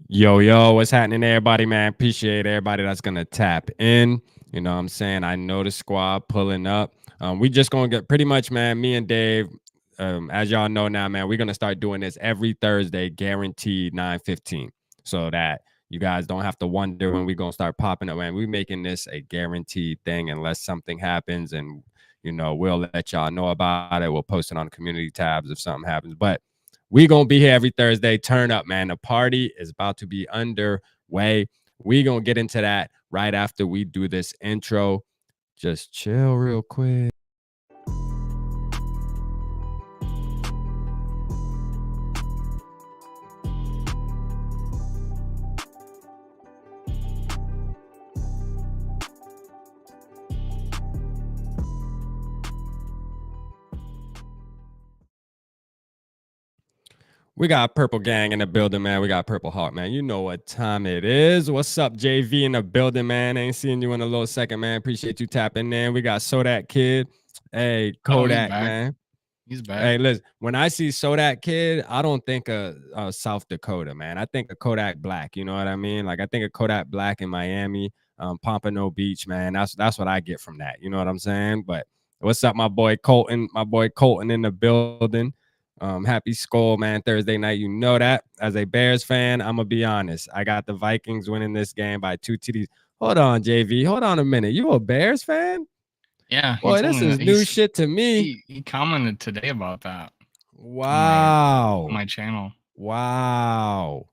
Yo, what's happening, everybody, man? Appreciate everybody that's gonna tap in. You know what I'm saying? I know the squad pulling up. We just gonna get pretty much, man, me and Dave, as y'all know now, man, we're gonna start doing this every Thursday, guaranteed 9:15. So that you guys don't have to wonder when we're gonna start popping up, man. We're making this a guaranteed thing unless something happens, and we'll let y'all know about it. We'll post it on the community tabs if something happens. But we gonna be here every Thursday. Turn up, man. The party is about to be underway. We gonna get into that right after we do this intro. Just chill real quick. We got Purple Gang in the building, man. We got Purple Hawk, man. You know what time it is. What's up, JV in the building, man? Ain't seeing you in a little second, man. Appreciate you tapping in. We got Sodak Kid. Hey, Oh, he's Kodak, back. man. He's back. Hey, listen, when I see Sodak Kid, I don't think of South Dakota, man. I think of Kodak Black. You know what I mean? Like I think of Kodak Black in Miami, Pompano Beach, man. That's what I get from that. You know what I'm saying? But what's up, my boy Colton? My boy Colton in the building. Happy Skol, man. Thursday night. You know that. As a Bears fan, I'm gonna be honest. I got the Vikings winning this game by 2 TDs. Hold on, JV. Hold on a minute. You a Bears fan? Yeah, Boy, this is new shit to me. he commented today about that Wow. on my channel. Wow.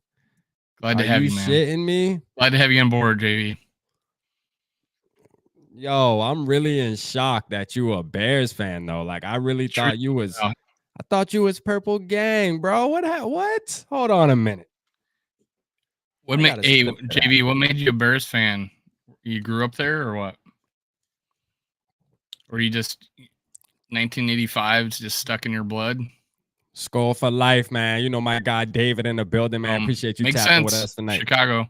Glad to Are have you you, man. shitting me? Glad to have you on board, JV. Yo, I'm really in shock that you a Bears fan though. Like I really thought you was I thought you was Purple Gang, bro. What? Hold on a minute. What made JV? What made you a Bears fan? You grew up there, or what? Or you just 1985 just stuck in your blood? Skol for life, man. You know my guy David in the building, man. Appreciate you Makes tapping sense. with us tonight. Chicago.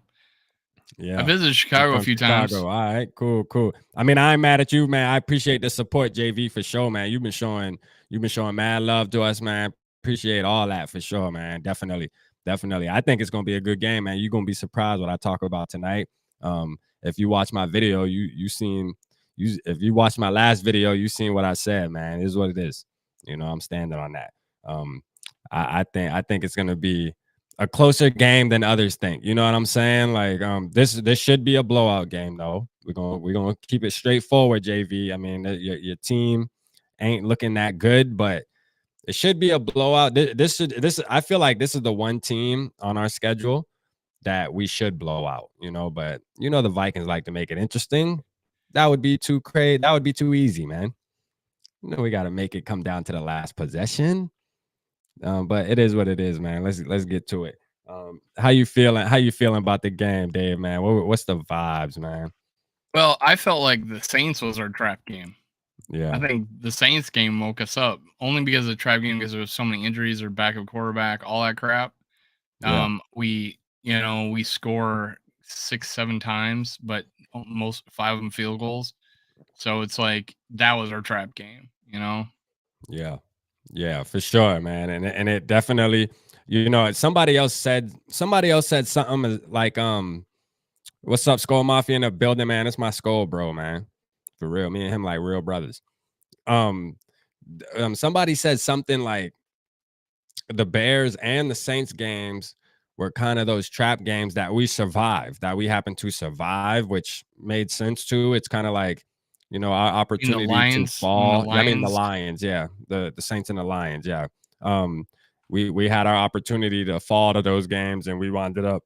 Yeah. I visited Chicago a few times. All right, cool. I mean, I ain't mad at you, man. I appreciate the support, JV, for sure, man. You've been showing mad love to us, man. Appreciate all that for sure, man. Definitely. I think it's gonna be a good game, man. You're gonna be surprised what I talk about tonight. If you watch my video, if you watch my last video, you seen what I said, man. It is what it is. I'm standing on that. I think it's gonna be a closer game than others think. You know what I'm saying? Like this should be a blowout game though. We're gonna keep it straightforward, JV. I mean, your team ain't looking that good, but it should be a blowout. This I feel like this is the one team on our schedule that we should blow out, but the Vikings like to make it interesting. That would be too crazy. That would be too easy, man. We got to make it come down to the last possession. But it is what it is, man. Let's get to it. How you feeling? How you feeling about the game, Dave? Man, what's the vibes, man? Well, I felt like the Saints was our trap game. Yeah, I think the Saints game woke us up only because of the trap game, because there was so many injuries or backup quarterback, all that crap. Yeah. We score 6-7 times, but most 5 of them field goals. So it's like that was our trap game, Yeah, for sure, man. And it definitely, somebody else said something like, what's up, Skol Mafia in the building, man? It's my Skol, bro, man. For real. Me and him like real brothers. Somebody said something like the Bears and the Saints games were kind of those trap games that we survived, that we happened to survive, which made sense too. It's kind of like, our opportunity to fall. Yeah, I mean the Lions, yeah. The Saints and the Lions, yeah. We had our opportunity to fall to those games and we wound up,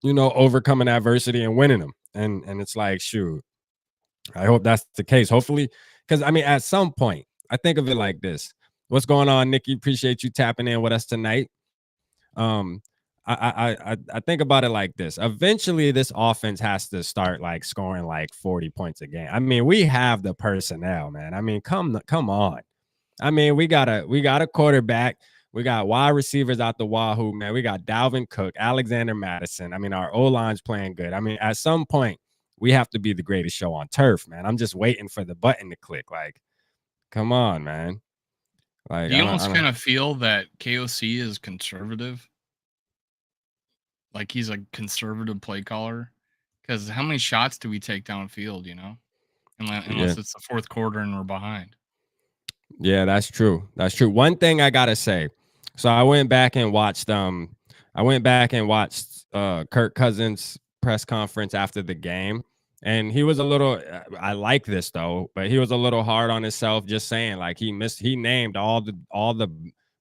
overcoming adversity and winning them. And it's like, shoot, I hope that's the case. Hopefully, because I mean, at some point, I think of it like this. What's going on, Nikki? Appreciate you tapping in with us tonight. I think about it like this. Eventually, this offense has to start like scoring like 40 points a game. I mean, we have the personnel, man. I mean, come on. I mean, we got a quarterback. We got wide receivers out the wahoo, man. We got Dalvin Cook, Alexander Madison. I mean, our O-line's playing good. I mean, at some point, we have to be the greatest show on turf, man. I'm just waiting for the button to click. Like, come on, man. Like, do you almost kind of feel that KOC is conservative? like he's a conservative play caller. Because how many shots do we take downfield? Yeah. Unless it's the fourth quarter and we're behind. Yeah, that's true. That's true. One thing I gotta say. So I went back and watched Kirk Cousins press conference after the game. And he was a little I like this though, but he was a little hard on himself, just saying like he named all the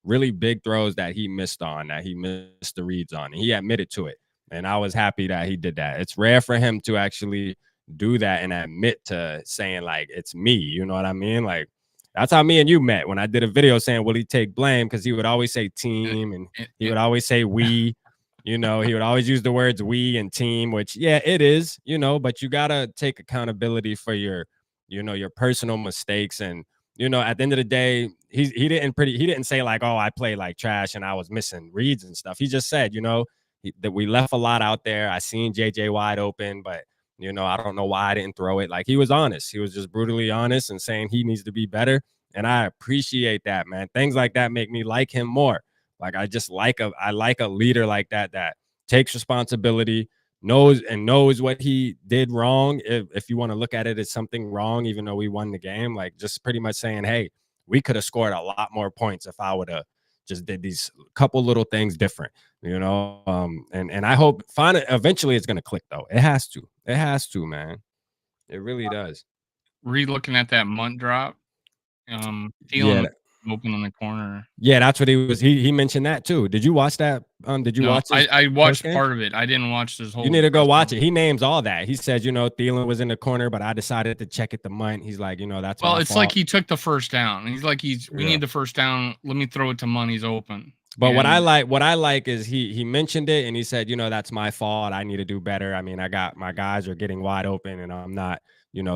really big throws that he missed the reads on. And he admitted to it. And I was happy that he did that. It's rare for him to actually do that and admit to saying like it's me. You know what I mean? Like that's how me and you met when I did a video saying, will he take blame? Because he would always say And, team and and, he and would always say we. You know, he would always use the words we and team, which, yeah, it is, but you got to take accountability for your personal mistakes. And, at the end of the day, he didn't say like, oh, I played like trash and I was missing reads and stuff. He just said, that we left a lot out there. I seen JJ wide open, but I don't know why I didn't throw it. Like he was honest. He was just brutally honest and saying he needs to be better. And I appreciate that, man. Things like that make me like him more. Like I like a leader like that takes responsibility, knows what he did wrong. If you want to look at it as something wrong, even though we won the game, like just pretty much saying, hey, we could have scored a lot more points if I would have just did these couple little things different, and I hope finally eventually it's gonna click though. It has to, man. It really does. re-looking at that Munt drop, Yeah, Thielen open in the corner. yeah, that's what he mentioned that too. Did you watch that? Did you No, watch his I post watched game? part of it. I didn't watch this You whole need to go press watch it. conference. He names all that. He said, Thielen was in the corner, but I decided to check it the month. He's like, that's Well, my it's like fault. he took the first down. He's like, we Yeah. need the first down. Let me throw it to Munt. He's open. But what And I like is he mentioned it and he said, that's my fault. I need to do better. I mean, I got my guys are getting wide open and I'm not,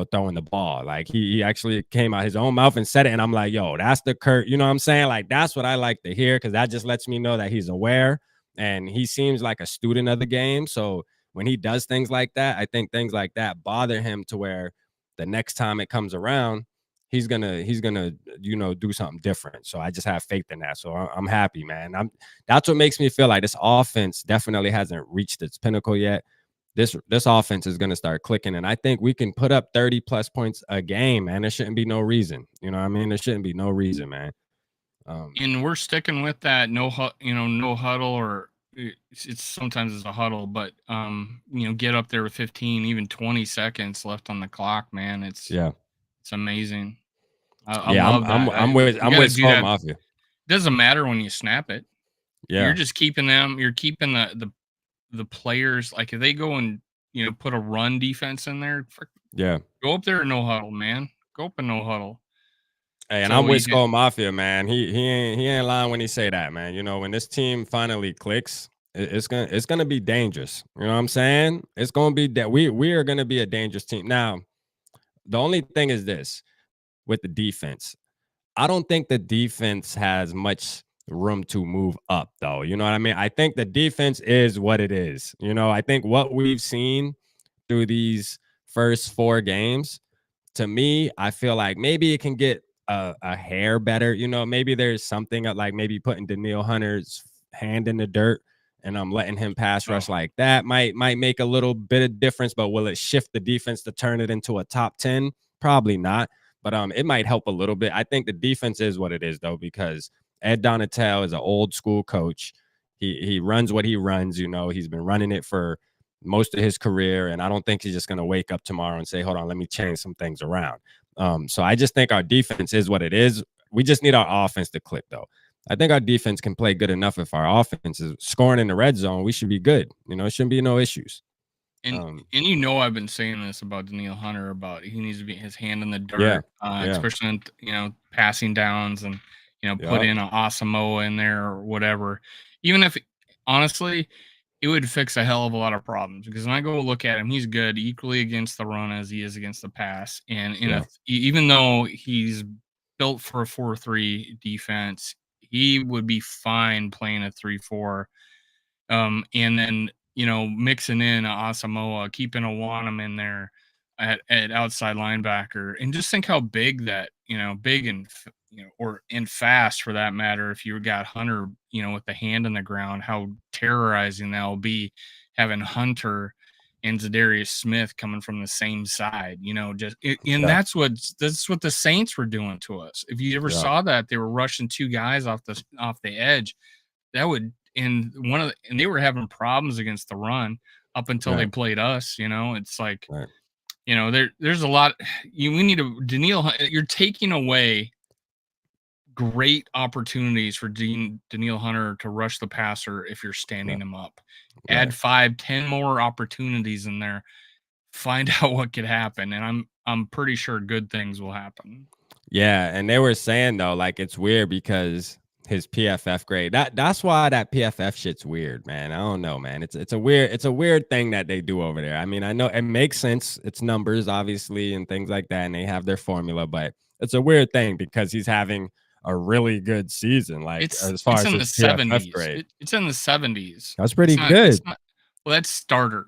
throwing the ball. Like he actually came out his own mouth and said it. And I'm like, yo, that's the Kurt. You know what I'm saying? Like that's what I like to hear because that just lets me know that he's aware and he seems like a student of the game. So when he does things like that, I think things like that bother him to where the next time it comes around, he's gonna do something different. So I just have faith in that. So I'm happy, man. That's what makes me feel like this offense definitely hasn't reached its pinnacle yet. This offense is gonna start clicking, and I think we can put up 30 plus points a game, man. There shouldn't be no reason. You know what I mean? There shouldn't be no reason, man. and we're sticking with that no huddle, or it's sometimes it's a huddle, but get up there with 15, even 20 seconds left on the clock, man. It's Yeah, amazing. I yeah. I'm love I'm that. I'm with You I'm got to with do Skull that. Mafia. Doesn't matter when you snap it. You're Yeah, just keeping them. You're keeping the players. Like if they go and put a run defense in there, yeah. go up there and no huddle, man. Go up and no huddle. Hey, and I'm So with you can. Skull Mafia, man. He ain't lying when he say that, man. When this team finally clicks, it's gonna be dangerous. You know what I'm saying? It's gonna be that we are gonna be a dangerous team. Now, the only thing is this with the defense. I don't think the defense has much room to move up, though. You know what I mean? I think the defense is what it is. I think what we've seen through these first 4 games to me, I feel like maybe it can get a hair better. Maybe there's something like maybe putting Daniil Hunter's hand in the dirt and I'm letting him pass Oh, rush like that might make a little bit of difference, but will it shift the defense to turn it into a top 10? Probably not. But it might help a little bit. I think the defense is what it is though, because Ed Donatel is an old school coach. He runs what he runs, he's been running it for most of his career. And I don't think he's just going to wake up tomorrow and say, hold on, let me change some things around. So I just think our defense is what it is. We just need our offense to click, though. I think our defense can play good enough. If our offense is scoring in the red zone, we should be good. It shouldn't be no issues. and Um, I've been saying this about Daniil Hunter, about he needs to be his hand in the yeah, dirt, yeah, especially in, passing downs, and put yeah, in an Asamoah in there or whatever. Even if honestly, it would fix a hell of a lot of problems, because when I go look at him, he's good equally against the run as he is against the pass. And yeah, even though he's built for a 4-3 defense, he would be fine playing a 3-4. And then mixing in a Asamoah, keeping a Wanham in there at outside linebacker, and just think how big that big and or in fast for that matter, if you got Hunter, with the hand in the ground, how terrorizing that will be having Hunter and Zadarius Smith coming from the same side, and Yeah. that's what the Saints were doing to us. If you ever Yeah. saw that, they were rushing two guys off the edge. That would and they were having problems against the run up until they Right. played us. It's like, Right. there's a lot. We need to Daniil. You're taking away great opportunities for Daniil Hunter to rush the passer if you're standing Right. him up. Right. Add 5-10 more opportunities in there. Find out what could happen, and I'm pretty sure good things will happen. Yeah, and they were saying though, like it's weird because his PFF grade. That's why that PFF shit's weird, man. I don't know, man. It's a weird thing that they do over there. I mean, I know it makes sense. It's numbers, obviously, and things like that, and they have their formula, but it's a weird thing because he's having a really good season, like as far It's as in his the PFF 70s. grade. It's in the 70s. That's pretty good. It's not well, that's starter.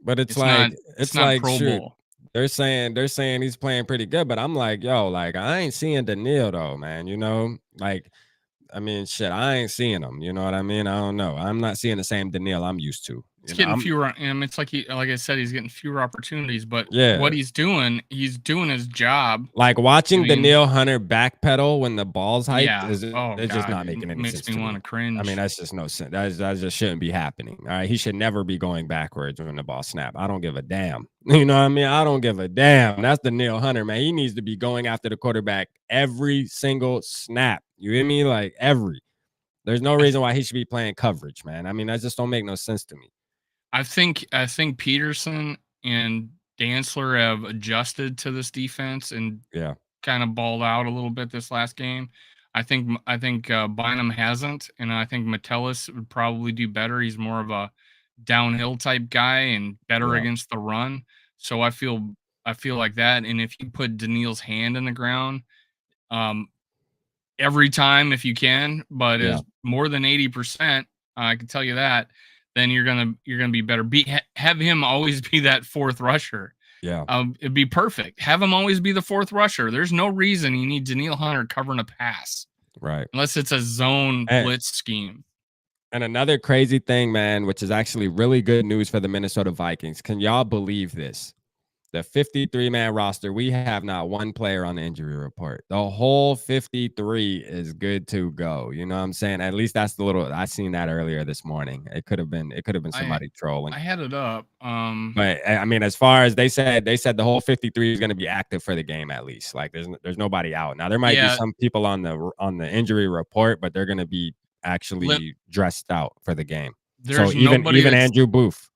But it's It's not like it's not Pro shoot, Bowl. they're saying he's playing pretty good, but I'm like, yo, like I ain't seeing Daniil though, man. Like I mean, shit, I ain't seeing him. You know what I mean? I don't know. I'm not seeing the same Daniil I'm used to. It's getting fewer. It's like I said, he's getting fewer opportunities. But what Yeah. he's doing his job. Like I watching mean, Daniil Hunter backpedal when the ball's hyped yeah. is Oh it's just God, not making any makes sense me to want me. to cringe. I mean, that's just no sense. That just shouldn't be happening. All right. He should never be going backwards when the ball snap. I don't give a damn. You know what I mean? I don't give a damn. That's Daniil Hunter, man. He needs to be going after the quarterback every single snap. You hear me? Like every. There's no reason why he should be playing coverage, man. I mean, that just don't make no sense to me. I think Peterson and Dantzler have adjusted to this defense and Yeah. kind of balled out a little bit this last game. I think Bynum hasn't, and I think Metellus would probably do better. He's more of a downhill type guy and better Yeah. against the run. So I feel like that. And if you put Daniil's hand in the ground, um, every time if you can, but Yeah. is more than 80%, I can tell you that, then you're gonna be better. Have him always be that fourth rusher. Yeah. It'd be perfect. Have him always be the fourth rusher. There's no reason you need Daniil Hunter covering a pass Right. unless it's a zone And, blitz scheme. and another crazy thing, man, which is actually really good news for the Minnesota Vikings. Can y'all believe this? The 53-man roster, we have not one player on the injury report. The whole 53 is good to go. You know what I'm saying? At least that's the little I seen that earlier this morning. It could have been somebody trolling. I had it up. But I mean, as far as they said the whole 53 is going to be active for the game at least. Like there's nobody out. Now there might be Yeah, some people on the injury report, but they're going to be actually dressed out for the game. So there's even nobody that's Andrew Booth.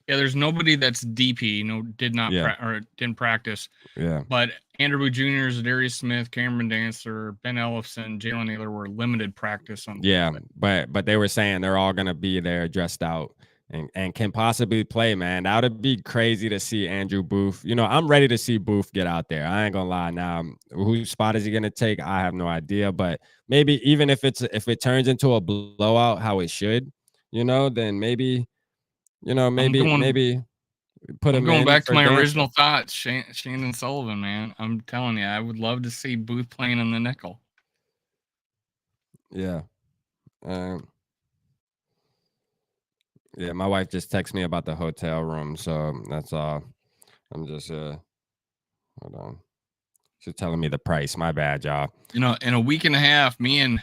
yeah, there's nobody that's DP. No, did not Yeah. or didn't practice. Yeah. But Andrew Booth Jr., Darius Smith, Cameron Dancer, Ben Ellefson, Jalen Naylor were limited practice on. Yeah, but they were saying they're all gonna be there dressed out and can possibly play, man. That would be crazy to see Andrew Booth. I'm ready to see Booth get out there. I ain't gonna lie. Now, whose spot is he gonna take? I have no idea. But maybe even if it turns into a blowout, how it should, then maybe, maybe put I'm him going in back to for my Dancer. original thoughts. Shannon Sullivan, man. I'm telling you, I would love to see Booth playing in the nickel. Yeah. Yeah, my wife just texted me about the hotel room, so that's all. I'm just hold on. She's telling me the price. My bad, y'all. In a week and a half, me and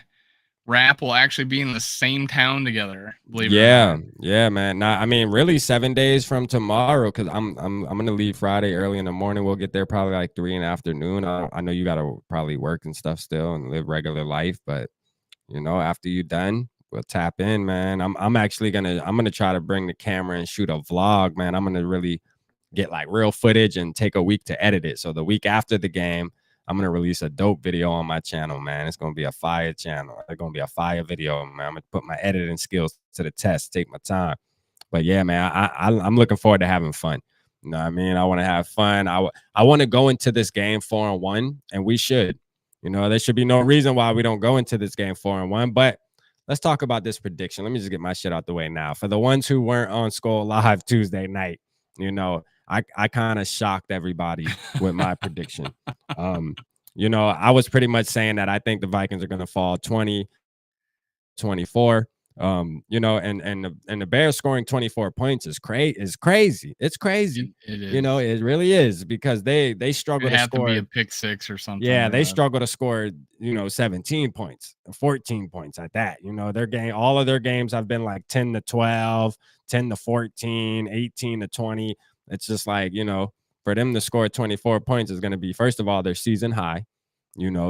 Rap will actually be in the same town together. Believe it or Yeah, not. yeah, man. Now, I mean, really 7 days from tomorrow, because I'm gonna leave Friday early in the morning. We'll get there probably like 3 in the afternoon. I know you gotta probably work and stuff still and live regular life, but after you done, we'll tap in, man. I'm actually gonna try to bring the camera and shoot a vlog, man. I'm gonna really get like real footage and take a week to edit it. So the week after the game, I'm gonna release a dope video on my channel, man. It's gonna be a fire channel. It's gonna be a fire video, man. I'm gonna put my editing skills to the test, take my time. But yeah, man, I'm looking forward to having fun. You know what I mean? I want to have fun. I want to go into this game 4-1, and we should. There should be no reason why we don't go into this game 4-1. But let's talk about this prediction. Let me just get my shit out the way now. For the ones who weren't on Skol Live Tuesday night, I kind of shocked everybody with my prediction. I was pretty much saying that I think the Vikings are going to fall 20-24. And the Bears scoring 24 points is crazy. It's crazy. It is. It really is, because they struggle It'd to have to be score. a pick six or something. Yeah, they struggle to score, 17 points, 14 points at that. All of their games have been like 10-12, 10-14, 18-20. It's just like, for them to score 24 points is going to be, first of all, their season high,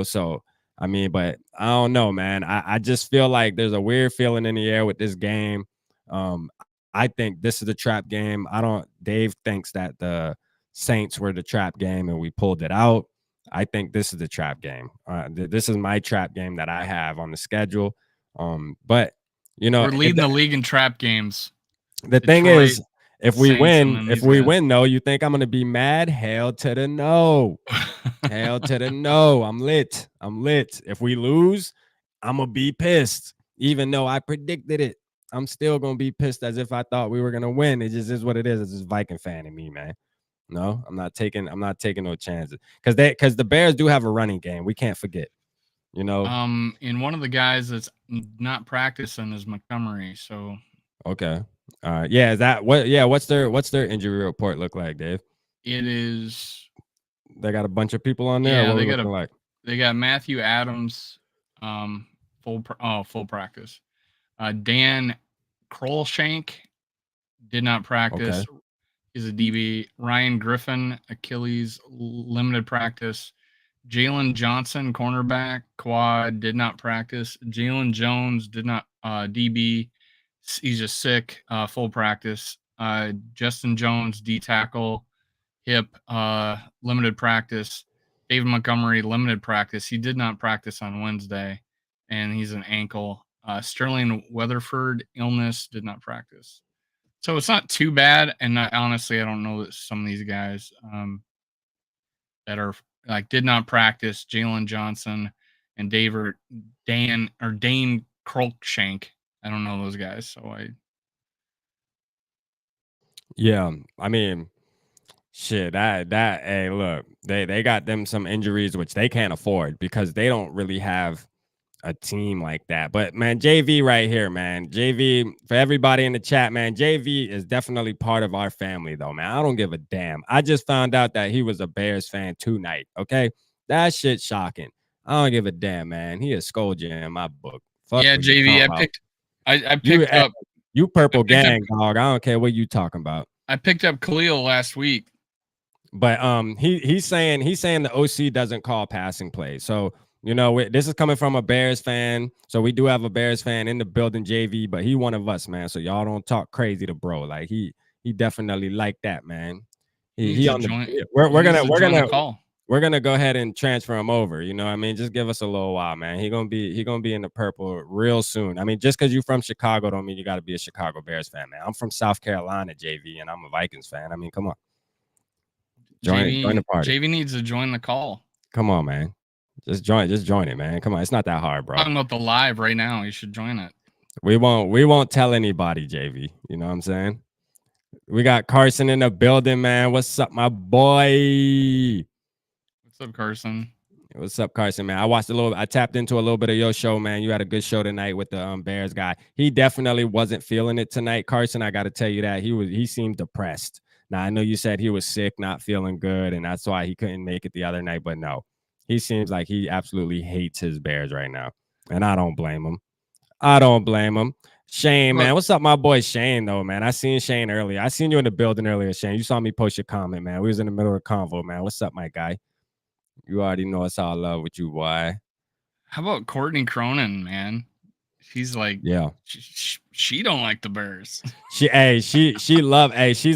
so I mean, but I don't know, man. I just feel like there's a weird feeling in the air with this game. Um, I think this is a trap game. Dave thinks that the Saints were the trap game and we pulled it out. I think this is the trap game. This is my trap game that I have on the schedule. But we're leading the league in trap games. The thing is, if we win, though, you think I'm gonna be mad? Hell to the no. Hell to the no. I'm lit. If we lose, I'm gonna be pissed. Even though I predicted it, I'm still gonna be pissed as if I thought we were gonna win. It just is what it is. It's just Viking fan in me, man. No, I'm not taking no chances. Because the Bears do have a running game. We can't forget. And one of the guys that's not practicing is Montgomery. So okay. Yeah, is that what? Yeah, what's their injury report look like, Dave? It is. They got a bunch of people on there. Yeah, they got Matthew Adams, full practice. Dan Krolshank did not practice. Okay. He's a DB. Ryan Griffin, Achilles, limited practice. Jalen Johnson, cornerback, quad, did not practice. Jalen Jones did not, DB. He's just sick, full practice. Justin Jones, D tackle, hip, limited practice. David Montgomery, limited practice. He did not practice on Wednesday, and he's an ankle. Sterling Weatherford, illness, did not practice. So it's not too bad. And honestly, I don't know that some of these guys that are like did not practice, Jalen Johnson and Dane Krolshank. I don't know those guys. So yeah, I mean, shit, hey, look, they got them some injuries which they can't afford because they don't really have a team like that. But man, JV right here, man. JV, for everybody in the chat, man, JV is definitely part of our family, though, man. I don't give a damn. I just found out that he was a Bears fan tonight. Okay, that shit's shocking. I don't give a damn, man. He is Skol in my book. Fuck yeah, JV, I picked up you purple gang dog. I don't care what you talking about. I picked up Khalil last week. But he's saying the OC doesn't call passing plays. So this is coming from a Bears fan. So we do have a Bears fan in the building, JV, but he one of us, man. So y'all don't talk crazy to bro. Like he definitely like that, man. We're gonna go ahead and transfer him over. You know what I mean? Just give us a little while, man. He gonna be in the purple real soon. I mean, just because you're from Chicago don't mean you got to be a Chicago Bears fan, man. I'm from South Carolina, JV, and I'm a Vikings fan. I mean, come on. Join the party. JV needs to join the call. Come on, man. Just join it, man. Come on. It's not that hard, bro. I'm talking about the live right now. You should join it. We won't tell anybody, JV. You know what I'm saying? We got Carson in the building, man. What's up, my boy? What's up, Carson? What's up, Carson, man? I tapped into a little bit of your show, man. You had a good show tonight with the Bears guy. He definitely wasn't feeling it tonight, Carson. I got to tell you that. He seemed depressed. Now, I know you said he was sick, not feeling good, and that's why he couldn't make it the other night, but no. He seems like he absolutely hates his Bears right now, and I don't blame him. Shane, man. What's up, my boy Shane, though, man? I seen Shane earlier. I seen you in the building earlier, Shane. You saw me post your comment, man. We was in the middle of the convo, man. What's up, my guy? You already know it's all love with you, boy. How about Courtney Cronin, man? She's like, yeah, she don't like the Bears. She's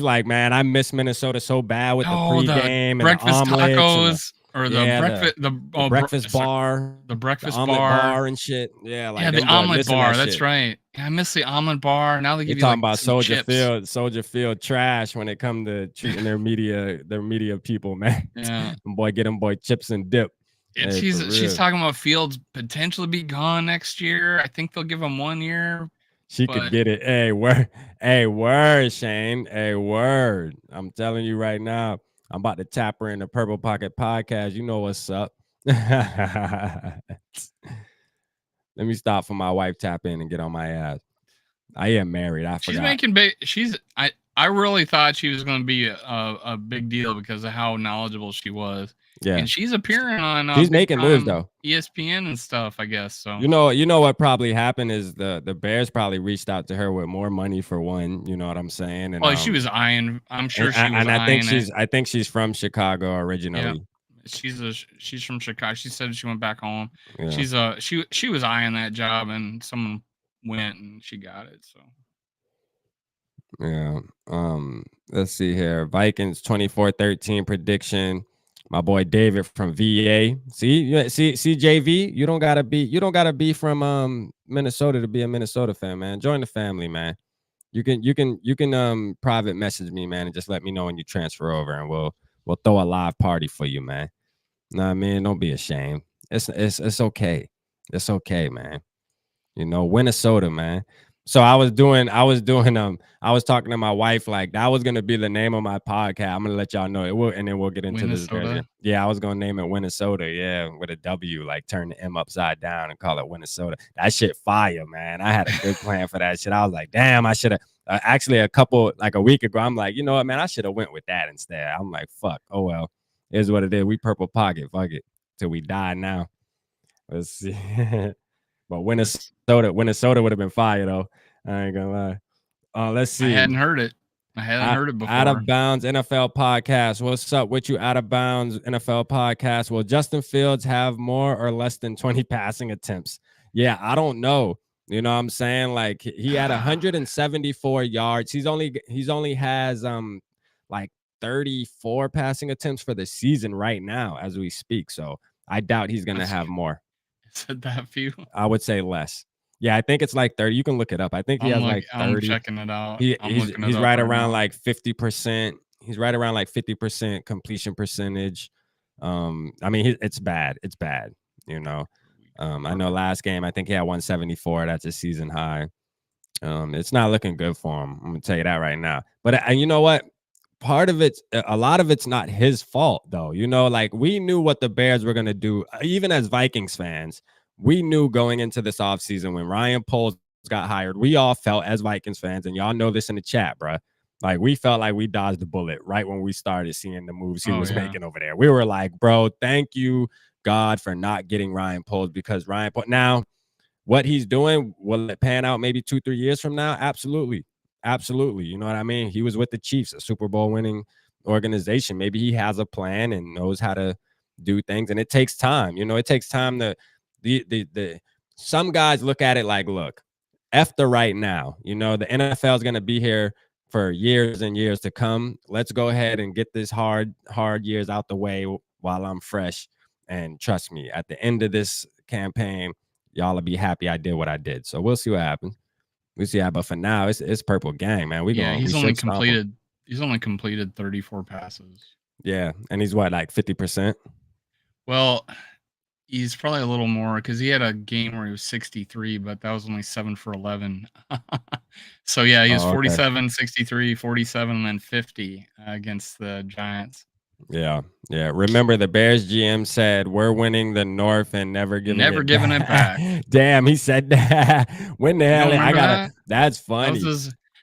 like, man, I miss Minnesota so bad with the pregame and breakfast the tacos the breakfast bar, the breakfast bar and shit. Yeah, like the omelet bar. That's right. Yeah, I miss the omelet bar. Now they give you talking about Soldier Field trash when it come to treating their media people, man. Yeah, get them chips and dip. She's talking about Fields potentially be gone next year. I think they'll give him 1 year. She could get it. Hey, word, Shane. Hey, word. I'm telling you right now. I'm about to tap her in the Purple Pocket podcast. You know what's up. Let me stop for my wife tap in and get on my ass. I am married. I She's forgot. making big. I really thought she was going to be a big deal because of how knowledgeable she was, Yeah. and she's appearing on She's big making moves time though. ESPN and stuff. I guess so. You know what probably happened is the Bears probably reached out to her with more money for one. You know what I'm saying? And Well, she was eyeing. I'm sure she was and eyeing it. I think she's from Chicago Yeah, originally. she's from Chicago. She said she went back home. Yeah. She was eyeing that job, and someone went and she got it. So Yeah. Let's see here. Vikings 24-13 prediction. My boy David from VA. See JV, you don't gotta be from Minnesota to be a Minnesota fan, man. Join the family, man. You can private message me, man, and just let me know when you transfer over and we'll throw a live party for you, man. Nah, man, don't be ashamed. It's okay. It's okay, man. You know, Minnesota, man. So I was talking to my wife, like that was gonna be the name of my podcast. I'm gonna let y'all know it will, and then we'll get into this Bears. Minnesota. Yeah, I was gonna name it Minnesota, yeah, with a W, like turn the M upside down and call it Minnesota. That shit fire, man. I had a good plan for that shit. I was like, damn, I should have actually a week ago. I'm like, you know what, man, I should have went with that instead. I'm like, fuck, oh well, here's what it is. We purple pocket, fuck it, till we die now. Let's see. But That's Minnesota would have been fire though. I ain't gonna lie. Let's I see. hadn't heard it. I hadn't heard it Out before. of Bounds NFL podcast. What's up with you? Out of Bounds NFL podcast. Will Justin Fields have more or less than 20 passing attempts? Yeah, I don't know. You know what I'm saying? Like he had 174 yards. He's only has like 34 passing attempts for the season right now as we speak. So I doubt he's gonna have more. Is it that few? I would say less. Yeah, I think it's like 30. You can look it up. I think he has like I'm 30. checking it out. I'm looking it He's up right right around now. like 50%. He's right around like 50% completion percentage. I mean, it's bad. It's bad, you know. I know last game, I think he had 174. That's a season high. It's not looking good for him. I'm gonna tell you that right now. But you know what? A lot of it's not his fault though. You know, like we knew what the Bears were gonna do, even as Vikings fans. We knew going into this offseason when Ryan Poles got hired, we all felt as Vikings fans, and y'all know this in the chat, bro. Like we felt like we dodged the bullet right when we started seeing the moves he was making over there. We were like, bro, thank you, God, for not getting Ryan Poles, because Ryan Poles now what he's doing, will it pan out maybe 2-3 years from now? Absolutely. Absolutely. You know what I mean? He was with the Chiefs, a Super Bowl winning organization. Maybe he has a plan and knows how to do things. And it takes time. You know, it takes time to some guys look at it like, look, F the right now. You know, the NFL is going to be here for years and years to come. Let's go ahead and get this hard years out the way while I'm fresh. And trust me, at the end of this campaign, y'all will be happy I did what I did. So we'll see what happens. We see how, but for now, it's purple gang, man. He's should stop him. He's only completed 34 passes. Yeah, and he's what, like 50%? Well, he's probably a little more because he had a game where he was 63, but that was only 7 for 11. So yeah, he was 47, 63, 47, and then 50 against the Giants. Yeah. Remember, the Bears GM said, "We're winning the North and never giving it back." Damn, he said that. When the hell? I gotta. That? That's funny.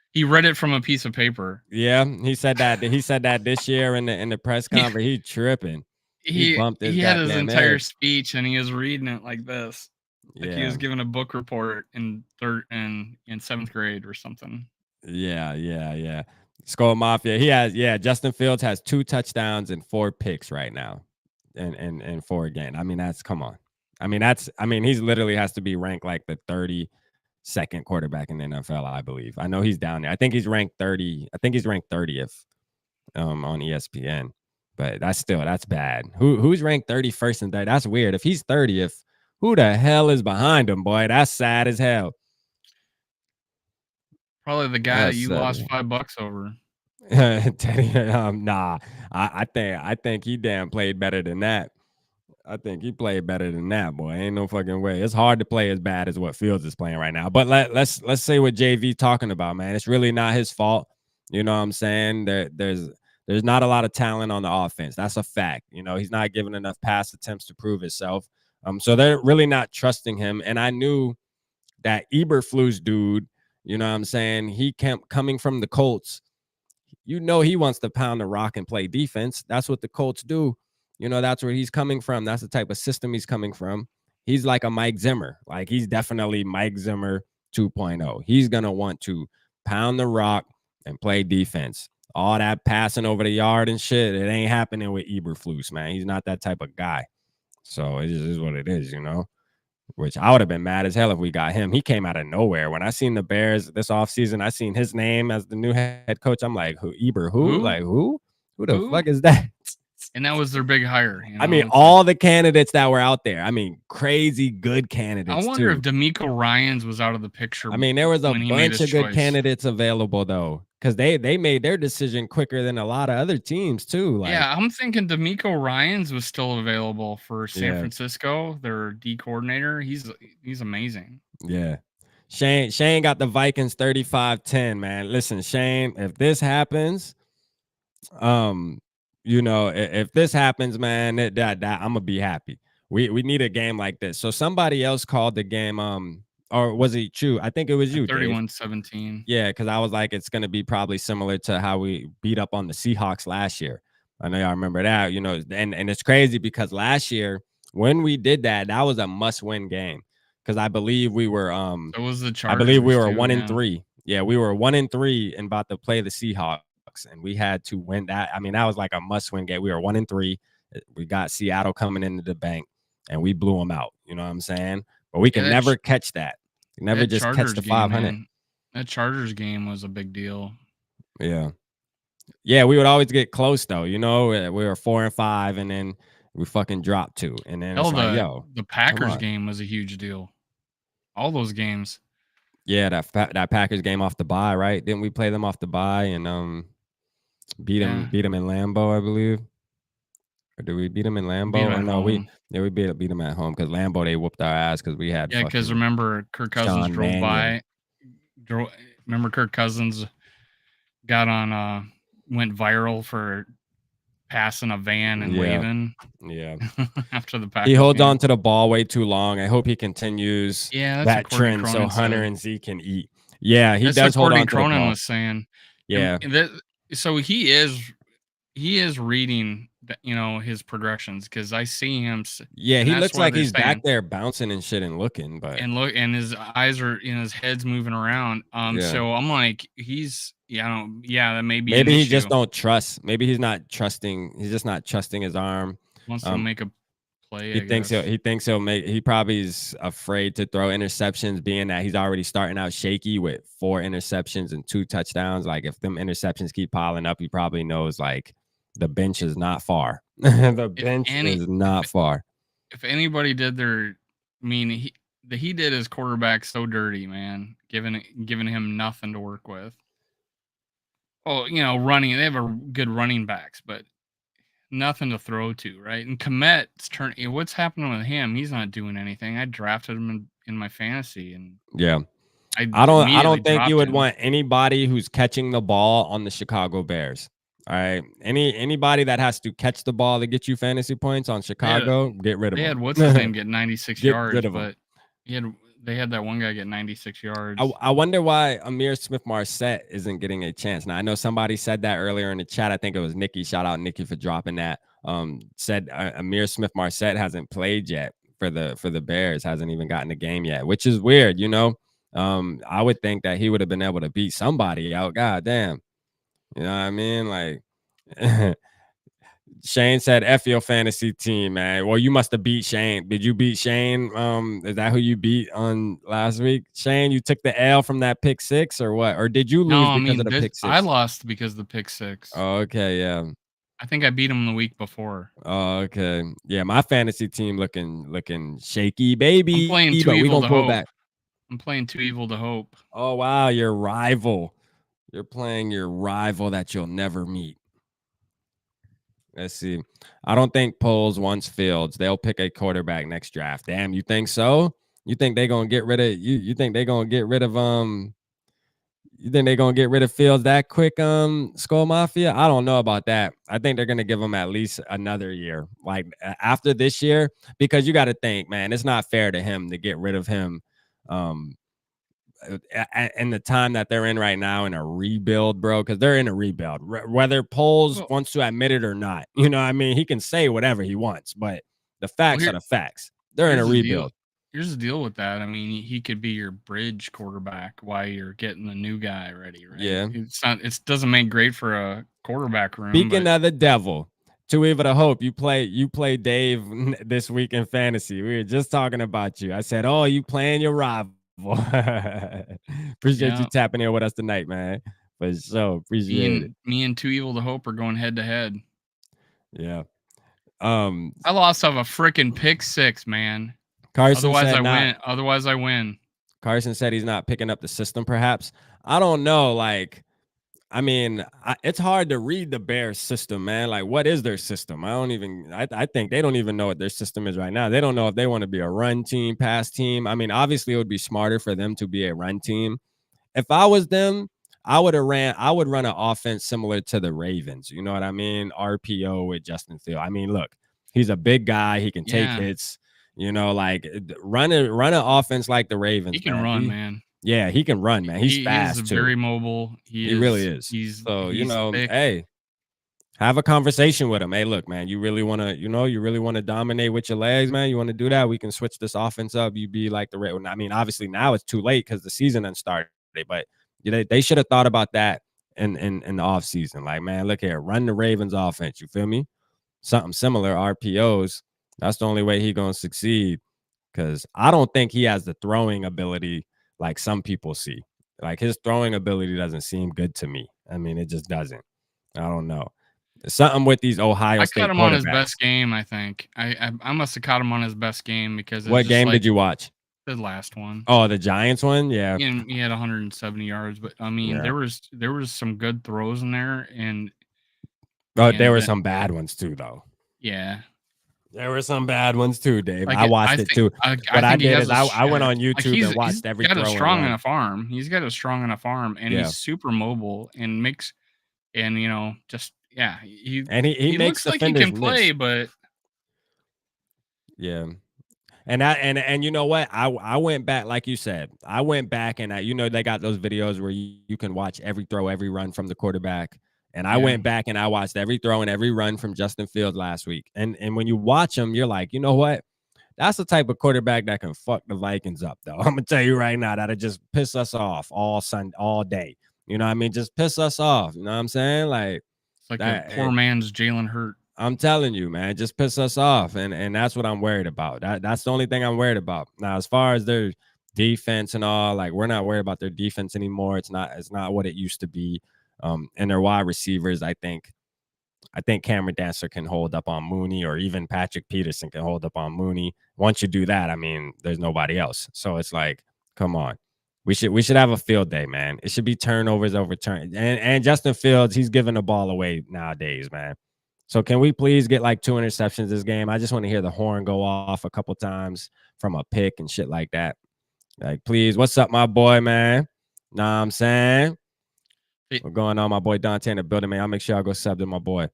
He read it from a piece of paper. Yeah, he said that. He said that this year in the press conference. He tripping. He bumped his. He had his entire head. speech and he was reading it like this. Like he was giving a book report in 7th grade or something. Yeah. Skol Mafia. He has, Justin Fields has 2 touchdowns and 4 picks right now in 4 games. I mean, come on. I mean, he's literally has to be ranked like the 32nd quarterback in the NFL, I believe. I know he's down there. I think he's ranked 30. I think he's ranked 30th on ESPN. But that's bad. Who's ranked 31st and 30th? That's weird. If he's 30th, who the hell is behind him, boy? That's sad as hell. Probably the guy that you lost $5 over. Teddy, nah. I think he damn played better than that. I think he played better than that, boy. Ain't no fucking way. It's hard to play as bad as what Fields is playing right now. But let's say what JV talking about, man. It's really not his fault. You know what I'm saying? There's There's not a lot of talent on the offense. That's a fact. You know, he's not giving enough pass attempts to prove himself. So they're really not trusting him. And I knew that Eberflus dude, you know what I'm saying? He kept coming from the Colts. You know, he wants to pound the rock and play defense. That's what the Colts do. You know, that's where he's coming from. That's the type of system he's coming from. He's like a Mike Zimmer. Like, he's definitely Mike Zimmer 2.0. He's going to want to pound the rock and play defense. All that passing over the yard and shit, it ain't happening with Eberflus, man. He's not that type of guy. So it just is what it is, you know? Which I would have been mad as hell if we got him. He came out of nowhere. When I seen the Bears this offseason, I seen his name as the new head coach. I'm like, who? Like, who? Who the fuck is that? And that was their big hire. You know? I mean, all the candidates that were out there. I mean, crazy good candidates. I wonder if D'Amico Ryans was out of the picture. I mean, there was a bunch of good candidates available, though, because they made their decision quicker than a lot of other teams, too. Like, yeah, I'm thinking D'Amico Ryans was still available for San Francisco, their D coordinator. He's amazing. Yeah. Shane got the Vikings 35-10, man. Listen, Shane, if this happens, you know, if this happens, man, that I'm gonna be happy. We need a game like this. So somebody else called the game, or was it you? I think it was you, 31-17. Yeah, because I was like, it's gonna be probably similar to how we beat up on the Seahawks last year. I know y'all remember that, you know, and it's crazy because last year when we did that, that was a must-win game. Because I believe we were so was the Chargers, I believe we were 1-3. Yeah, we were 1-3 and about to play the Seahawks. And we had to win that. I mean, that was like a must-win game. We were 1-3. We got Seattle coming into the bank, and we blew them out. You know what I'm saying? But we can never catch that. You never just catch the 500. That Chargers game was a big deal. Yeah, yeah. We would always get close though. You know, we were 4-5, and then we fucking dropped 2, and then it's like, yo, the Packers game was a huge deal. All those games. Yeah, that Packers game off the bye, right? Didn't we play them off the bye and beat them in Lambeau, I believe? Or did we beat them in Lambeau? Or no, we beat them at home because Lambeau, they whooped our ass because we had because remember Kirk Cousins drove by. Remember Kirk Cousins got on went viral for passing a van and waving. Yeah. After the Packers he holds game. on to the ball way too long. I hope he continues that trend so Hunter and Zeke can eat. Yeah, he does hold on to the ball. Cronin was saying. Yeah. So he is reading, you know, his progressions because I see him. Yeah, he looks like he's back there bouncing and shit and looking, but and his eyes are, you know, his head's moving around. So I'm like, he's that may be maybe he just don't trust. Maybe he's not trusting. He's just not trusting his arm. Wants to make a play. He thinks he'll make. He probably is afraid to throw interceptions, being that he's already starting out shaky with 4 interceptions and 2 touchdowns. Like if them interceptions keep piling up, he probably knows like the bench is not far. The bench is not far. If anybody did he did his quarterback so dirty, man, giving him nothing to work with. Oh, you know, running. They have a good running backs, but nothing to throw to, right? And Komet's turn. What's happening with him? He's not doing anything. I drafted him in my fantasy, and yeah, I don't think you would want anybody who's catching the ball on the Chicago Bears. All right, anybody that has to catch the ball to get you fantasy points on Chicago, get rid of them. They had what's his name get 96 yards, but they had that one guy get 96 yards. I wonder why Amir Smith-Marset isn't getting a chance. Now, I know somebody said that earlier in the chat. I think it was Nikki. Shout out Nikki for dropping that. Said Amir Smith-Marset hasn't played yet for the Bears, hasn't even gotten a game yet, which is weird, you know. I would think that he would have been able to beat somebody out. God damn. You know what I mean? Like Shane said, F your fantasy team, man. Well, you must have beat Shane. Did you beat Shane? Is that who you beat on last week? Shane, you took the L from that pick 6 or what? Or did you lose because of the pick 6? I lost because of the pick 6. Oh, okay, yeah. I think I beat him the week before. Oh, okay. Yeah, my fantasy team looking shaky, baby. I'm playing Too Evil to Hope. I'm playing Too Evil to Hope. Oh, wow, your rival. You're playing your rival that you'll never meet. Let's see. I don't think Poles wants Fields. They'll pick a quarterback next draft. Damn, you think so? You think they're gonna get rid of you think they're gonna get rid of You think they're gonna get rid of Fields that quick, Skol Mafia? I don't know about that. I think they're gonna give him at least another year, like after this year, because you got to think, man, it's not fair to him to get rid of him. Um, in the time that they're in right now in a rebuild, bro, because they're in a rebuild, whether Poles Well, wants to admit it or not. You know what I mean? He can say whatever he wants, but the well, facts are the facts. They're in a here's the deal. rebuild. Here's the deal with that. I mean, he could be your bridge quarterback while you're getting the new guy ready, right? Yeah. It's not. It doesn't make great for a quarterback room, Speaking but of the devil, to evil to hope, you play Dave this week in fantasy. We were just talking about you. I said, "Oh, you playing your rival." Appreciate you yeah, tapping in with us tonight, man. For sure, appreciate it. me and Too Evil to Hope are going head to head. Yeah. I lost off a freaking pick six, man. Carson said not. Otherwise, I win. Carson said he's not picking up the system. Perhaps I don't know. Like, I mean, it's hard to read the Bears system, man. Like, what is their system? I think they don't even know what their system is right now. They don't know if they want to be a run team, pass team. I mean, obviously, it would be smarter for them to be a run team. If I was them, I would run an offense similar to the Ravens. You know what I mean? RPO with Justin Field. I mean, look, he's a big guy. He can take Yeah, hits. You know, like run an offense like the Ravens, he can man. run, man. Yeah, he can run, man. He's He is fast too. very mobile. He really is. So, He's thick. hey, have a conversation with him. Hey, look, man, you really want to dominate with your legs, man. You want to do that? We can switch this offense up. You be like the Ravens. I mean, obviously now it's too late because the season done started, but they should have thought about that in the off season. Like, man, look here, run the Ravens offense. You feel me? Something similar, RPOs. That's the only way he gonna succeed. Because I don't think he has the throwing ability like some people see. Like his throwing ability doesn't seem good to me. I mean, it just doesn't. I don't know. There's something with these Ohio I State caught him on his quarterbacks. best game. I think I must have caught him on his best game because it's What just game like did you watch? the last one. Oh, the Giants one? Yeah. He had 170 yards, but I mean, Yeah. there was some good throws in there, and Oh, there were then, some bad ones too, though. yeah, There were some bad ones too, Dave. like I watched it too. What I think he did has is I went on YouTube and watched every got a throw and strong run. enough arm. He's got a strong enough arm, and Yeah. he's super mobile and makes, and just he makes looks like he defenders can play, miss. but Yeah. And you know what? I went back, like you said, I went back and they got those videos where you can watch every throw, every run from the quarterback. And I Yeah. went back and I watched every throw and every run from Justin Fields last week. And when you watch them, you're like, you know what? That's the type of quarterback that can fuck the Vikings up, though. I'm gonna tell you right now, that'll just piss us off all day. You know what I mean? Just piss us off. You know what I'm saying? Like it's like that. a poor man's Jalen Hurt. I'm telling you, man, just piss us off, and that's what I'm worried about. That's the only thing I'm worried about. Now, as far as their defense and all, like we're not worried about their defense anymore. It's not what it used to be. And their wide receivers, I think Cameron Dancer can hold up on Mooney, or even Patrick Peterson can hold up on Mooney. Once you do that, I mean, there's nobody else. So it's like, come on. We should have a field day, man. It should be turnovers over turn. And Justin Fields, he's giving the ball away nowadays, man. So can we please get like 2 interceptions this game? I just want to hear the horn go off a couple times from a pick and shit like that. Like, please, what's up, my boy, man? Know what I'm saying? What's going on, my boy Dante in the building, man? I'll make sure I go sub to my boy.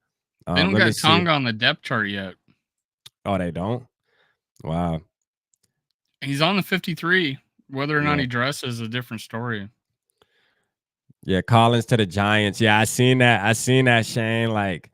They don't got Tonga on the depth chart yet. Oh, they don't? Wow. He's on the 53. Whether or not he dresses is a different story. Yeah, Collins to the Giants. Yeah, I seen that, Shane. Like,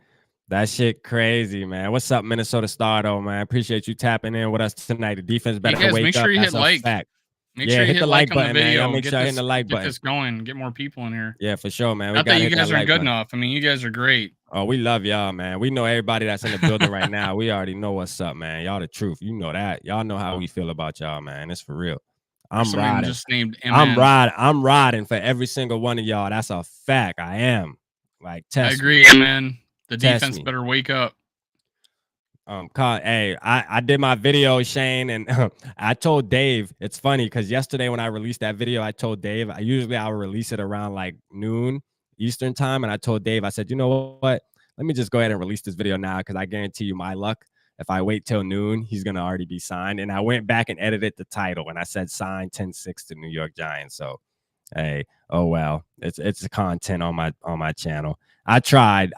that shit crazy, man. What's up, Minnesota Star, though, man? Appreciate you tapping in with us tonight. The defense better wake make up. sure you That's hit like. fact. Make sure you hit like on the video. man. Y'all make sure I hit the like button. Get this going. Get more people in here. Yeah, for sure, man. Not that you guys aren't good enough. I mean, you guys are great. Oh, we love y'all, man. We know everybody that's in the building right now. We already know what's up, man. Y'all the truth. You know that. Y'all know how we feel about y'all, man. It's for real. I'm riding. Just named I'm riding for every single one of y'all. That's a fact. I am. Like, test I agree, man. The defense better wake up. Hey, I did my video, Shane, and I told Dave. It's funny because yesterday when I released that video, I told Dave I will release it around like noon Eastern time, and I told Dave, I said, you know what? Let me just go ahead and release this video now because I guarantee you my luck. If I wait till noon, he's gonna already be signed. And I went back and edited the title, and I said signed 10-6 to New York Giants. So Hey, oh well. It's content on my channel. I tried,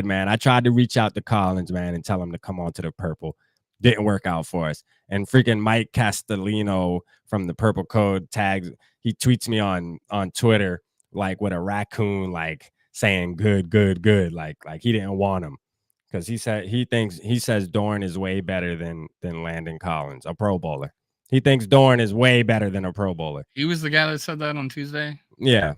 man. I tried to reach out to Collins, man, and tell him to come on to the purple. Didn't work out for us. And freaking Mike Castellino from the Purple Code tags, he tweets me on Twitter like with a raccoon, like saying good, good, good. Like he didn't want him. Because he says Dorn is way better than Landon Collins, a Pro Bowler. He thinks Dorn is way better than a Pro Bowler. He was the guy that said that on Tuesday. Yeah.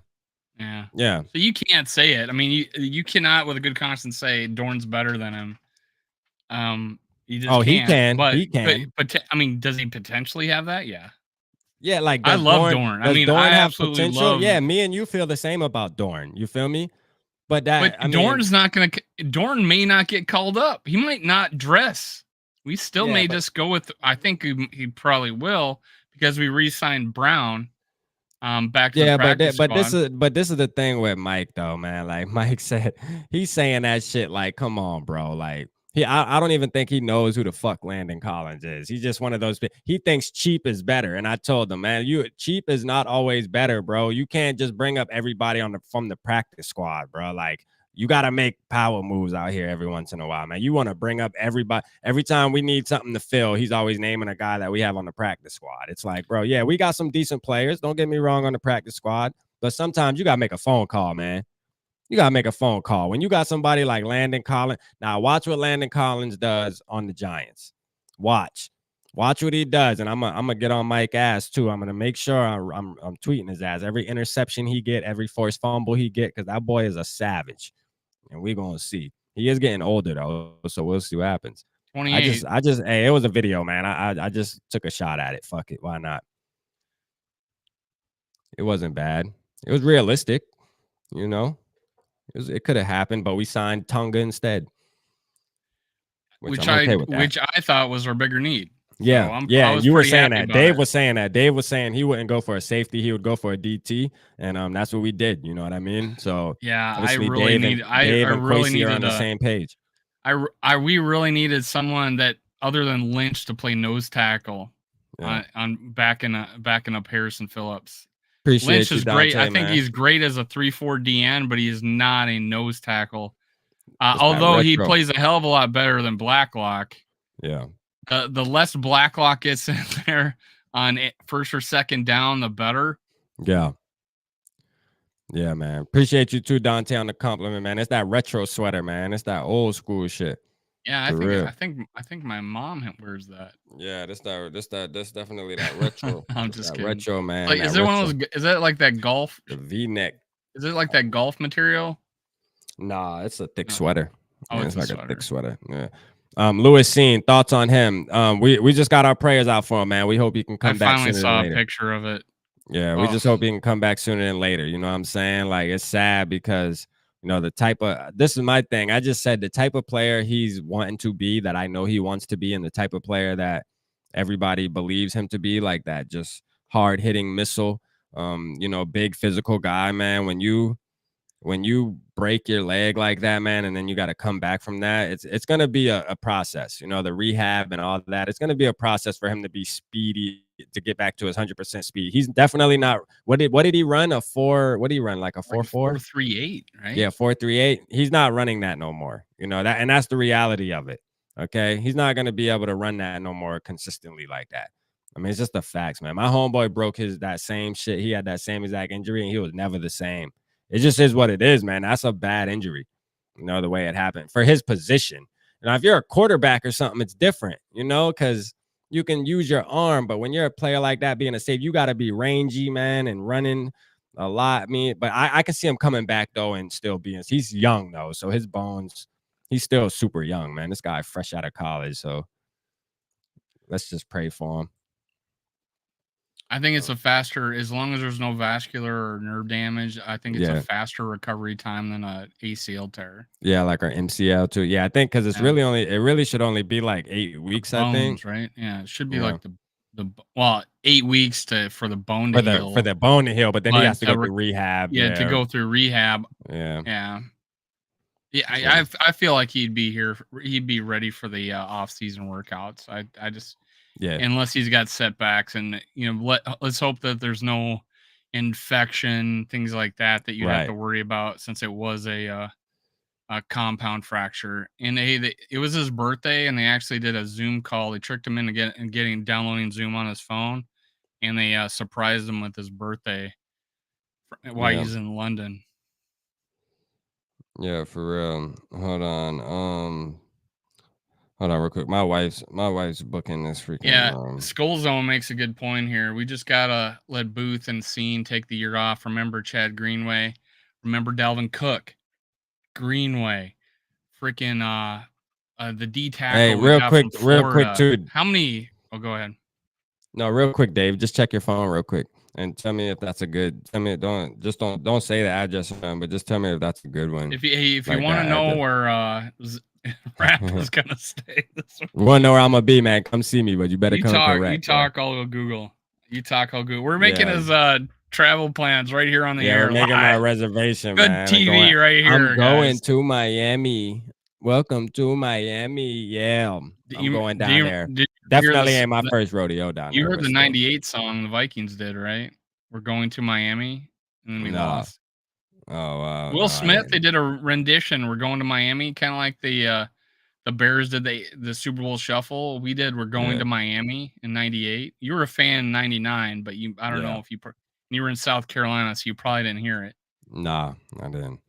Yeah. Yeah. So you can't say it. I mean, you cannot with a good conscience say Dorn's better than him. You just Oh, can't. he can. But He can. I mean, does he potentially have that? Yeah. Yeah, like I love Dorn. I mean, I Have absolutely potential? love. Yeah, me and you feel the same about Dorn. You feel me? But But Dorn's not going to. Dorn may not get called up. He might not dress. We still may just go with. I think he probably will because we re-signed Brown. Back to the practice squad. This is the thing with Mike though, man. Like Mike said, he's saying that shit. Like, come on, bro. Like, I don't even think he knows who the fuck Landon Collins is. He's just one of those. He thinks cheap is better, and I told him, man, cheap is not always better, bro. You can't just bring up everybody from the practice squad, bro. Like, you got to make power moves out here every once in a while, man. You want to bring up everybody. Every time we need something to fill, he's always naming a guy that we have on the practice squad. It's like, bro, yeah, we got some decent players. Don't get me wrong on the practice squad. But sometimes you got to make a phone call, man. You got to make a phone call. When you got somebody like Landon Collins. Now, watch what Landon Collins does on the Giants. Watch what he does. And I'm going to get on Mike's ass, too. I'm going to make sure I'm tweeting his ass. Every interception he get, every forced fumble he get, because that boy is a savage. And we're gonna see. He is getting older though, so we'll see what happens. 28. Hey, it was a video, man. I just took a shot at it. Fuck it, why not? It wasn't bad. It was realistic, you know. It could have happened, but we signed Tonga instead, which I thought was our bigger need. Yeah, so yeah. You were saying that. Dave was saying that. Dave was saying he wouldn't go for a safety. He would go for a DT, and that's what we did. You know what I mean? So yeah, I really needed on the same page. We really needed someone that other than Lynch to play nose tackle on backing up Harrison Phillips. Appreciate Lynch is great. Dante, I think he's great as a 3-4 DN, but he is not a nose tackle. It's although he plays a hell of a lot better than Blacklock. Yeah. The less Blacklock gets in there on first or second down, the better. Yeah. Yeah, man. Appreciate you too, Dante, on the compliment, man. It's that retro sweater, man. It's that old school shit. Yeah, I think my mom wears that. Yeah, that's definitely that retro. I'm just kidding. Retro, man. Like, is it one of those? Is that like that golf? The V-neck. Is it like that golf material? Nah, it's a thick sweater. Oh, it's like a thick sweater. Yeah. Lewis Seen, thoughts on him? We just got our prayers out for him, man. We hope he can come back. I finally saw a picture of it. Yeah, we just hope he can come back sooner than later. You know what I'm saying? Like, it's sad because, you know, this is my thing. I just said the type of player he's wanting to be, that I know he wants to be, and the type of player that everybody believes him to be, like that just hard hitting missile, you know, big physical guy, man. When you break your leg like that, man, and then you got to come back from that, it's going to be a process, you know, the rehab and all that. It's going to be a process for him to be speedy, to get back to his 100% speed. He's definitely not. What did he run? What did he run? Like a 4.4? 4.38, right? Yeah, 4.38. He's not running that no more. You know that, and that's the reality of it. Okay, he's not going to be able to run that no more consistently like that. I mean, it's just the facts, man. My homeboy broke that same shit. He had that same exact injury, and he was never the same. It just is what it is, man. That's a bad injury, you know, the way it happened for his position. Now, if you're a quarterback or something, it's different, you know, because you can use your arm. But when you're a player like that, being a safety, you got to be rangy, man, and running a lot. But I can see him coming back, though, and still being – he's young, though, so his bones – he's still super young, man. This guy fresh out of college, so let's just pray for him. I think it's a faster, as long as there's no vascular or nerve damage, I think it's a faster recovery time than a ACL tear. Yeah, like our MCL too. Yeah, I think because it really should only be like 8 weeks, bones, I think. Right? Yeah, it should be like the 8 weeks for the bone to heal. For the bone to heal, but then he has to go through rehab. Yeah, to go through rehab. Yeah. Yeah. Yeah, I feel like he'd be ready for the off-season workouts. I just unless he's got setbacks, and you know, let's hope that there's no, infection, things like that you'd have to Right. worry about since it was a compound fracture. And it was his birthday, and they actually did a Zoom call. They tricked him into downloading Zoom on his phone, and they surprised him with his birthday while Yeah. he's in London. Yeah, for real. Hold on real quick. My wife's booking this freaking Yeah, Skull Zone makes a good point here. We just gotta let Booth and Scene take the year off. Remember Chad Greenway. Remember Dalvin Cook. Greenway. Freaking the D Hey, tackle we got from real quick Florida. too. How many? Oh, go ahead. No, real quick, Dave. Just check your phone real quick and tell me if that's a good. Tell me don't say the address, but just tell me if that's a good one. If you Like want to that know address. where Rap is gonna stay this week. You wanna know where I'm gonna be, man? Come see me, but you better come correct. You talk, I'll go Google. You talk, I'll Google. We're making Yeah. his travel plans right here on the Yeah, air. we're making my Live. reservation, Good man. TV right here, I'm going guys. to Miami. Welcome to Miami. Yeah, I'm going down there. Did you hear Definitely this? ain't my first rodeo down You there, heard but the still. '98 song the Vikings did, right? We're going to Miami, and then we Nah. lost. Oh wow. Will No, Smith, they did a rendition. We're going to Miami, kind of like the Bears did the Super Bowl shuffle. We did. We're going to Miami in '98. You were a fan in '99, but I don't know if you were in South Carolina, so you probably didn't hear it. Nah, I didn't.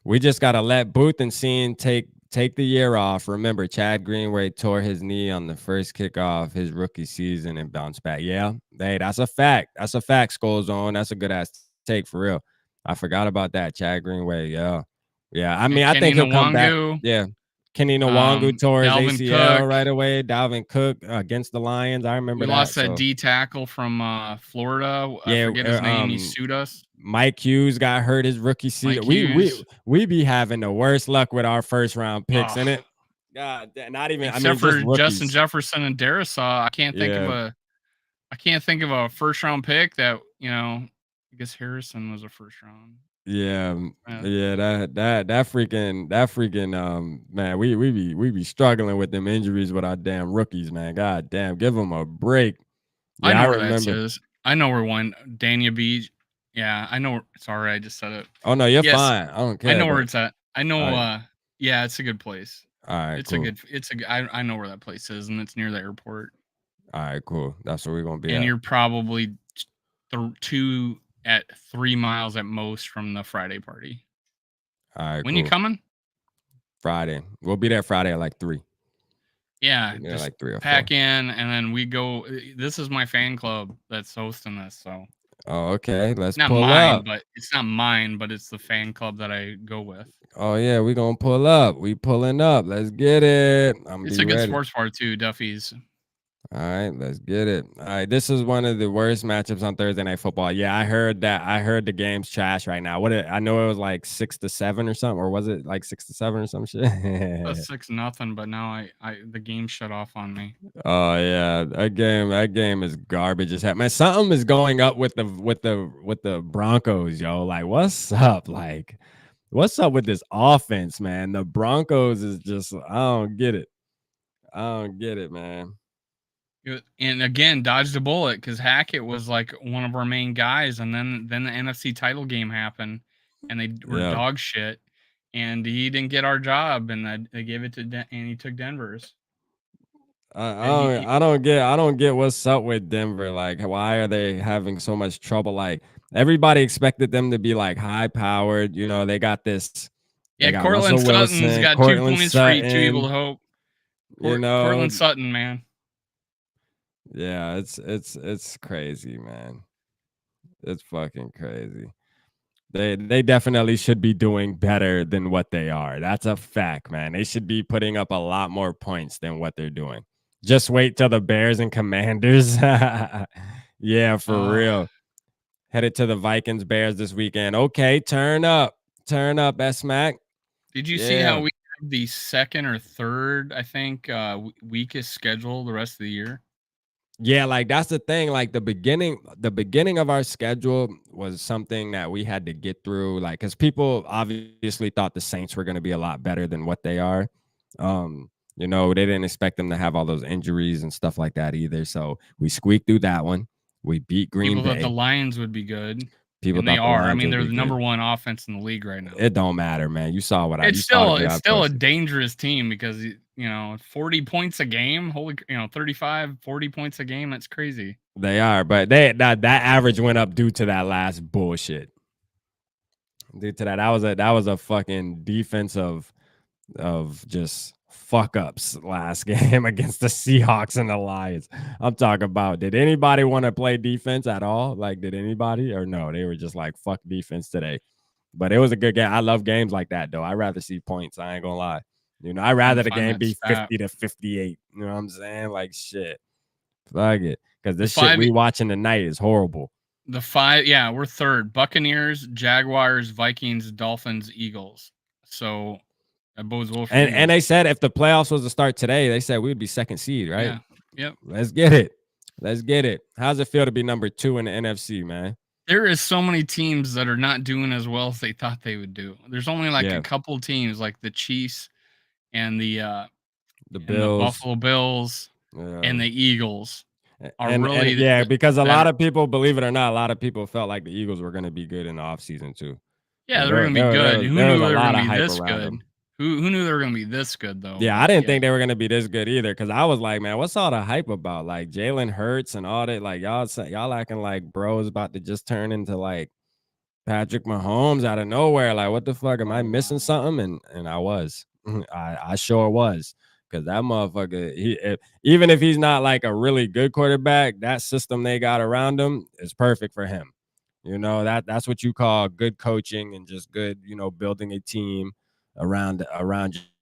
We just gotta let Booth and Scene take the year off. Remember, Chad Greenway tore his knee on the first kickoff his rookie season and bounced back. Yeah, hey, that's a fact. That's a fact. Skull Zone. That's a good ass take for real. I forgot about that. Chad Greenway. Yeah, yeah. I mean, I Kenny think he'll come back. Nwangu, Yeah. Kenny Nwangu tore his Dalvin ACL Cook. right away. Dalvin Cook against the Lions. I remember We that. lost that D tackle from Florida. I Yeah, forget his name. He sued us. Mike Hughes got hurt his rookie season. Mike Hughes. We be having the worst luck with our first round picks, in it. God, not even. Except just for rookies. Justin Jefferson and Darisaw, I can't think of a first round pick that I guess Harrison was a first round. Yeah, that freaking man, we be struggling with them injuries with our damn rookies, man. God damn, give them a break. Yeah, I know where remember. that is. I know where one Dania Beach. Yeah, I know. Sorry, I just said it. Oh no, you're fine. I don't care. I know where it's at. I know. Yeah, it's a good place. All right, it's cool. I know where that place is, and it's near the airport. All right, cool. That's where we're gonna be. And you're probably 3 miles at most from the Friday party. All right. When you coming? Friday. We'll be there Friday at like 3. Yeah, just like 3 or 4. pack in, and then we go. This is my fan club that's hosting this, so. Oh, okay. Let's not pull mine, up. But it's not mine, but it's the fan club that I go with. Oh yeah, we gonna pull up. We pulling up. Let's get it. It's a good sports bar too, Duffy's. All right, let's get it. All right, this is one of the worst matchups on Thursday Night Football. Yeah, I heard that. I heard the game's trash right now. I know it was like 6-7 or something, or was it like 6-7 or some shit? 6-0, but now the game shut off on me. Oh yeah, that game is garbage. Man, something is going up with the Broncos, yo. Like, what's up? Like, what's up with this offense, man? The Broncos is just, I don't get it. I don't get it, man. And again, dodged a bullet because Hackett was like one of our main guys, and then the NFC title game happened, and they were dog shit, and he didn't get our job, and they gave it to and he took Denver's. I don't get what's up with Denver. Like, why are they having so much trouble? Like, everybody expected them to be like high powered. You know, they got this. Yeah, Cortland Sutton's got 2 points for each 2 people to hope. Cortland Sutton, man. Yeah, it's crazy, man. It's fucking crazy. They definitely should be doing better than what they are. That's a fact, man. They should be putting up a lot more points than what they're doing. Just wait till the Bears and Commanders. Yeah, for real. Headed to the Vikings Bears this weekend. Okay, turn up, S-Mac. Did you see how we have the second or third, I think, weakest schedule the rest of the year? Yeah, like that's the thing. Like the beginning of our schedule was something that we had to get through. Like, because people obviously thought the Saints were going to be a lot better than what they are. You know, they didn't expect them to have all those injuries and stuff like that either. So we squeaked through that one. We beat Green Bay. People thought the Lions would be good. People And they thought the are. I Lions mean, would they're be the good. number one offense in the league right now. It don't matter, man. You saw what It's you saw the way I still a posted. dangerous team because 40 points a game. 35, 40 points a game. That's crazy. They are, but that average went up due to that last bullshit. Due to that was a fucking defense of just fuck ups last game against the Seahawks and the Lions. I'm talking about, did anybody want to play defense at all? Like, did anybody, or no? They were just like, fuck defense today. But it was a good game. I love games like that, though. I'd rather see points. I ain't gonna lie. I'd rather the game be 50-58. You know what I'm saying? Like, shit. Fuck it. Because this shit we watching tonight is horrible. We're third. Buccaneers, Jaguars, Vikings, Dolphins, Eagles. So that bodes well for and they said if the playoffs was to start today, they said we would be second seed, right? Yeah. Yep. Let's get it. How's it feel to be number 2 in the NFC, man? There is so many teams that are not doing as well as they thought they would do. There's only a couple teams like the Chiefs and the Bills, and the Buffalo Bills and the Eagles are because a lot of people, believe it or not, a lot of people felt like the Eagles were going to be good in the offseason too. Yeah, they're going to be good. Who knew they were going to be this good? Who knew they were going to be this good, though? Yeah, I didn't think they were going to be this good either, because I was like, man, what's all the hype about? Like Jalen Hurts and all that. Like, y'all acting like bro is about to just turn into like Patrick Mahomes out of nowhere. Like, what the fuck? Am I missing something? And I was. I sure was. Because that motherfucker, even if he's not like a really good quarterback, that system they got around him is perfect for him. That's what you call good coaching and just good, building a team around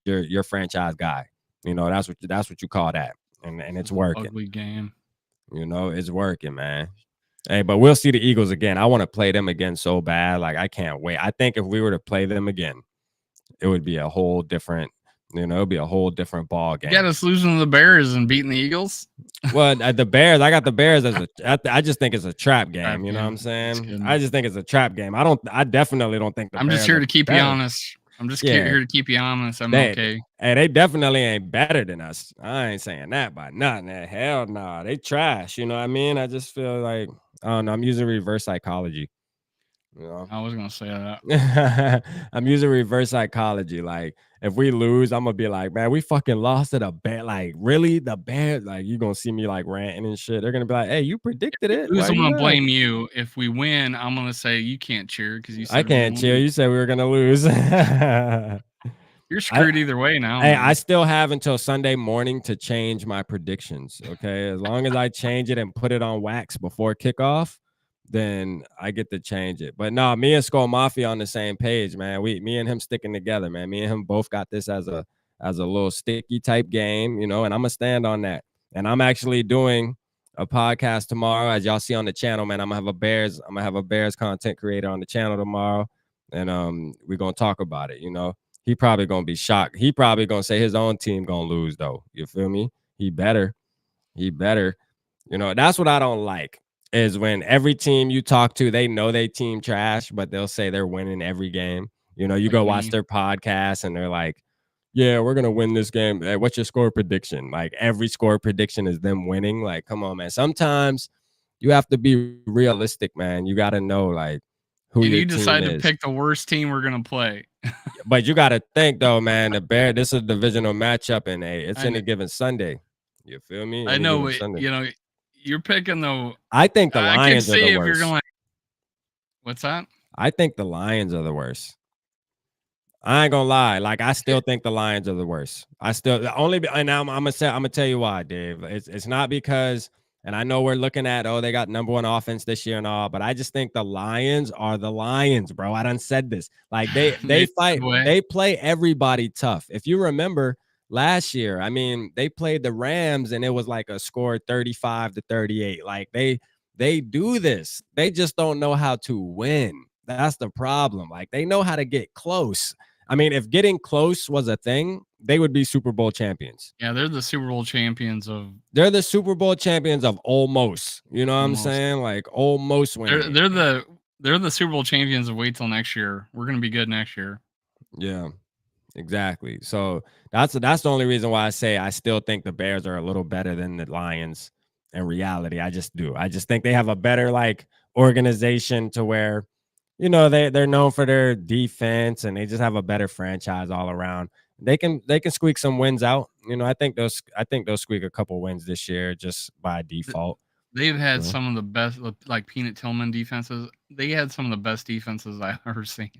your franchise guy. That's what you call that. And it's working. Ugly game. It's working, man. Hey, but we'll see the Eagles again. I want to play them again so bad. Like, I can't wait. I think if we were to play them again, it would be a whole different, it'd be a whole different ball game. You got us losing to the Bears and beating the Eagles? Well, the Bears, I got the Bears I just think it's a trap game. You know what I'm saying? I just think it's a trap game. I definitely don't think I'm just here to keep you honest. I'm just here to keep you honest. Okay. Hey, they definitely ain't better than us. I ain't saying that by nothing. Hell no. Nah. They trash. You know what I mean? I just feel like, I don't know. I'm using reverse psychology. I was gonna say that. I'm using reverse psychology. Like, if we lose, I'm gonna be like, man, we fucking lost to the Bears. Like, really, the Bears? Like, you gonna see me like ranting and shit. They're gonna be like, hey, you predicted it. Who's gonna blame you? If we win, I'm gonna say you can't cheer because you said I can't cheer. You said we were gonna lose. You're screwed either way now. Hey, I still have until Sunday morning to change my predictions. Okay, as long as I change it and put it on wax before kickoff, then I get to change it. But no, me and Skol Mafia on the same page, man. Me and him sticking together, man. Me and him both got this as a little sticky type game, and I'm gonna stand on that. And I'm actually doing a podcast tomorrow, as y'all see on the channel, man. I'm gonna have a Bears content creator on the channel tomorrow, and we're gonna talk about it. He probably gonna be shocked. He probably gonna say his own team gonna lose, though. You feel me? He better. That's what I don't like, is when every team you talk to, they know they team trash, but they'll say they're winning every game. You go watch their podcast and they're like, yeah, we're going to win this game. Hey, what's your score prediction? Like, every score prediction is them winning. Like, come on, man. Sometimes you have to be realistic, man. You got to know, like, who your team is. You decide to pick the worst team we're going to play. But you got to think, though, man, this is a divisional matchup, and it's any given Sunday. You feel me? I know, you're picking the. I think the Lions are the worst. You're gonna what's that? I think the Lions are the worst. I ain't gonna lie. Like, I still think the Lions are the worst. And I'm gonna tell you why, Dave. It's not because, and I know we're looking at, they got number 1 offense this year and all, but I just think the Lions are the Lions, bro. I done said this. Like, they fight, they play everybody tough. If you remember last year, I mean, they played the Rams and it was like a score 35-38. Like, they do this. They just don't know how to win. That's the problem. Like, they know how to get close. I mean, if getting close was a thing, they would be Super Bowl champions. Yeah, they're the Super Bowl champions of. They're the Super Bowl champions of almost. You know what I'm saying? Like, almost winning. They're the Super Bowl champions of wait till next year. We're gonna be good next year. Yeah, exactly. So that's the only reason why I say I still think the Bears are a little better than the Lions. In reality, I just do. I just think they have a better, like, organization to where you know, they're known for their defense and they just have a better franchise all around. They can squeak some wins out. You know, I think they'll squeak a couple wins this year just by Th- default. They've had You know? some of the best, like Peanut Tillman defenses. They had some of the best defenses I've ever seen.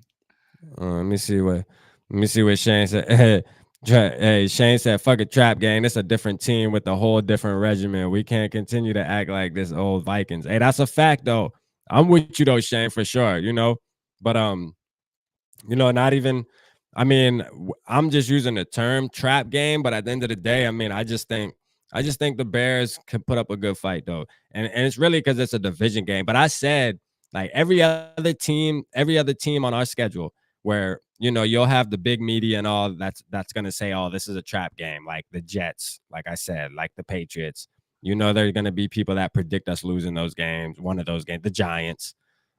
Let me see what Shane said. Hey, Shane said, "Fuck a trap game. It's a different team with a whole different regimen. We can't continue to act like this old Vikings." Hey, that's a fact though. I'm with you though, Shane, for sure. You know, but not even. I mean, I'm just using the term trap game, but at the end of the day, I mean, I just think the Bears can put up a good fight though, and it's really because it's a division game. But I said like every other team on our schedule, where you'll have the big media and all that's gonna say, "Oh, this is a trap game," like the Jets, like I said, like the Patriots. There are gonna be people that predict us losing those games, one of those games, the Giants.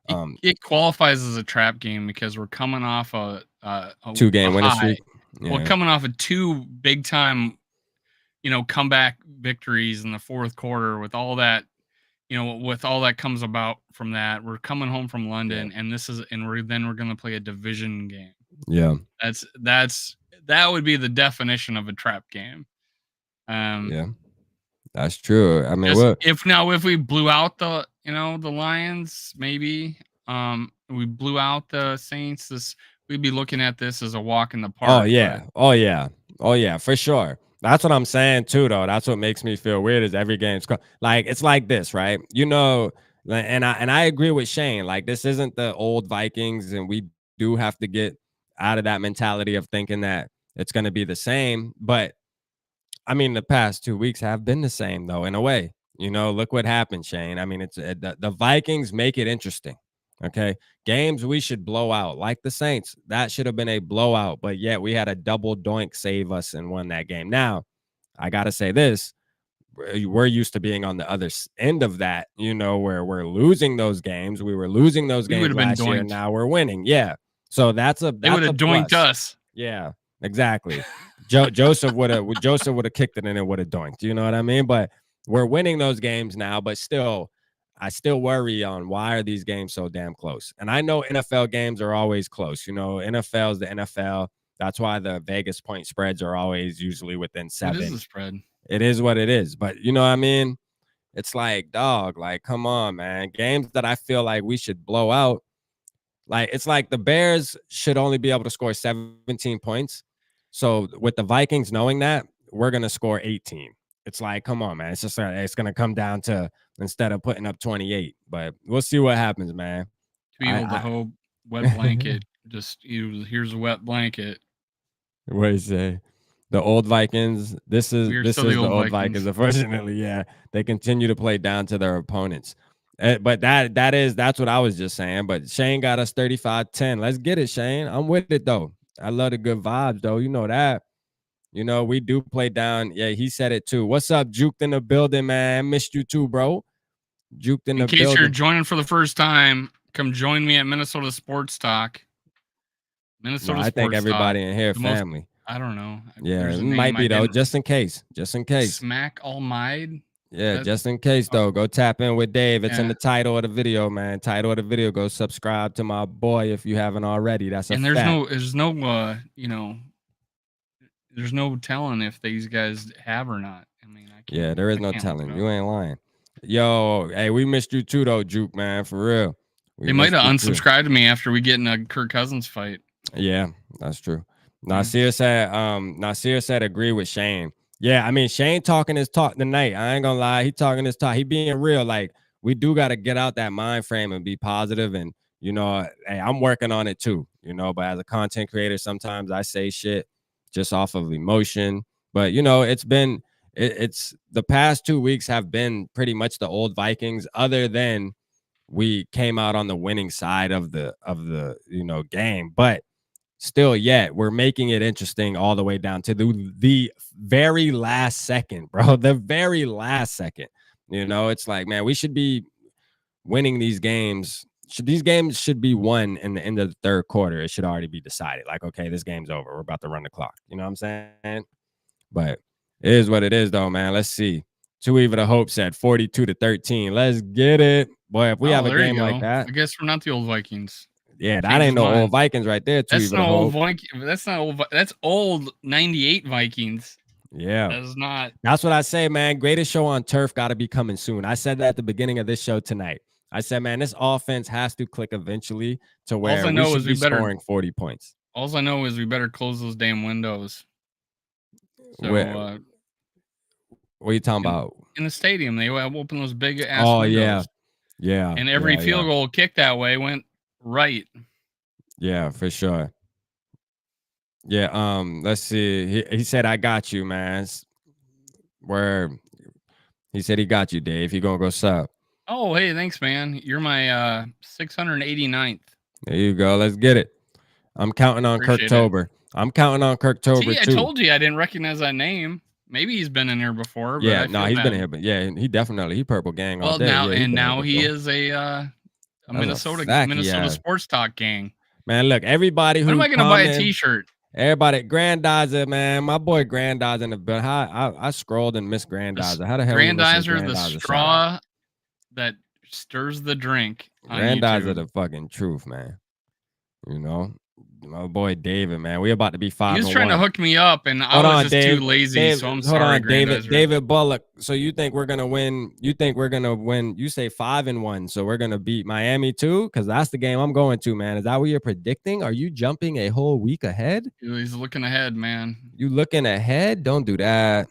It, Um, it qualifies as a trap game because we're coming off a 2 game winning high. streak. Well, Yeah, coming off of two big time, comeback victories in the fourth quarter with all that, with all that comes about from that. We're coming home from yeah, London, and we're going to play a division game. yeah, That would be the definition of a trap game. yeah. That's true. I mean, Just what? if we blew out the Lions, maybe we blew out the Saints, we'd be looking at this as a walk in the Oh park. But yeah, oh yeah, oh yeah, for sure. That's what I'm saying too, though. That's what makes me feel weird is every game's like it's like this, right? And I agree with Shane. Like this isn't the old Vikings, and we do have to get out of that mentality of thinking that it's going to be the same. But I mean, the past 2 weeks have been the same, though, in a way. Look what happened, Shane. I mean, it's the Vikings make it interesting. Okay, games we should blow out, like the Saints. That should have been a blowout, but yet we had a double doink save us and won that game. Now, I gotta say this: we're used to being on the other end of that. Where we're losing those games. We were losing those we would games have been last year, and doinked. now we're winning. Yeah, so that's a They would that's have a doinked plus. us. Yeah, exactly. Joseph would have kicked it and it would have doinked. You know what I mean? But we're winning those games now, but still, I still worry on why are these games so damn close. And I know NFL games are always close. NFL is the NFL. That's why the Vegas point spreads are always usually within What is the 7. spread? It is what it is. But you know what I mean? It's like, dog, like, come on, man. Games that I feel like we should blow out, like it's like the Bears should only be able to score 17 points. So with the Vikings knowing that, we're gonna score 18. It's like, come on, man. It's gonna come down to instead of putting up 28. But we'll see what happens, man. To be able to I hope wet blanket. Here's a wet blanket. what do you say? The old Vikings. This is We are this still the is the old old Vikings. Vikings. Unfortunately, yeah, they continue to play down to their opponents. But that's what I was just saying. But Shane got us 35-10. Let's get it, Shane. I'm with it though. I love the good vibes though. You know that. We do play down. Yeah, he said it too. What's up, Juked in the building, man? Missed you too, bro. Juked in In the case you're building. joining for the first time, come join me at Minnesota Sports Talk. No, Minnesota I think Sports Talk. everybody in here The most family. I don't know. Yeah, There's it a might name I be though, didn't just in case. Just in case. Smack Almide. Yeah, That just in case oh, though, go tap in with Dave. It's in yeah. the title of the video, man. Title of the video. Go subscribe to my boy if you haven't already. That's a And fact. there's no telling if these guys have or not. I mean, Yeah, there is I no can't look it telling. up. You ain't lying. Yo, hey, we missed you too though, Juke, man. For real. We They might missed have you too. unsubscribed to me after we get in a Kirk Cousins fight. Yeah, that's true. Yeah. Nasir said agree with Shane. Yeah, I mean Shane talking his talk tonight. I ain't gonna lie, he talking his talk. He being real. Like we do got to get out that mind frame and be positive. And hey, I'm working on it too. But as a content creator, sometimes I say shit just off of emotion. But it's the past 2 weeks have been pretty much the old Vikings, other than we came out on the winning side of the game. But still yet we're making it interesting all the way down to the very last second, bro. The very last second. It's like, man, we should be winning these games. These games should be won in the end of the third quarter. It should already be decided. Like, okay, this game's over. We're about to run the clock. You know what I'm saying? But it is what it is, though, man. Let's see. Two Eva the Hope said 42-13. Let's get it. Boy, if we have a There you game like go. that. I guess we're not the old Vikings. Yeah, that Change ain't his no old mind. Vikings right there. Too That's evil not to old hope. That's not old. That's old 98 Vikings. Yeah. That is not. That's what I say, man. Greatest show on turf got to be coming soon. I said that at the beginning of this show tonight. I said, man, this offense has to click eventually to where we should be scoring 40 points. All I know is we better close those damn windows. So, what are you talking about? In the stadium, they open those big ass Oh, windows. yeah. And every field goal kicked that way went right. Yeah, for sure. Yeah, let's see. He said, I got you, man. Where he said he got you, Dave. He gonna go sub. Oh, hey, thanks, man. You're my 689th. There you go. Let's get it. I'm counting on Kirktober. I'm counting on Kirktober See, too. I told you I didn't recognize that name. Maybe he's been in here before, but yeah, I feel he's bad. been in here, but yeah, he purple gang all day. Now he is a Minnesota sports talk gang. Man, look, everybody who when am I gonna buy a t-shirt? Everybody, Grandizer, man, my boy Grandizer in the building. I scrolled and missed Grandizer. How the hell Grandizer, the straw that stirs the drink on Grandizer, YouTube. the fucking truth, man. You know, my boy David, man, we about to be 5-1. He was trying to hook me up, and I was just too lazy. So I'm sorry, Grandizer. David Bullock. So you think we're gonna win? You think we're gonna win? You say 5-1, so we're gonna beat Miami too? Because that's the game I'm going to, man. Is that what you're predicting? Are you jumping a whole week ahead? He's looking ahead, man. You looking ahead? Don't do that.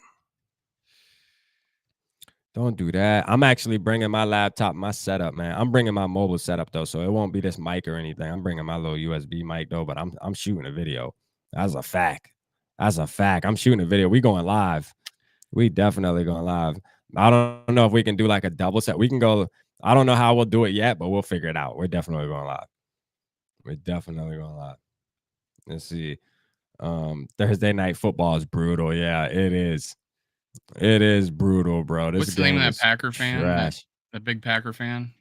Don't do that. I'm actually bringing my laptop, my setup, man. I'm bringing my mobile setup though, so it won't be this mic or anything. I'm bringing my little USB mic though, but I'm shooting a video. That's a fact. That's a fact. I'm shooting a video. We going live. We definitely going live. I don't know if we can do like a double set. We can go. I don't know how we'll do it yet, but we'll figure it out. We're definitely going live. We're definitely going live. Let's see. Thursday night football is brutal. Yeah, it is. It is brutal, bro. What's the name of that Packer fan? That big Packer fan?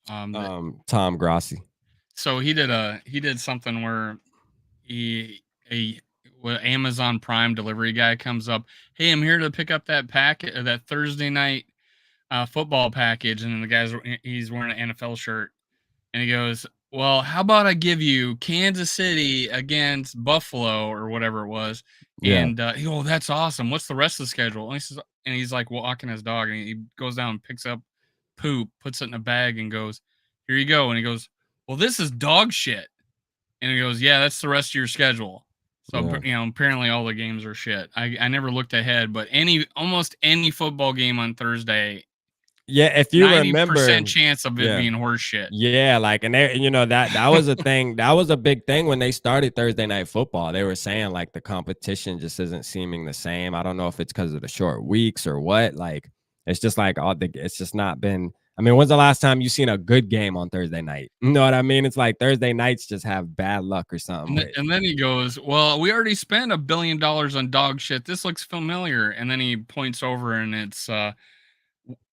Tom Grossi. So he did something where Amazon Prime delivery guy comes up. Hey, I'm here to pick up that packet or that Thursday night football package, and then he's wearing an NFL shirt, and he goes, well, how about I give you Kansas City against Buffalo or whatever it was. Yeah. And he goes, oh, that's awesome. What's the rest of the schedule? And he's like walking his dog, and he goes down and picks up poop, puts it in a bag, and goes, here you go. And he goes, well, this is dog shit. And he goes, yeah, that's the rest of your schedule. So, apparently all the games are shit. I never looked ahead, but almost any football game on Thursday, yeah, if you remember, 90% chance of it being horse shit. Yeah, like, and that was a thing. That was a big thing when they started Thursday night football. They were saying like the competition just isn't seeming the same. I don't know if it's because of the short weeks or what. Like, it's just like it's just not been. I mean, when's the last time you seen a good game on Thursday night? You know what I mean? It's like Thursday nights just have bad luck or something. And then he goes, well, we already spent $1 billion on dog shit. This looks familiar. And then he points over, and it's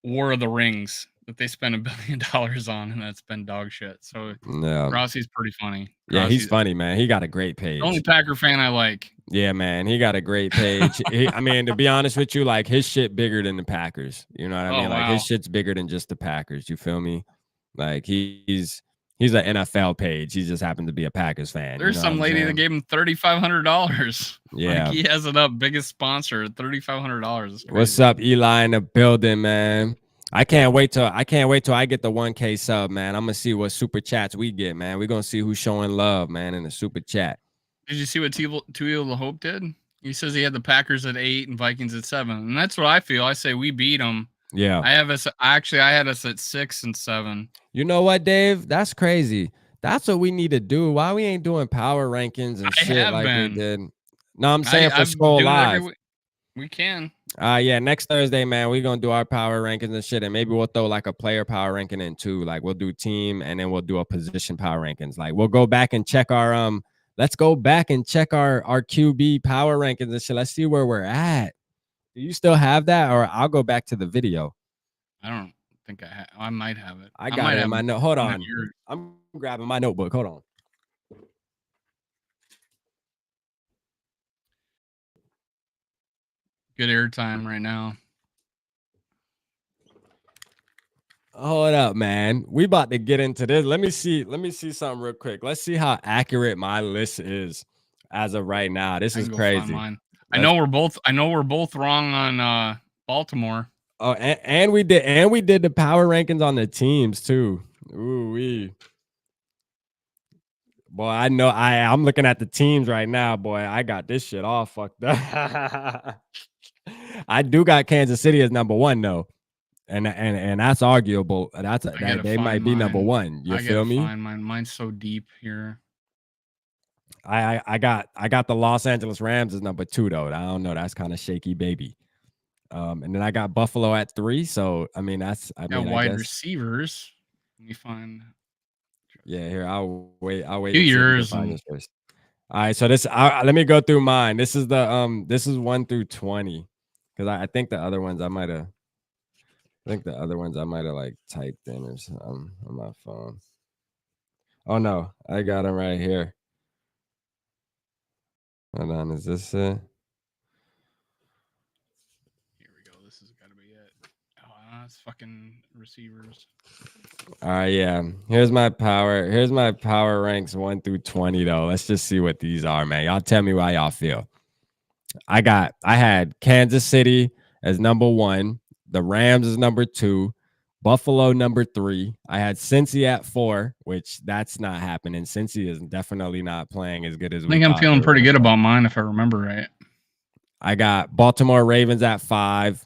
War of the Rings that they spent $1 billion on, and that's been dog shit. So Rossi's pretty funny. Yeah, he's funny, man. He got a great page. The only Packer fan I like. Yeah, man, he got a great page. I mean, to be honest with you, like his shit bigger than the Packers. You know what I mean? Like his shit's bigger than just the Packers. You feel me? Like he's an NFL page. He just happened to be a Packers fan. There's some lady that gave him $3,500. Yeah, like he has it up. Biggest sponsor, $3,500. What's up, Eli in the building, man? I can't wait till I get the 1K sub, man. I'm gonna see what super chats we get, man. We're gonna see who's showing love, man, in the super chat. Did you see what Too Evil to Hope did? He says he had the Packers at 8 and Vikings at 7, and that's what I feel. I say we beat them. Yeah, I had us at 6 and 7. You know what, Dave? That's crazy. That's what we need to do. Why we ain't doing power rankings and shit like we did? No, I'm saying for Skol Live. We can. Yeah, next Thursday, man, we're gonna do our power rankings and shit, and maybe we'll throw like a player power ranking in too. Like we'll do team, and then we'll do a position power rankings. Like we'll go back and check our let's go back and check our QB power rankings and shit. Let's see where we're at. Do you still have that, or I'll go back to the video? I don't think I might have it. I got it in my note. Hold on. I'm grabbing my notebook. Hold on. Good airtime right now. Hold up, man. We about to get into this. Let me see something real quick. Let's see how accurate my list is as of right now. This I is can go find crazy. mine. I Let's, know we're both wrong on Baltimore. oh, and we did the power rankings on the teams too. Ooh wee. Boy, I know I'm looking at the teams right now, boy. I got this shit all fucked up. I do got Kansas City as number 1 though. And that's arguable. That they might be number 1. You I gotta feel me? find mine. Mine's so deep here. I got the Los Angeles Rams as number 2 though. I don't know. That's kind of shaky, baby. And then I got Buffalo at 3. So I mean, I Wide guess receivers. Let me find. Yeah, here I'll wait. Do And see if you can yours. find this first. All right, so let me go through mine. This is this is 1 through 20 because I think the other ones I might have. I think the other ones I might have like typed in or something on my phone. Oh no, I got them right here. Hold on, is this it? Here we go. This has got to be it. Oh, it's fucking receivers. All right, yeah. Here's my power ranks 1 through 20 though. Let's just see what these are, man. Y'all tell me how y'all feel. I had Kansas City as number 1, the Rams as number 2, Buffalo number 3. I had Cincy at 4, which that's not happening. Cincy is definitely not playing as good as we I think I'm thought feeling they were pretty gonna good play. about mine if I remember right. I got Baltimore Ravens at 5,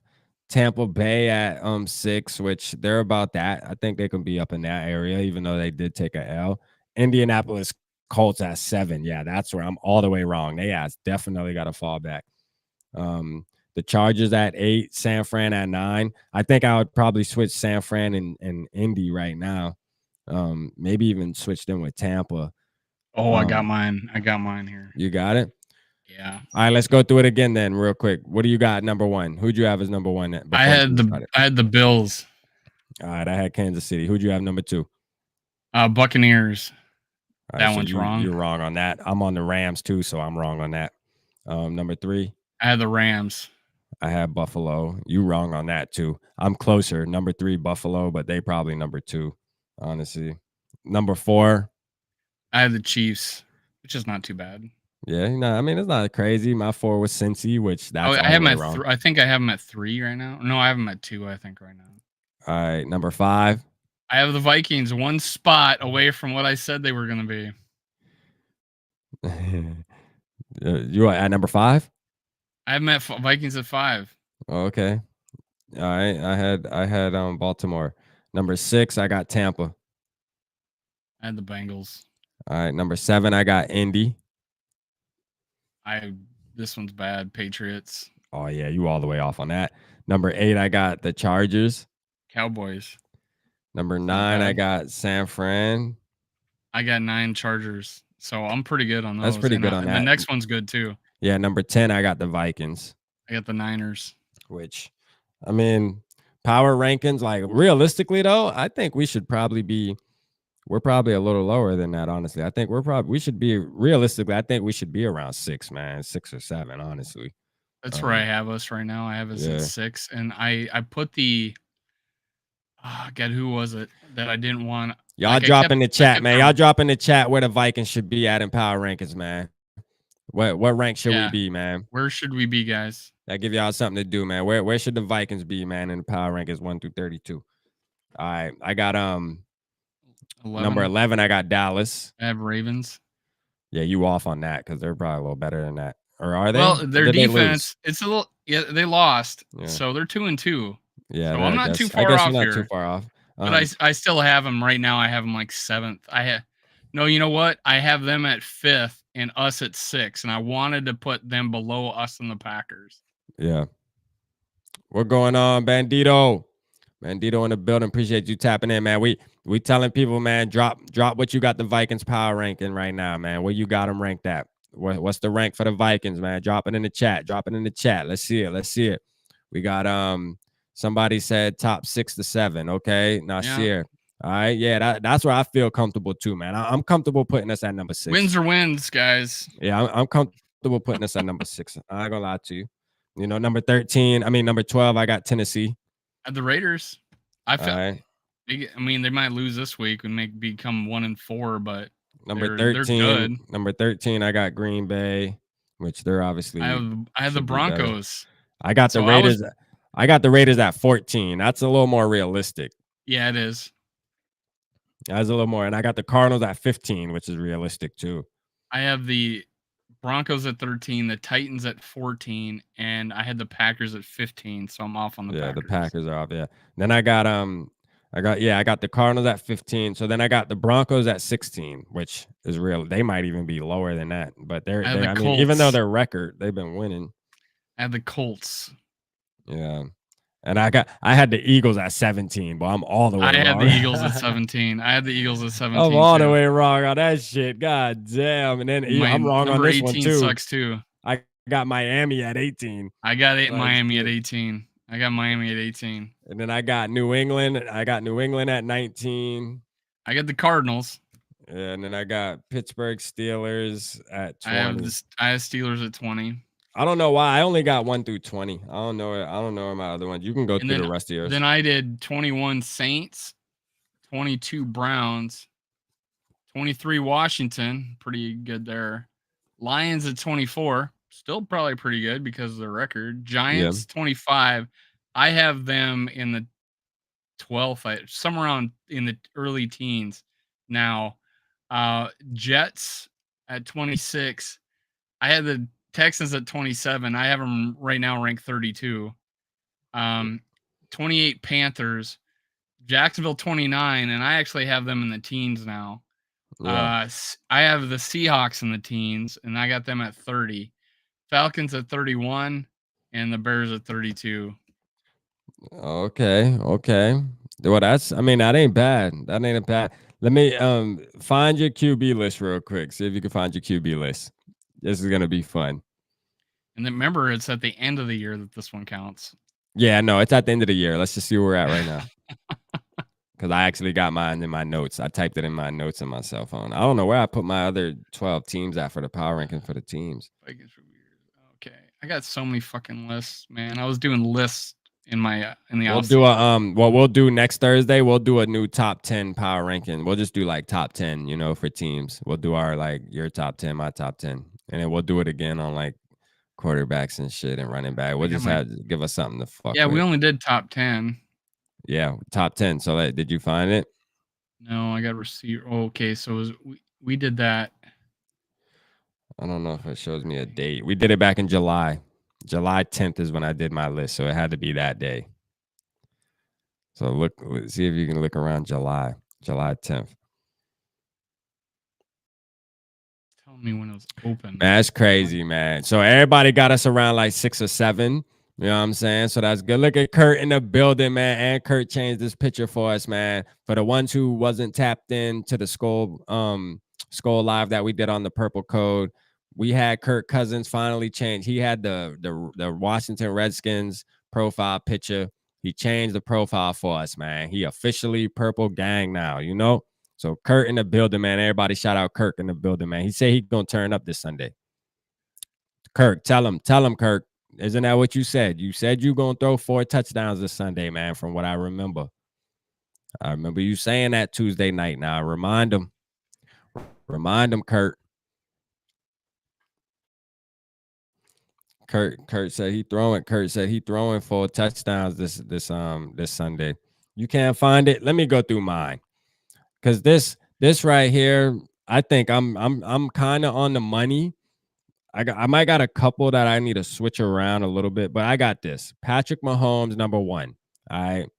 Tampa Bay at 6, which they're about that. I think they can be up in that area, even though they did take a L. Indianapolis Colts at 7. Yeah, that's where I'm all the way wrong. They definitely got to fall back. The Chargers at 8, San Fran at 9. I think I would probably switch San Fran and Indy right now. Maybe even switch them with Tampa. Oh, I got mine. I got mine here. You got it? Yeah. All right, let's go through it again then, real quick. What do you got number 1? Who'd you have as number 1 I had the Bills. All right, I had Kansas City. Who'd you have number 2? Buccaneers. All right, That so one's wrong. You're wrong on that. I'm on the Rams too, so I'm wrong on that. Number 3. I had the Rams. I had Buffalo. You wrong on that too. I'm closer. Number 3, Buffalo, but they probably number 2, honestly. Number 4. I had the Chiefs, which is not too bad. Yeah, I mean, it's not crazy. My 4 was Cincy, which that's I have them wrong. I think I have them at 3 right now. No, I have them at 2, I think, right now. All right, number 5. I have the Vikings 1 spot away from what I said they were going to be. You are at number 5? I have them at Vikings at 5. Okay. All right. I had Baltimore. Number 6, I got Tampa. I had the Bengals. All right. Number 7, I got Indy. This one's bad. Patriots. Oh yeah, you all the way off on that. Number 8, I got the Chargers. Cowboys. Number 9, I got San Fran. I got 9 Chargers. So I'm pretty good on those. That's pretty good on that. The next one's good too. Yeah, number 10, I got the Vikings. I got the Niners. Which, I mean, power rankings, like realistically though, I think we should probably we're probably a little lower than that, honestly. I think we should be realistically, I think we should be around 6, man, 6 or 7, honestly. That's where I have us right now. I have us at 6, and I put the God, who was it that I didn't want? Y'all drop in the chat, man. Y'all drop in the chat where the Vikings should be at in power rankings, man. What rank should we be, man? Where should we be, guys? I give y'all something to do, man. Where should the Vikings be, man, in the power rankings 1 through 32? All right, I got 11. Number 11, I got Dallas. I have Ravens. Yeah, you off on that because they're probably a little better than that. Or are they? Well, their defense, it's a little. Yeah, they lost, so they're 2-2. Yeah, so I'm not too far off here. Too far off. But I still have them right now. I have them like 7th. No, you know what? I have them at 5th and us at 6th, and I wanted to put them below us and the Packers. Yeah. What's going on, Bandito? Bandito in the building. Appreciate you tapping in, man. We telling people, man, drop what you got the Vikings power ranking right now, man. Where you got them ranked at? What's the rank for the Vikings, man? Drop it in the chat. Drop it in the chat. Let's see it. We got somebody said top 6 to 7. Okay, Nasir. All right, yeah, that's where I feel comfortable too, man. I'm comfortable putting us at number 6. Wins or wins, guys. Yeah, I'm comfortable putting us at number 6. I ain't gonna lie to you. You know, number 12, I got Tennessee. At the Raiders. I mean, they might lose this week and become 1-4, but Number they're 13, good. number 13, I got Green Bay, which they're obviously I have the should be better. Broncos. I got the So I was Raiders. I got the Raiders at 14. That's a little more realistic. Yeah, it is. That's a little more. And I got the Cardinals at 15, which is realistic too. I have the Broncos at 13, the Titans at 14, and I had the Packers at 15, so I'm off on the Packers. The Packers are off. Yeah. Then I got the Cardinals at 15. So then I got the Broncos at 16, which is real. They might even be lower than that. But I mean, even though their record, they've been winning. I have the Colts. Yeah. And I had the Eagles at 17, but I'm all the way wrong. I had the Eagles at 17. I'm all the way wrong on that shit. God damn. And then I'm wrong on this one too. Sucks too. I got Miami at 18. I got Miami at 18. I got Miami at 18. And then I got New England. I got New England at 19. I got the Cardinals. Yeah, and then I got Pittsburgh Steelers at 20. I have Steelers at 20. I don't know why. I only got 1 through 20. I don't know my other ones. You can go through the rest of yours. Then I did 21 Saints, 22 Browns, 23 Washington, pretty good there. Lions at 24, still probably pretty good because of their record. Giants 25. I have them in the 12th, somewhere around in the early teens now. Jets at 26. I had the Texans at 27. I have them right now ranked 32. 28 Panthers, Jacksonville 29, and I actually have them in the teens now. Yeah. I have the Seahawks in the teens, and I got them at 30. Falcons at 31, and the Bears at 32. Okay. Well, that ain't bad. That ain't bad. Let me find your QB list real quick. See if you can find your QB list. This is gonna be fun. And then remember, it's at the end of the year that this one counts. Yeah, no, it's at the end of the year. Let's just see where we're at right now. Because I actually got mine in my notes. I typed it in my notes on my cell phone. I don't know where I put my other 12 teams at for the power ranking for the teams. Okay, I got so many fucking lists, man. I was doing lists in the we'll do next Thursday. We'll do a new top 10 power ranking. We'll just do like top 10, for teams. We'll do our your top 10, my top 10, and then we'll do it again on like quarterbacks and shit and running back. We'll just give us something to fuck. Yeah, we only did top 10. Yeah, top 10. So did you find it? No, I got receiver. Okay, so we did that. I don't know if it shows me a date. We did it back in July. July 10th is when I did my list, so it had to be that day. So see if you can look around July 10th. Tell me when it was open. Man, that's crazy, man. So everybody got us around like 6 or 7. You know what I'm saying? So that's good. Look at Kurt in the building, man. And Kurt changed this picture for us, man. For the ones who wasn't tapped in to the Skol Live that we did on the Purple Code, we had Kirk Cousins finally change. He had the Washington Redskins profile picture. He changed the profile for us, man. He officially Purple Gang now, So Kurt in the building, man. Everybody shout out Kirk in the building, man. He said he's going to turn up this Sunday. Kirk, tell him, Kirk. Isn't that what you said? You said you're going to throw 4 touchdowns this Sunday, man, from what I remember. I remember you saying that Tuesday night. Now, remind him. Remind him, Kurt. Kurt said he throwing 4 touchdowns this Sunday. You can't find it? Let me go through mine. Cuz this right here, I think I'm kind of on the money. I might got a couple that I need to switch around a little bit, but I got this. Patrick Mahomes number 1. All right.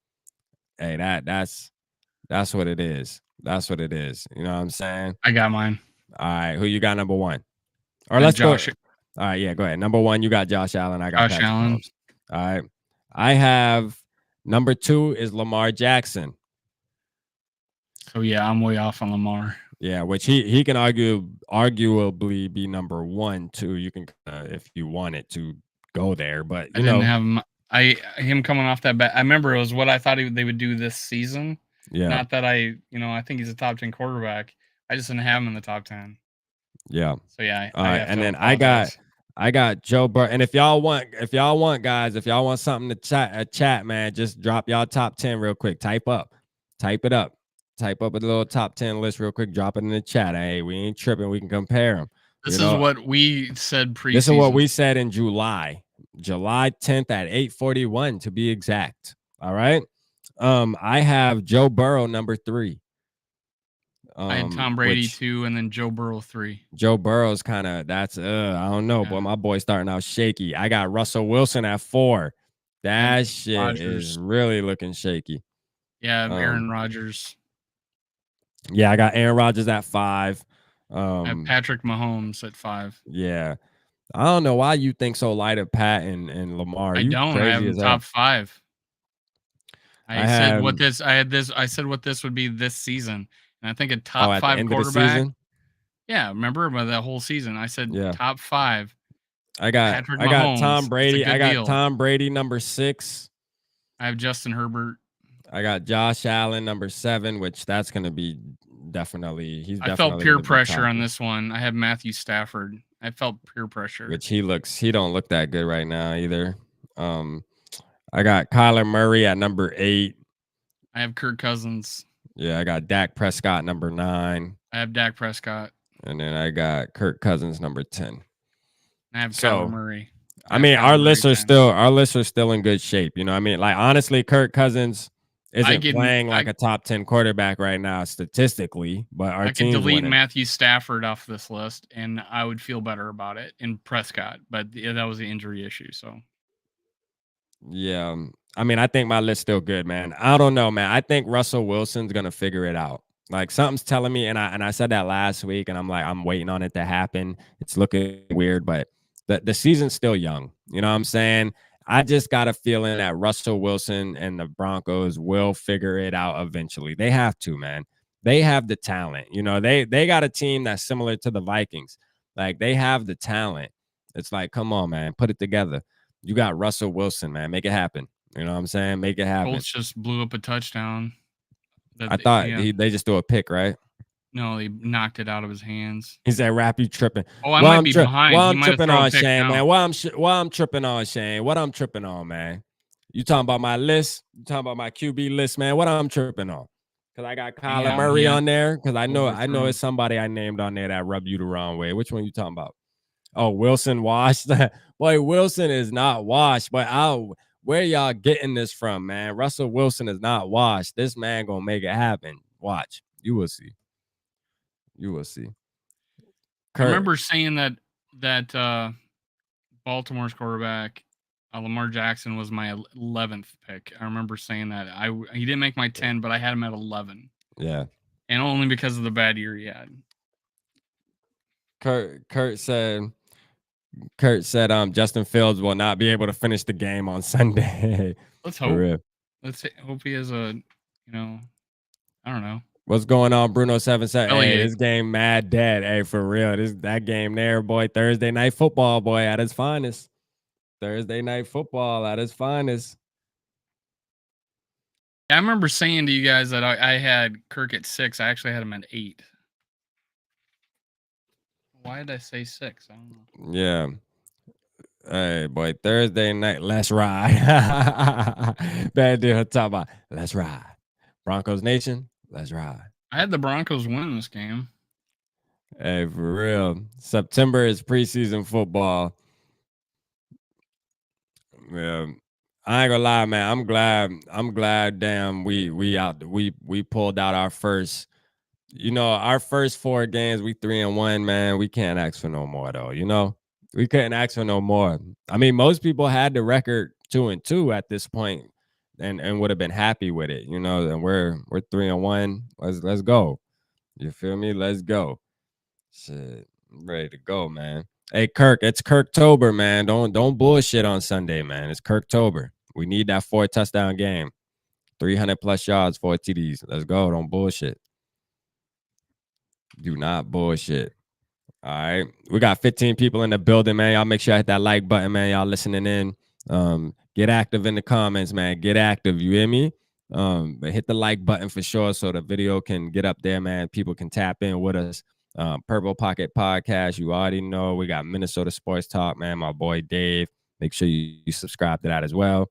Hey, that's what it is. That's what it is. You know what I'm saying? I got mine. All right, who you got number 1? Or let's Josh. Go. All right, yeah, go ahead. Number 1, you got Josh Allen. I got Josh Allen. Mahomes. All right. I have number 2 is Lamar Jackson. So yeah, I'm way off on Lamar. Yeah, which he can arguably be number 1 too. You can if you wanted to go there, but I didn't have him. Him coming off that bat. I remember it was what I thought they would do this season. Yeah. Not that I think he's a top 10 quarterback. I just didn't have him in the top 10. Yeah. So yeah. All right, and then I got Joe Burrow. And if y'all want guys, if y'all want something to chat, man, just drop y'all top 10 real quick. Type up. Type it up. Type up a little top 10 list real quick. Drop it in the chat. Hey, we ain't tripping. We can compare them. This is what we said preseason. This is what we said in July 10th at 8:41 to be exact. All right. I have Joe Burrow number 3. I had Tom Brady 2, and then Joe Burrow 3. Joe Burrow's kind of I don't know, but my boy starting out shaky. I got Russell Wilson at 4. That shit Rodgers. is really looking shaky. Yeah, Aaron Rodgers. Yeah, I got Aaron Rodgers at 5. I have Patrick Mahomes at 5. Yeah. I don't know why you think so light of Pat and Lamar. I don't. I have them top 5. I said what this would be this season. And I think a top 5 quarterback. Yeah, remember about that whole season? I said top 5. I got Tom Brady. I got Tom Brady number 6. I have Justin Herbert. I got Josh Allen number 7, which that's going to be definitely. I felt peer pressure on this one. I have Matthew Stafford. I felt peer pressure. Which he don't look that good right now either. I got Kyler Murray at number 8. I have Kirk Cousins. Yeah, I got Dak Prescott number 9. I have Dak Prescott. And then I got Kirk Cousins number 10. I have Kyler Murray. I mean, our lists are still in good shape. You know what I mean? Like, honestly, Kirk Cousins isn't playing like a top 10 quarterback right now statistically, but our team could delete Matthew Stafford off this list, and I would feel better about it in Prescott. But that was the injury issue. So, yeah, I mean, I think my list's still good, man. I don't know, man. I think Russell Wilson's gonna figure it out. Like, something's telling me, and I said that last week, and I'm like, I'm waiting on it to happen. It's looking weird, but the season's still young. You know what I'm saying? I just got a feeling that Russell Wilson and the Broncos will figure it out eventually. They have to, man. They have the talent. You know, they got a team that's similar to the Vikings. Like, they have the talent. It's like, come on, man, put it together. You got Russell Wilson, man. Make it happen. You know what I'm saying? Make it happen. Colts just blew up a touchdown. I thought they just threw a pick, right? No, he knocked it out of his hands. He said, "Rap, you tripping." Oh, I might be behind. Well, I'm tripping on Shane, man. Well, I'm tripping on Shane. What I'm tripping on, man? You talking about my list? You talking about my QB list, man? What I'm tripping on? Because I got Kyler Murray on there. Because I know it's somebody I named on there that rubbed you the wrong way. Which one you talking about? Oh, Wilson washed. Boy, Wilson is not washed. But where y'all getting this from, man? Russell Wilson is not washed. This man gonna make it happen. Watch. You will see. You will see. I remember saying that Baltimore's quarterback, Lamar Jackson, was my 11th pick. I remember saying that. He didn't make my 10, but I had him at 11. Yeah. And only because of the bad year he had. Kurt said Justin Fields will not be able to finish the game on Sunday. Let's hope. Let's hope he has I don't know. What's going on, Bruno 77? Hey, this game mad dead. Hey, for real. That game there, boy. Thursday night football, boy, at its finest. Thursday night football at its finest. I remember saying to you guys that I had Kirk at 6. I actually had him at 8. Why did I say 6? I don't know. Yeah. Hey, boy, Thursday night, let's ride. Bad deal. Talk about let's ride. Broncos Nation. Let's ride. I had the Broncos win this game. Hey, for real. September is preseason football. Yeah. I ain't gonna lie, man. I'm glad damn we pulled out our first, our first 4 games, we 3-1, man. We can't ask for no more though, We couldn't ask for no more. I mean, most people had the record 2-2 at this point. And would have been happy with it, and we're 3-1. Let's go. You feel me? Let's go. Shit, I'm ready to go, man. Hey, Kirk, it's Kirktober, man. Don't bullshit on Sunday, man. It's Kirktober. We need that 4 touchdown game. 300 plus yards, 4 TDs. Let's go. Don't bullshit. Do not bullshit. All right. We got 15 people in the building, man. Y'all make sure I hit that like button, man. Y'all listening in. Get active in the comments, man. Get active. You hear me? But hit the like button for sure so the video can get up there, man. People can tap in with us. Purple Pocket Podcast. You already know we got Minnesota Sports Talk, man. My boy Dave. Make sure you subscribe to that as well.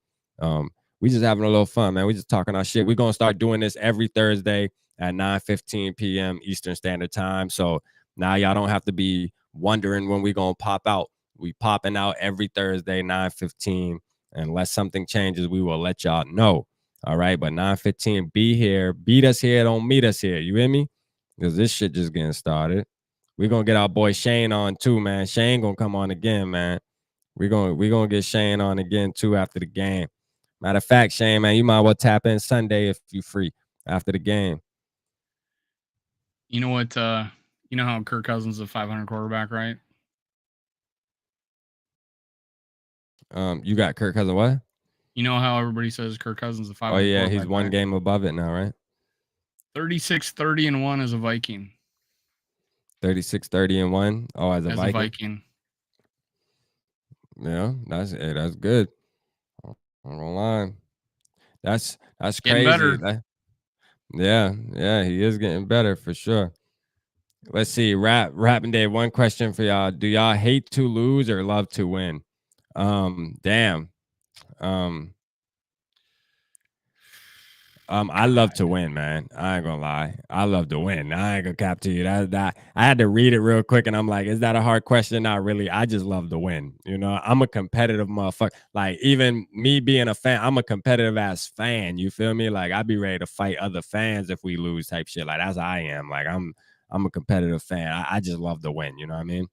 We just having a little fun, man. We just talking our shit. We're gonna start doing this every Thursday at 9:15 p.m. Eastern Standard Time. So now y'all don't have to be wondering when we gonna pop out. We popping out every Thursday, 9:15. Unless something changes, we will let y'all know. All right, but 9:15, be here. Beat us here, don't meet us here. You hear me? Because this shit just getting started. We're gonna get our boy Shane on too, man. Shane gonna come on again, man. We're gonna get Shane on again too after the game. Matter of fact, Shane, man, you might well tap in Sunday if you free after the game. You know what? You know how Kirk Cousins is a 500 quarterback, right? You got Kirk Cousins what? You know how everybody says Kirk Cousins is a 500 Oh yeah, quarterback, he's one right? game above it now, right? 36-30-1 as a Viking. 36-30-1. Oh, as a As Viking. a Viking. Yeah, that's good. I'm gonna lie. That's Getting crazy. better. Yeah, he is getting better for sure. Let's see, rapping day. One question for y'all: do y'all hate to lose or love to win? Damn. I love to win, man. I ain't gonna lie. I love to win. I ain't gonna cap to you. That I had to read it real quick, and I'm like, is that a hard question? Not really. I just love to win. You know, I'm a competitive motherfucker. Like even me being a fan, I'm a competitive ass fan. You feel me? Like I'd be ready to fight other fans if we lose, type shit. Like that's how I am. Like I'm a competitive fan. I just love to win. You know what I mean?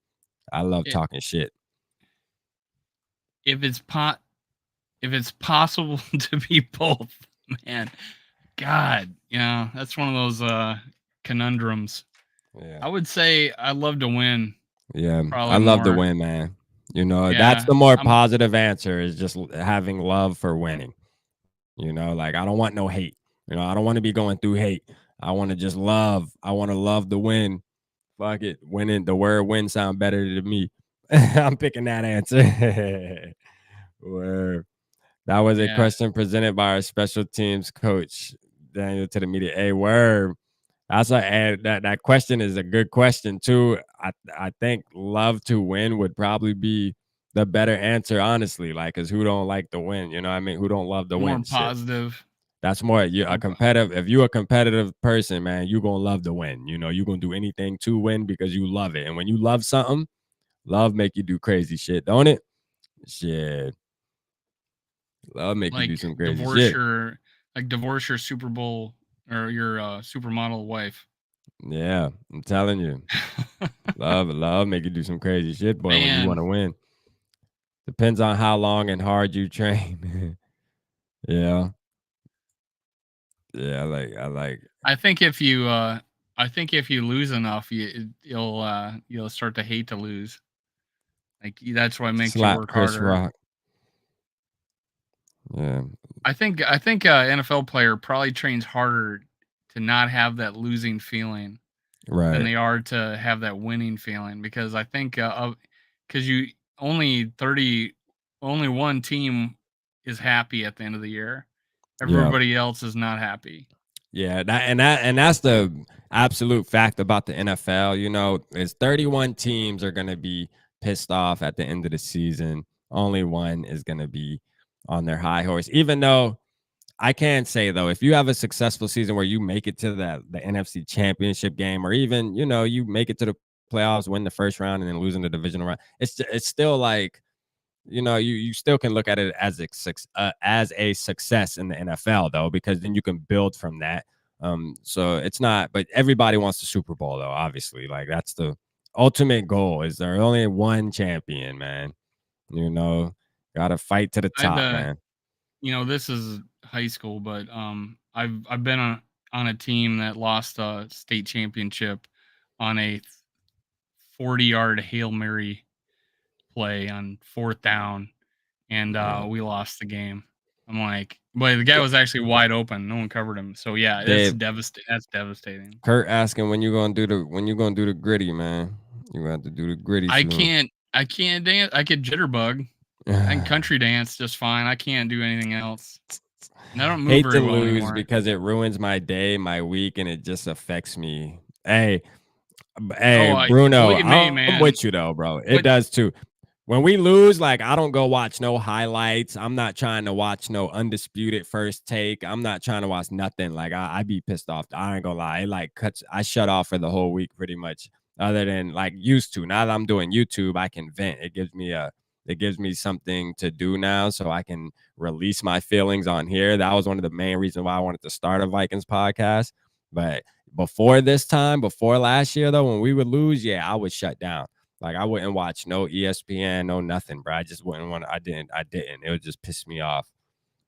I love talking shit. If it's possible to be both, man. God, yeah, that's one of those conundrums. Yeah. I would say I love to win. Yeah, Probably I love to more. win, man. You know, that's Yeah, the more I'm positive answer is just having love for winning. You know, like I don't want no hate. You know, I don't want to be going through hate. I want to just love. I want to love the win. Fuck it. Winning, the word win sound better to me. I'm picking that answer. Word. That was a yeah. question presented by our special teams coach, Daniel, to the media. Hey, word. That's that question is a good question too. I think love to win would probably be the better answer, honestly. Like, cause who don't like to win? You know what I mean? Who don't love to More win? Shit. positive. That's more you a More competitive. If you a competitive person, man, you gonna love to win. You know, you gonna do anything to win because you love it. And when you love something, love make you do crazy shit, don't it? Shit. Love make you do like some crazy divorce shit. your divorce your Super Bowl or your supermodel wife. Yeah, I'm telling you. Love make you do some crazy shit, boy, when you want Man, to win. Depends on how long and hard you train. Yeah. Yeah, I like I think if you lose enough, you'll start to hate to lose. Like that's what makes you slap work Chris harder. Rock. Yeah. I think NFL player probably trains harder to not have that losing feeling than Right. they are to have that winning feeling because I think because you only 30 only one team is happy at the end of the year. Yeah. Everybody else is not happy. Yeah, that's the absolute fact about the NFL, you know, is 31 teams are going to be pissed off at the end of the season. Only one is going to be on their high horse. Even though I can say though, if you have a successful season where you make it to the NFC Championship game, or even you make it to the playoffs, win the first round, and then losing the divisional round, it's still like you still can look at it as a success in the NFL though, because then you can build from that. So it's not, but everybody wants the Super Bowl though. Obviously, like that's the ultimate goal. Is there only one champion, man? You know, got to fight to the I'd top, man. this is high school, but I've been on a team that lost a state championship on a 40-yard Hail Mary play on fourth down, and Yeah. we lost the game. I'm like, but the guy was actually wide open. No one covered him. So yeah, it's Dave, devastating. That's devastating. Kurt asking when you gonna do the gritty, man. You gonna have to do the gritty I soon. can't. I can't dance. I could jitterbug. I can country dance just fine. I can't do anything else. And I don't move Hate to very well lose anymore. because it ruins my day, my week, and it just affects me. Hey, Oh, Bruno, look at me, I'm man. with you though, bro. It What does too. when we lose, like I don't go watch no highlights. I'm not trying to watch no undisputed first take. I'm not trying to watch nothing. Like I be pissed off. I ain't gonna lie. It like cuts. I shut off for the whole week pretty much. Other than like used to. Now that I'm doing YouTube, I can vent. It gives me something to do now, so I can release my feelings on here. That was one of the main reasons why I wanted to start a Vikings podcast. But before this time, before last year though, when we would lose, yeah, I would shut down. Like I wouldn't watch no ESPN, no nothing, bro. I just wouldn't want. I didn't. It would just piss me off.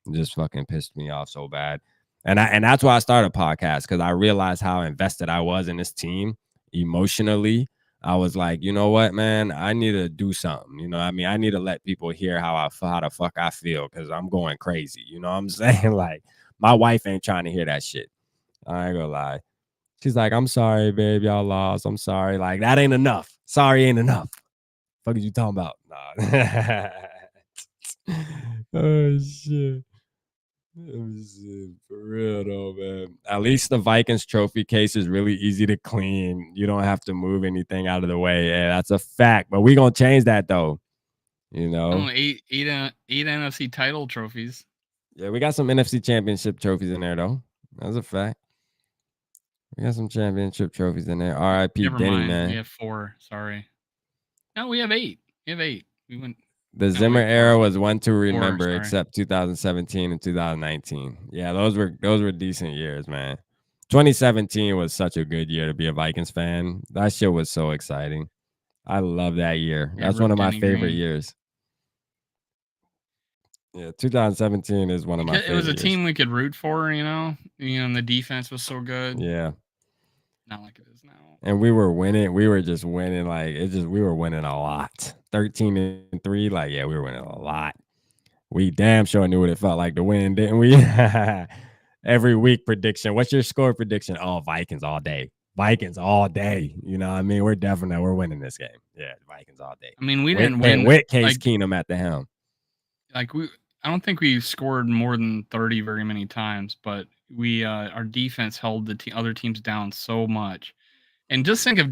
It just fucking pissed me off so bad. And that's why I started a podcast, because I realized how invested I was in this team emotionally. I was like, you know what, man, I need to do something. You know what I mean? I need to let people hear how the fuck I feel, because I'm going crazy. You know what I'm saying? Like, my wife ain't trying to hear that shit. I ain't gonna lie. She's like, I'm sorry, babe, y'all lost. I'm sorry. Like, that ain't enough. Sorry ain't enough. Fuck are you talking about? Nah. Oh shit. For real though, man. At least the Vikings trophy case is really easy to clean. You don't have to move anything out of the way. Yeah, that's a fact. But we gonna change that though. You know? Oh, eight NFC title trophies. Yeah, we got some NFC championship trophies in there though. That's a fact. We got some championship trophies in there. R.I.P. Never Denny, mind. man. We have 4. Sorry. No, we have 8. We have 8. We went. The Zimmer era was one to remember, 4, except 2017 and 2019. Yeah, those were decent years, man. 2017 was such a good year to be a Vikings fan. That shit was so exciting. I love that year. Yeah, That's one of my Denny favorite Green. years. Yeah, 2017 is one of my favorite years. It was a team we could root for, you know, and the defense was so good. Yeah. Not like it is now. And we were winning. We were just winning. Like, we were winning a lot. 13-3. Like, yeah, we were winning a lot. We damn sure knew what it felt like to win, didn't we? Every week prediction. What's your score prediction? Oh, Vikings all day. Vikings all day. You know what I mean? We're winning this game. Yeah, Vikings all day. I mean, we didn't win with Case Keenum at the helm. Like I don't think we scored more than 30 very many times, but we our defense held the other teams down so much. And just think of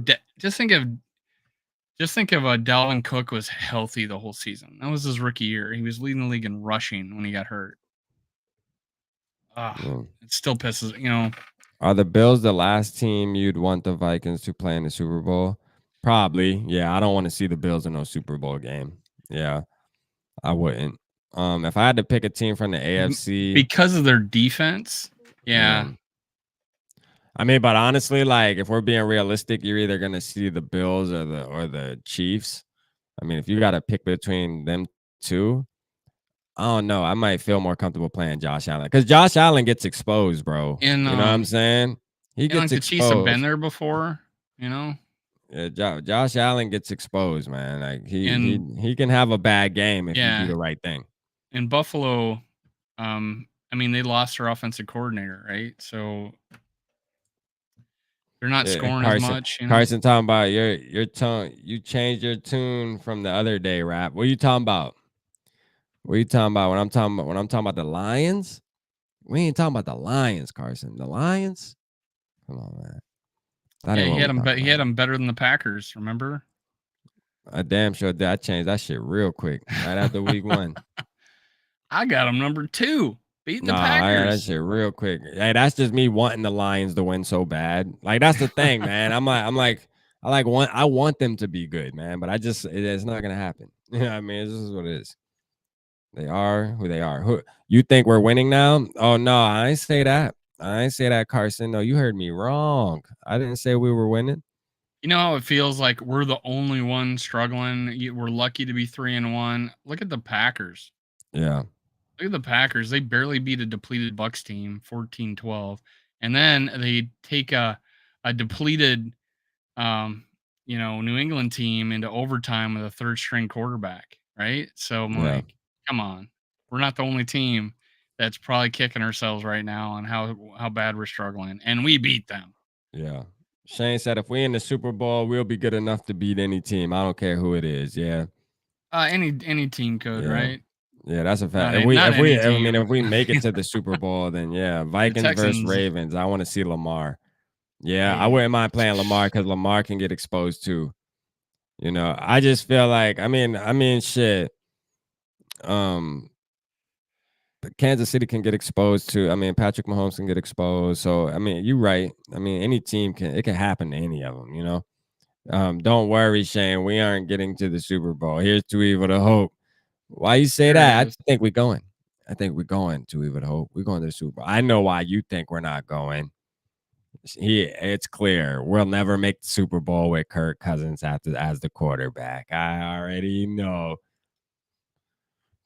Dalvin Cook was healthy the whole season. That was his rookie year. He was leading the league in rushing when he got hurt. It still pisses, you know. Are the Bills the last team you'd want the Vikings to play in the Super Bowl? Probably. Yeah, I don't want to see the Bills in no Super Bowl game. Yeah, I wouldn't. If I had to pick a team from the AFC, because of their defense, yeah. I mean, but honestly, like if we're being realistic, you're either gonna see the Bills or the Chiefs. I mean, if you got to pick between them two, I don't know. I might feel more comfortable playing Josh Allen, because Josh Allen gets exposed, bro. And, you know what I'm saying? He gets exposed. The Chiefs have been there before, you know. Yeah, Josh Allen gets exposed, man. Like he can have a bad game if you do the right thing. In Buffalo, I mean, they lost their offensive coordinator, right? So they're not scoring as much. You know? Carson talking about your tone. You changed your tune from the other day, rap. What are you talking about? What are you talking about? When I'm talking about the Lions? We ain't talking about the Lions, Carson. The Lions? Come on, man. He had them better than the Packers, remember? I damn sure did. I changed that shit real quick right after week 1. I got them number 2. Beating the Packers. I got that shit real quick. Hey, that's just me wanting the Lions to win so bad. Like, that's the thing, man. I want them to be good, man. But it's not gonna happen. You know what I mean? This is what it is. They are who they are. Who you think we're winning now? Oh no, I ain't say that. I ain't say that, Carson. No, you heard me wrong. I didn't say we were winning. You know how it feels like we're the only one struggling. We're lucky to be 3-1. Look at the Packers. Yeah. Look at the Packers. They barely beat a depleted Bucs team, 14-12. And then they take a depleted New England team into overtime with a third string quarterback, right? So I'm like, come on. We're not the only team that's probably kicking ourselves right now on how bad we're struggling. And we beat them. Yeah. Shane said if we in the Super Bowl, we'll be good enough to beat any team. I don't care who it is. Yeah. Any team could, right? Yeah, that's a fact. If we make it to the Super Bowl, then yeah, Vikings versus Ravens. I want to see Lamar. Yeah, I wouldn't mind playing Lamar because Lamar can get exposed too. You know, I just feel like I mean, shit. Um, Kansas City can get exposed to. I mean, Patrick Mahomes can get exposed. So I mean, you're right. I mean, any team can. It can happen to any of them. You know. Don't worry, Shane. We aren't getting to the Super Bowl. Here's to evil to hope. Why you say There it that? I is. think we're going. I think we're going to evil to hope. We're going to the Super Bowl. I know why you think we're not going. It's clear we'll never make the Super Bowl with Kirk Cousins as the quarterback. I already know.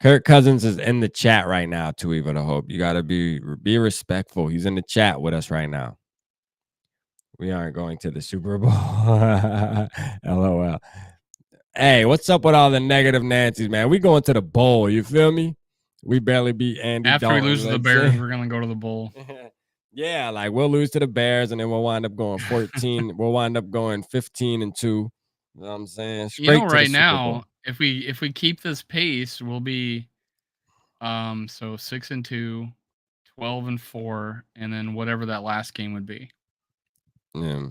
Kirk Cousins is in the chat right now. To evil to hope. You gotta be respectful. He's in the chat with us right now. We aren't going to the Super Bowl. LOL. Hey, what's up with all the negative Nancy's, man? We going to the bowl. You feel me? We barely beat Andy After we Dalton. lose to the Let's Bears, say. we're gonna go to the bowl. Yeah, like we'll lose to the Bears and then we'll wind up going 14. We'll wind up going 15-2. You know what I'm saying? You know, Straight to the right Super Bowl. now, if we keep this pace, we'll be so 6-2, 12-4, and then whatever that last game would be. Yeah.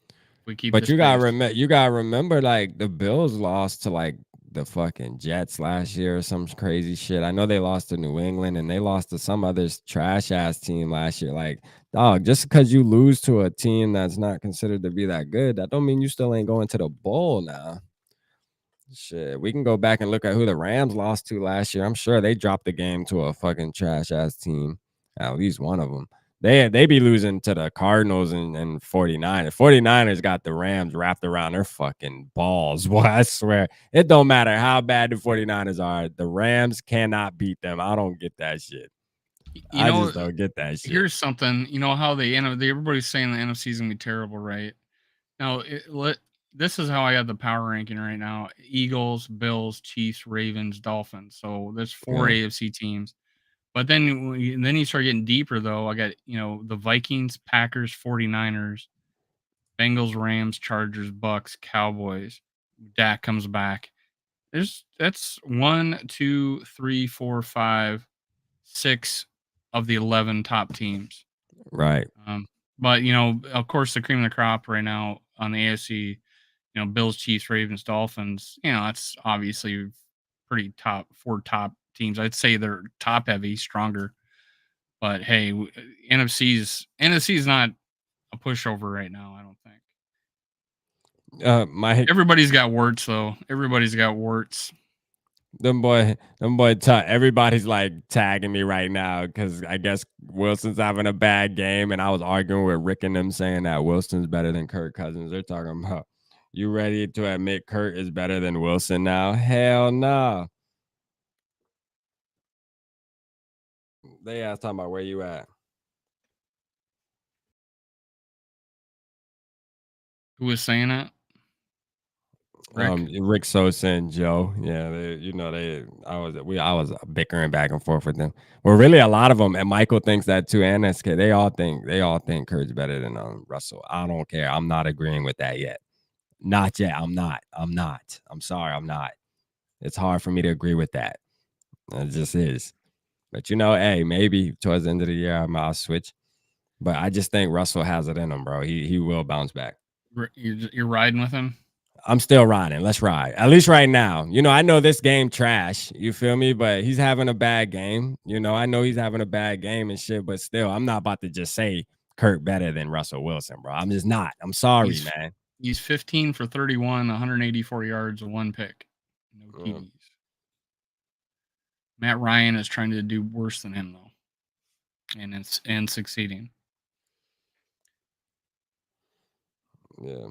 If we keep But this you gotta pace. remember, like the Bills lost to like the fucking Jets last year or some crazy shit. I know they lost to New England and they lost to some other trash ass team last year. Like, dog, just because you lose to a team that's not considered to be that good, that don't mean you still ain't going to the bowl now. Shit, we can go back and look at who the Rams lost to last year. I'm sure they dropped the game to a fucking trash ass team. At least one of them. They be losing to the Cardinals and 49ers. 49ers got the Rams wrapped around their fucking balls. Boy, I swear. It don't matter how bad the 49ers are. The Rams cannot beat them. I don't get that shit. You I know, just don't get that shit. here's something. You know how everybody's saying the NFC is gonna be terrible, right? Now, this is how I got the power ranking right now: Eagles, Bills, Chiefs, Ravens, Dolphins. So there's four Yeah. AFC teams. But then you start getting deeper, though. I got the Vikings, Packers, 49ers, Bengals, Rams, Chargers, Bucks, Cowboys. Dak comes back. That's 1, 2, 3, 4, 5, 6 of the 11 top teams. Right. But of course, the cream of the crop right now on the AFC, Bills, Chiefs, Ravens, Dolphins. That's obviously pretty four top teams. I'd say they're top heavy, stronger. But hey, NFC is not a pushover right now. I don't think. Everybody's got warts though. Everybody's got warts. Everybody's like tagging me right now because I guess Wilson's having a bad game, and I was arguing with Rick and them saying that Wilson's better than Kirk Cousins. They're talking about, you ready to admit Kirk is better than Wilson now? Hell no. They asked talking about where you at. Who was saying that? Rick? Rick Sosa and Joe. Yeah, I was bickering back and forth with them. Well, really, a lot of them, and Michael thinks that too, and SK. They all think Kurt's better than Russell. I don't care. I'm not agreeing with that yet. Not yet. I'm not. I'm sorry. I'm not. It's hard for me to agree with that. It just is. But hey, maybe towards the end of the year I'll switch. But I just think Russell has it in him, bro. He will bounce back. You're riding with him? I'm still riding. Let's ride. At least right now. I know this game trash. You feel me? But he's having a bad game. I know he's having a bad game and shit. But still, I'm not about to just say Kirk better than Russell Wilson, bro. I'm just not. I'm sorry, man. He's 15 for 31, 184 yards, and 1 pick. No TDs. Matt Ryan is trying to do worse than him though, and succeeding. Yeah.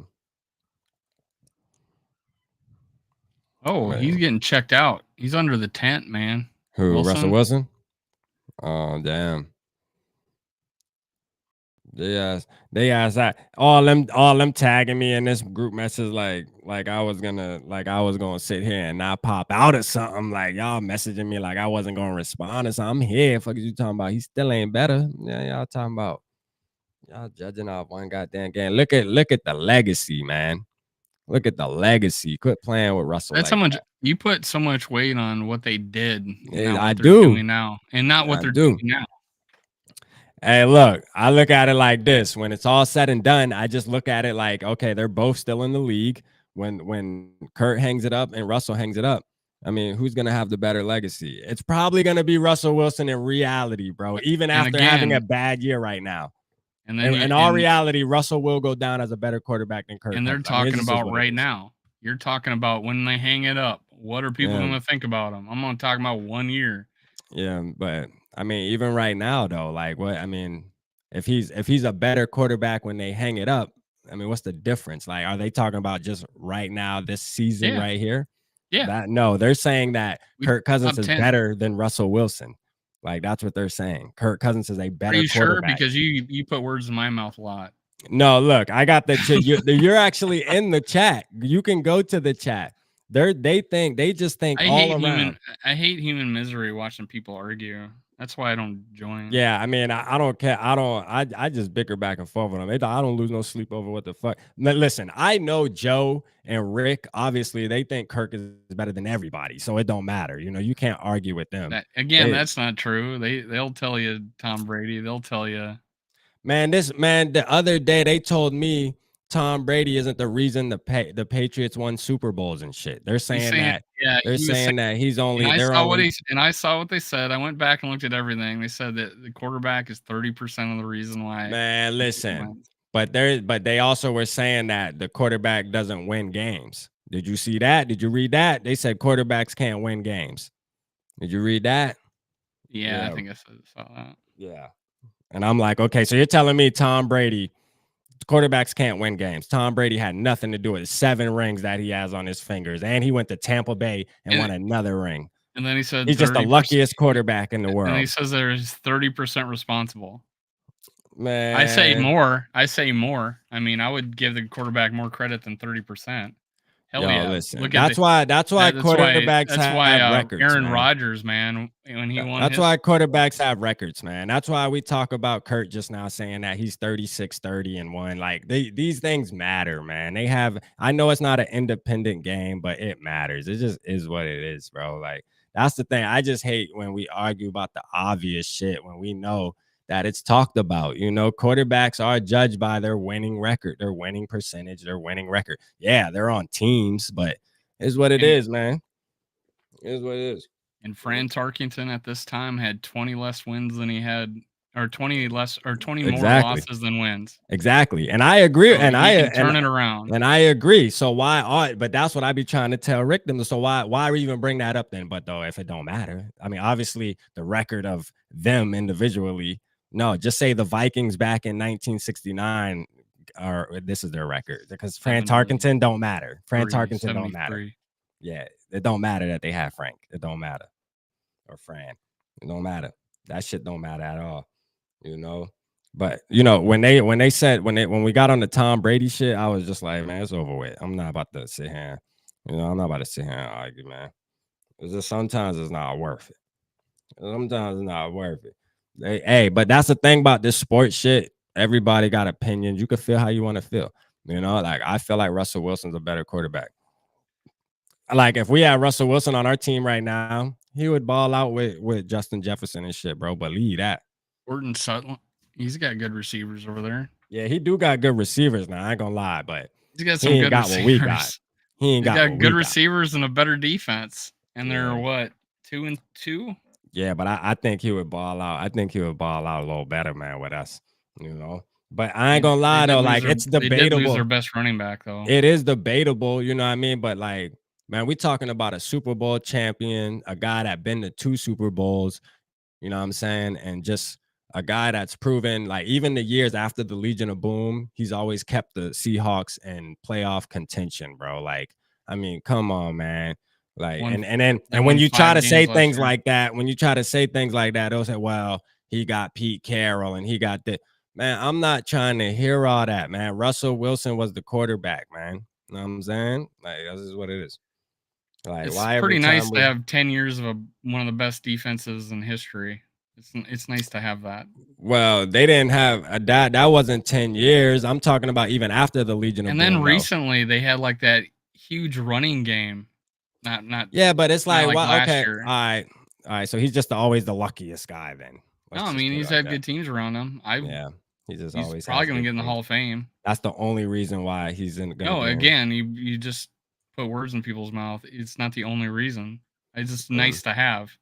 Oh, Man. he's getting checked out. He's under the tent, man. Who? Wilson? Russell Wilson? Oh, damn. They asked that all them tagging me in this group message like I was gonna sit here and not pop out or something. Like y'all messaging me like I wasn't gonna respond or something. I'm here. Fuck is you talking about? He still ain't better. Yeah, y'all talking about y'all judging off one goddamn game. Look at the legacy, man. Look at the legacy. Quit playing with Russell. That's how much you put so much weight on what they did. I do. Doing now, and not what they're doing now. Hey, look, I look at it like this. When it's all said and done, I just look at it like, okay, they're both still in the league. when Kurt hangs it up and Russell hangs it up, I mean, who's gonna have the better legacy? It's probably gonna be Russell Wilson in reality, bro. Even And after having a again, bad year right now. and then In all reality, Russell will go down as a better quarterback than Kirk and they're Cousins. I mean, talking this is about what it right is. now. You're talking about when they hang it up. What are people Yeah, going to think about him? I'm going to talk about 1 year. yeah, but I mean, even right now though, like what I mean, if he's a better quarterback when they hang it up, I mean, what's the difference? Like, are they talking about just right now, this season Yeah. right here? Yeah. That no, they're saying that We Kirk Cousins top is 10. better than Russell Wilson. Like that's what they're saying. Kirk Cousins is a Are better you sure? quarterback. Because you put words in my mouth a lot. No, look, I got the chat. You're actually in the chat. You can go to the chat. They just think all around. I hate human misery watching people argue. That's why I don't join. Yeah, I mean, I don't care. I just bicker back and forth with them. I don't lose no sleep over what the fuck. Now, listen, I know Joe and Rick, obviously, they think Kirk is better than everybody, so it don't matter. You know, you can't argue with them. That again, They, that's not true. They'll tell you Tom Brady. They'll tell you man, the other day they told me Tom Brady isn't the reason the Patriots won Super Bowls and shit. They're saying that yeah, they're he was saying, saying that he's and only I they're saw what only I saw what they said. I went back and looked at everything. They said that the quarterback is 30% of the reason why man, the team listen. wins. But they also were saying that the quarterback doesn't win games. Did you see that? Did you read that? They said quarterbacks can't win games. Did you read that? Yeah, I think I saw that. Yeah. And I'm like, okay, so you're telling me Tom Brady, quarterbacks can't win games. Tom Brady had nothing to do with 7 rings that he has on his fingers, and he went to Tampa Bay and won another ring. And then he said He's just the 30%, luckiest quarterback in the world. And he says there's 30% responsible. Man, I say more. I mean, I would give the quarterback more credit than 30%. Hell yeah! Listen, Look at that's why quarterbacks have records. Aaron man. Rodgers, man, when he won. That's why quarterbacks have records, man. That's why we talk about Kurt just now saying that he's 36-30-1. Like these things matter, man. They have. I know it's not an independent game, but it matters. It just is what it is, bro. Like that's the thing. I just hate when we argue about the obvious shit when we know that it's talked about. You know, quarterbacks are judged by their winning record, their winning percentage, their winning record. Yeah, they're on teams, but it's what it is, man. It is what it is. And Fran Tarkenton at this time had 20 less wins than he had, or 20 more losses than wins. Exactly. And I agree. So and I turn it around. And I agree. So but that's what I be trying to tell Rick them. So why even bring that up then? But though, if it don't matter, I mean, obviously the record of them individually. No, just say the Vikings back in 1969 or this is their record because Fran Tarkenton don't matter. Fran Tarkenton don't matter. Yeah, it don't matter that they have Frank. It don't matter. Or Fran. It don't matter. That shit don't matter at all. You know. But you know, when we got on the Tom Brady shit, I was just like, man, it's over with. I'm not about to sit here. You know, I'm not about to sit here and argue, man. It's just sometimes it's not worth it. Sometimes it's not worth it. Hey, but that's the thing about this sports shit. Everybody got opinions. You can feel how you want to feel. You know, like I feel like Russell Wilson's a better quarterback. Like if we had Russell Wilson on our team right now, he would ball out with Justin Jefferson and shit, bro. Believe that. Gordon Sutton, he's got good receivers over there. Yeah, he do got good receivers now. I ain't gonna lie, but he's got some good receivers. What we got. He ain't got good receivers and a better defense. And they're what, 2-2? Yeah, but I think he would ball out. I think he would ball out a little better, man, with us. You know. But I ain't gonna lie though, like it's debatable. They did lose their best running back though. It is debatable, you know what I mean? But like, man, we talking about a Super Bowl champion, a guy that been to 2 Super Bowls, you know what I'm saying? And just a guy that's proven, like even the years after the Legion of Boom, he's always kept the Seahawks in playoff contention, bro. Like, I mean, come on, man. Like, and when you try to say things like that, they'll say, well, he got Pete Carroll and he got the man. I'm not trying to hear all that, man. Russell Wilson was the quarterback, man. You know what I'm saying? Like, this is what it is. Like, it's pretty nice to have 10 years of one of the best defenses in history. It's nice to have that. Well, they didn't have that. That wasn't 10 years. I'm talking about even after the Legion of Boom. And then recently they had like that huge running game. Not yeah, but it's like, well, okay, all right. So he's just always the luckiest guy then. No, I mean he's had good teams around him. He just He's always probably has going to good get in the things. Hall of Fame. That's the only reason why he's going to No, be in. again, you just put words in people's mouth. It's not the only reason. It's just nice to have.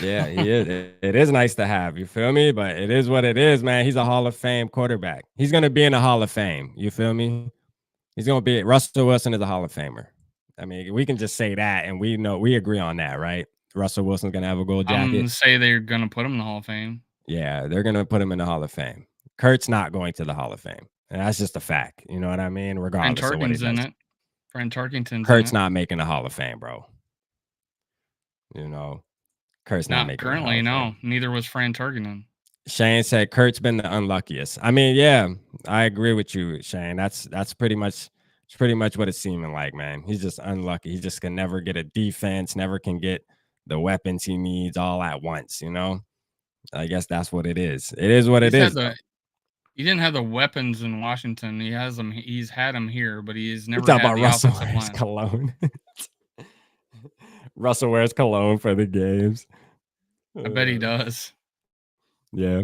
Yeah, he is. It is nice to have. You feel me? But it is what it is, man. He's a Hall of Fame quarterback. He's going to be in the Hall of Fame. You feel me? He's going to be. Russell Wilson is a Hall of Famer. I mean, we can just say that, and we agree on that, right? Russell Wilson's going to have a gold I'm jacket. going to say they're going to put him in the Hall of Fame. Yeah, they're going to put him in the Hall of Fame. Kurt's not going to the Hall of Fame. And that's just a fact. You know what I mean? Regardless of what he does. in it. Fran Tarkenton's Kurt's in it. not making the Hall of Fame, bro. You know, Kurt's not making currently, the Hall of Fame. No. Neither was Fran Tarkenton. Shane said Kurt's been the unluckiest. I mean, yeah, I agree with you, Shane. That's pretty much what it's seeming like, man. He's just unlucky. He just can never get a defense, never can get the weapons he needs all at once, you know? I guess that's what it is. It is what it is. He didn't have the weapons in Washington. He has them. He's had them here, but he's never had the Russell offensive wears line. cologne. Russell wears cologne for the games. I bet he does. Yeah.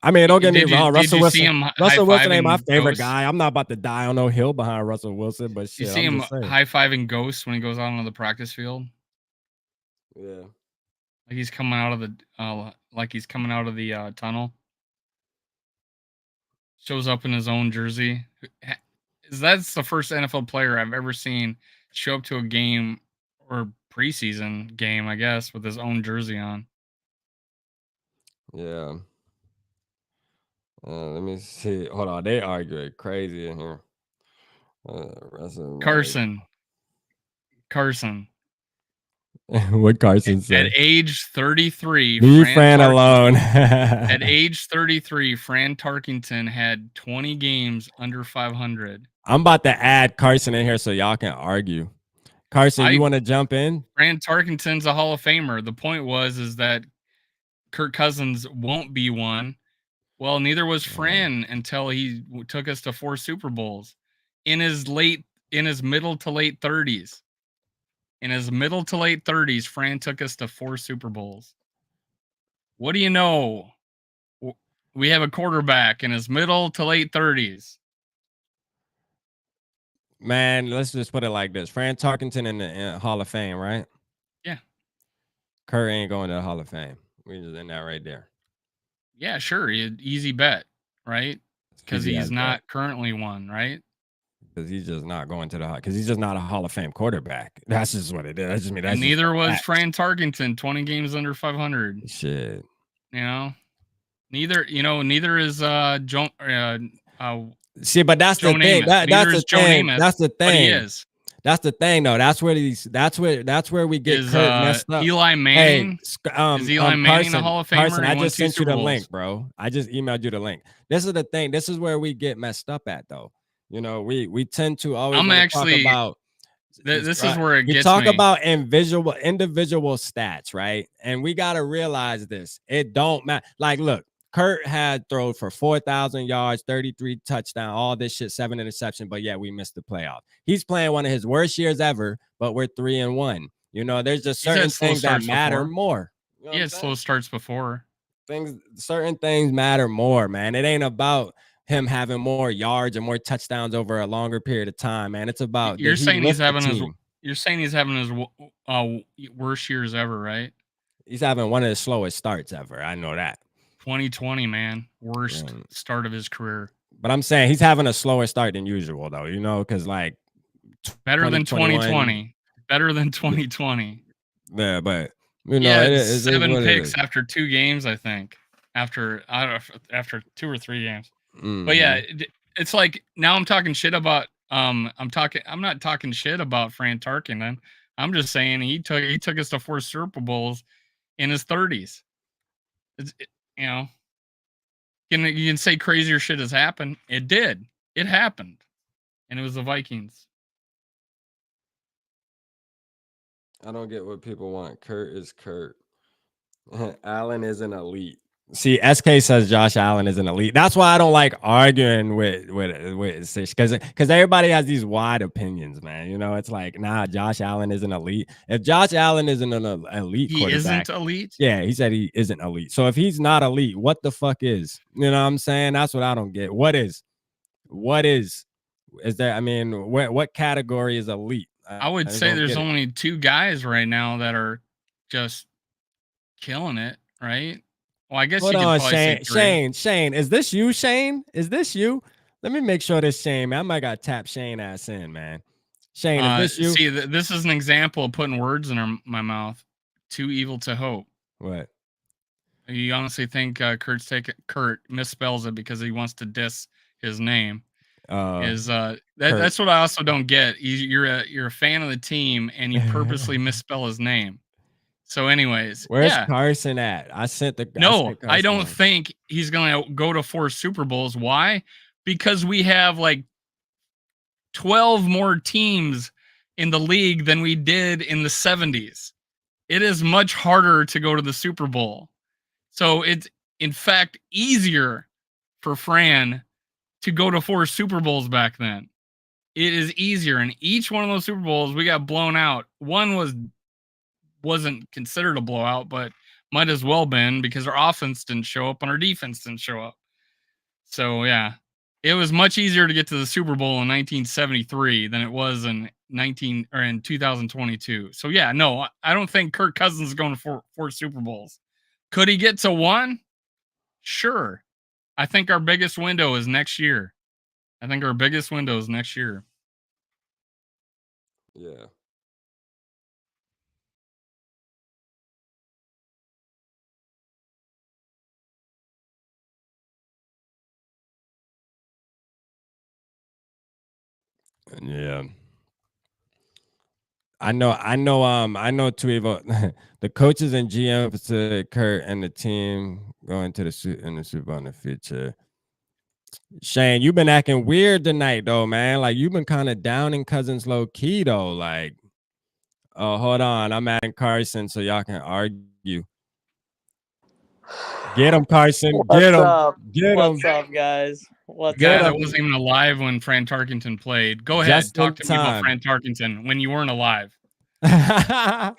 I mean, don't get me wrong. Russell Wilson ain't my favorite guy. I'm not about to die on no hill behind Russell Wilson, but shit, you see him high-fiving ghosts when he goes out on the practice field? Yeah. Like he's coming out of the tunnel. Shows up in his own jersey. That's the first NFL player I've ever seen show up to a game or preseason game, I guess, with his own jersey on. Yeah. Let me see. Hold on. They arguing crazy in here. Carson. What Carson said? At age 33, leave Fran alone. At age 33, Fran Tarkenton had 20 games under 500. I'm about to add Carson in here so y'all can argue. Carson, you want to jump in? Fran Tarkenton's a Hall of Famer. The point is that Kirk Cousins won't be one. Well, neither was Fran until he took us to 4 Super Bowls in his middle to late 30s. In his middle to late 30s, Fran took us to 4 Super Bowls. What do you know? We have a quarterback in his middle to late 30s. Man, let's just put it like this. Fran Tarkenton in the Hall of Fame, right? Yeah. Kurt ain't going to the Hall of Fame. We're just in that right there. Yeah, sure. Easy bet, right? Because he's not currently one, right? Because he's just not going to because he's just not a Hall of Fame quarterback. That's just what it is. That's just me. And neither was Fran Tarkenton, 20 games under 500. Shit. You know, neither is Joe. See, but that's the thing. That's the thing. That's the thing. But he is. That's the thing, though. That's where we get Kurt messed up. Eli Manning? Is Eli Manning a Hall of Famer? Carson, I just sent you the link, bro. I just emailed you the link. This is the thing. This is where we get messed up at, though. You know, we tend to always talk about. This is where it gets me. We talk about individual stats, right? And we got to realize this. It don't matter. Like, look, Kurt had thrown for 4,000 yards, 33 touchdowns, all this shit, 7 interceptions, but yeah, we missed the playoff. He's playing one of his worst years ever, but we're 3-1. You know, there's just certain things that matter more. You know he had slow starts before. Certain things matter more, man. It ain't about him having more yards and more touchdowns over a longer period of time, man. It's about you're saying he's having his worst years ever, right? He's having one of the slowest starts ever. I know that. 2020, man, worst start of his career. But I'm saying he's having a slower start than usual, though. You know, because like better than 2020. Better than 2020. Yeah, but you know, it is 7 picks after 2 games, I think. After 2 or 3 games. But yeah, it's like now I'm talking shit about I'm not talking shit about Fran Tarkenton. I'm just saying he took us to 4 Super Bowls in his 30s. You know, you can say crazier shit has happened. It did. It happened. And it was the Vikings. I don't get what people want. Kurt is Kurt. Allen is an elite. See, SK says Josh Allen is an elite. That's why I don't like arguing with Sish, because everybody has these wide opinions, man. You know, it's like, nah, Josh Allen isn't elite. If Josh Allen isn't an elite He quarterback, isn't elite. yeah, he said he isn't elite. So if he's not elite, what the fuck is? You know what I'm saying? That's what I don't get. What is? What is? Is there? I mean, what category is elite? I would I just say don't there's get it. only two guys right now that are just killing it, right? Well, I guess Hold you could on, probably say three. Shane. Is this you, Shane? Is this you? Let me make sure this Shane, man. I might got tap Shane ass in, man. Shane, is this you? See, this is an example of putting words in my mouth. Too evil to hope. What? You honestly think Kurt misspells it because he wants to diss his name? That's what I also don't get. You're a fan of the team and you purposely misspell his name. So, anyways, Where's yeah. Carson at? I sent No, I Carson don't one. think he's gonna go to 4 Super Bowls. Why? Because we have like 12 more teams in the league than we did in the 70s. It is much harder to go to the Super Bowl. So it's in fact easier for Fran to go to 4 Super Bowls back then. It is easier. And each one of those Super Bowls, we got blown out. One wasn't considered a blowout, but might as well been because our offense didn't show up and our defense didn't show up. So yeah, it was much easier to get to the Super Bowl in 1973 than it was in 2022. So yeah, no, I don't think Kirk Cousins is going to four Super Bowls. Could he get to one? Sure. I think our biggest window is next year. Yeah. Yeah. I know Tuivo, the coaches and GM to Kurt and the team going to the Super Bowl in the future. Shane, you've been acting weird tonight though, man. Like you've been kind of downing Cousins low key though. Like, oh, hold on, I'm adding Carson so y'all can argue. Get him, Carson. Get What's him. up? Get him. What's up, guys? What's Guy Get that up? him. wasn't even alive when Fran Tarkenton played. Go ahead, Just in talk to me about time. Fran Tarkenton when you weren't alive. So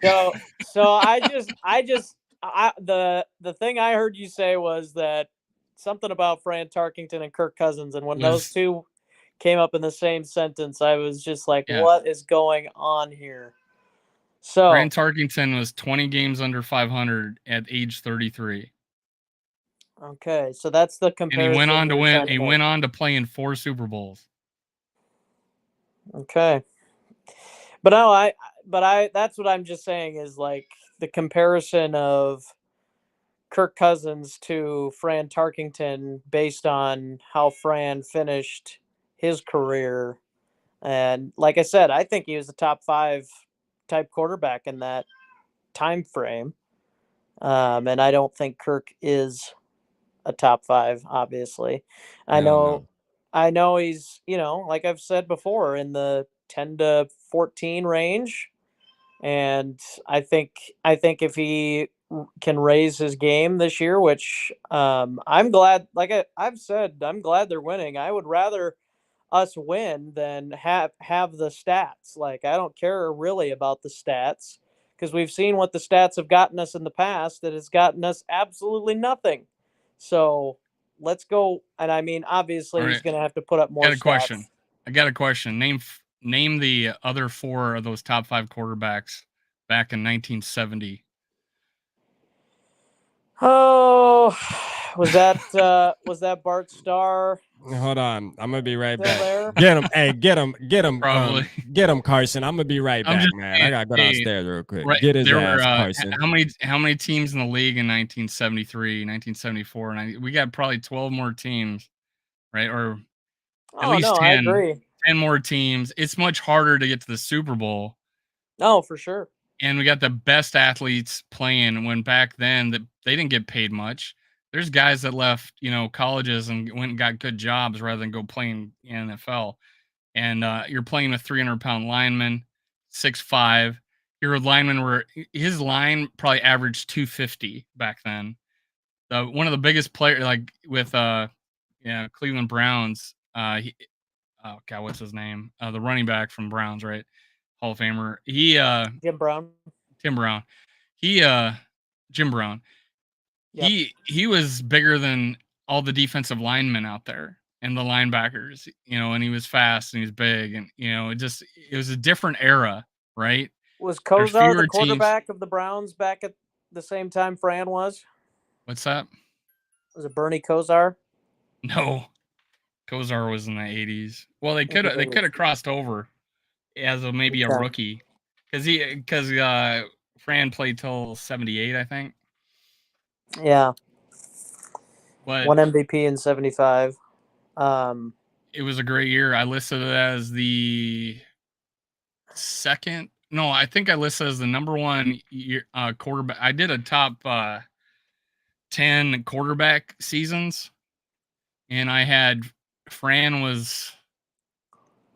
the thing I heard you say was that something about Fran Tarkington and Kirk Cousins, and when those two came up in the same sentence, I was just like, Yeah. what is going on here? So Fran Tarkenton was 20 games under 500 at age 33. Okay, so that's the comparison. And he went on to win. He went on to play in 4 Super Bowls. Okay. But no, that's what I'm just saying is like the comparison of Kirk Cousins to Fran Tarkington based on how Fran finished his career. And like I said, I think he was a top 5 type quarterback in that time frame. And I don't think Kirk is a top 5, obviously. I know he's, like I've said before, in the 10 to 14 range. And I think if he can raise his game this year, which I'm glad, like I've said, I'm glad they're winning. I would rather us win than have the stats. Like I don't care really about the stats because we've seen what the stats have gotten us in the past. That has gotten us absolutely nothing. So let's go. And I mean, obviously, he's going to have to put up more. I got a question. Name the other 4 of those top 5 quarterbacks back in 1970. Oh, was that Bart Starr? Hold on, I'm gonna be right back. There? Get him, hey, get him, Probably. Get him, Carson. I'm gonna be right back, man. I gotta go downstairs real quick. Right, Get his ass, Carson. How many teams in the league in 1973, 1974? We got probably 12 more teams, right? Or at least 10. I agree. 10 more teams. It's much harder to get to the Super Bowl. Oh, for sure. And we got the best athletes playing when back then that they didn't get paid much. There's guys that left, colleges and went and got good jobs rather than go playing in NFL. And you're playing with 300-pound linemen, 6'5". Your linemen his line probably averaged 250 back then. one of the biggest players, like with Cleveland Browns. Oh God, what's his name? The running back from Browns, right? Hall of Famer. Jim Brown. Tim Brown. Jim Brown. Yep. He was bigger than all the defensive linemen out there and the linebackers, and he was fast and he was big, and it was a different era, right? Was There's Kozar fewer the teams. quarterback of the Browns back at the same time Fran was? What's that? Was it Bernie Kosar? No, Kozar was in the 80s. Well, they could have crossed over as maybe a rookie, because Fran played till 78, I think. Yeah. But one MVP in 75. It was a great year. I listed it as the second. No, I think I listed as the number one quarterback. I did a top 10 quarterback seasons, and I had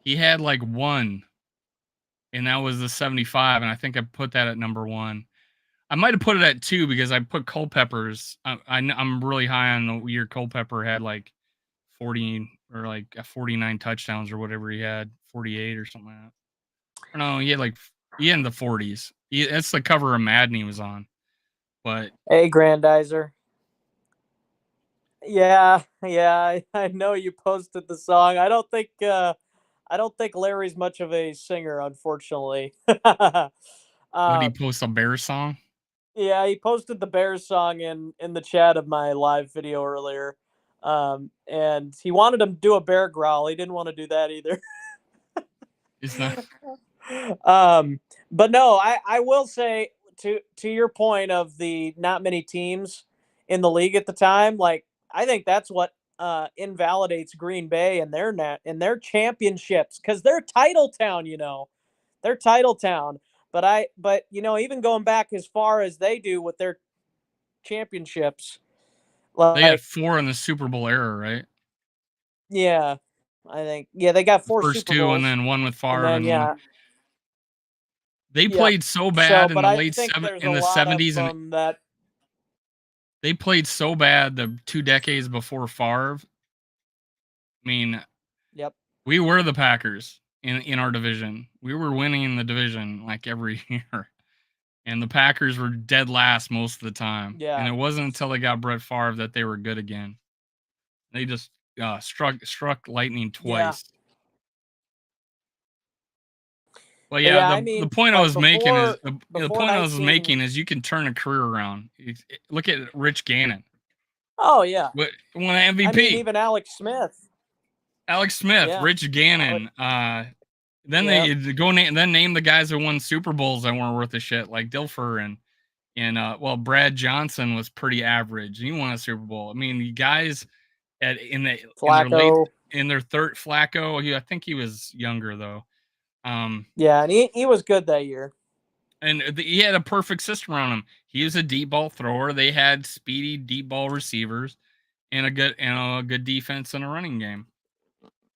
he had like one, and that was the 75, and I think I put that at number one. I might have put it at 2 because I put Culpepper's. I'm really high on the year Culpepper had like 40 or like 49 touchdowns or whatever he had, 48 or something like that. I don't know, he had in the 40s. That's the cover of Madden he was on. But hey, Grandizer. Yeah, I know you posted the song. I don't think Larry's much of a singer, unfortunately. would he post a Bears song? Yeah, he posted the Bears song in the chat of my live video earlier. And he wanted him to do a bear growl. He didn't want to do that either. It's not. But no, I will say to your point of the not many teams in the league at the time, like I think that's what invalidates Green Bay and their championships, because they're title town, they're title town. But even going back as far as they do with their championships, They had 4 in the Super Bowl era, right? Yeah, I think they got 4 first Super 2 Bowls, and then 1 with Favre, and then, they played so bad in the late in the 70s and that. They played so bad the 2 decades before Favre. I mean, yep, we were the Packers in our division. We were winning the division like every year, and the Packers were dead last most of the time. Yeah, and it wasn't until they got Brett Favre that they were good again. They just struck lightning twice. Yeah. Well, yeah, the point I was making is the point I was making is you can turn a career around. Look at Rich Gannon. Oh yeah, won an MVP. I mean, even Alex Smith, yeah. Rich Gannon. Then they go name the guys who won Super Bowls that weren't worth a shit, like Dilfer and Brad Johnson was pretty average. He won a Super Bowl. I mean, the guys in their third, Flacco. I think he was younger though. Yeah, and he was good that year. And he had a perfect system around him. He was a deep ball thrower. They had speedy deep ball receivers and a good defense and a running game.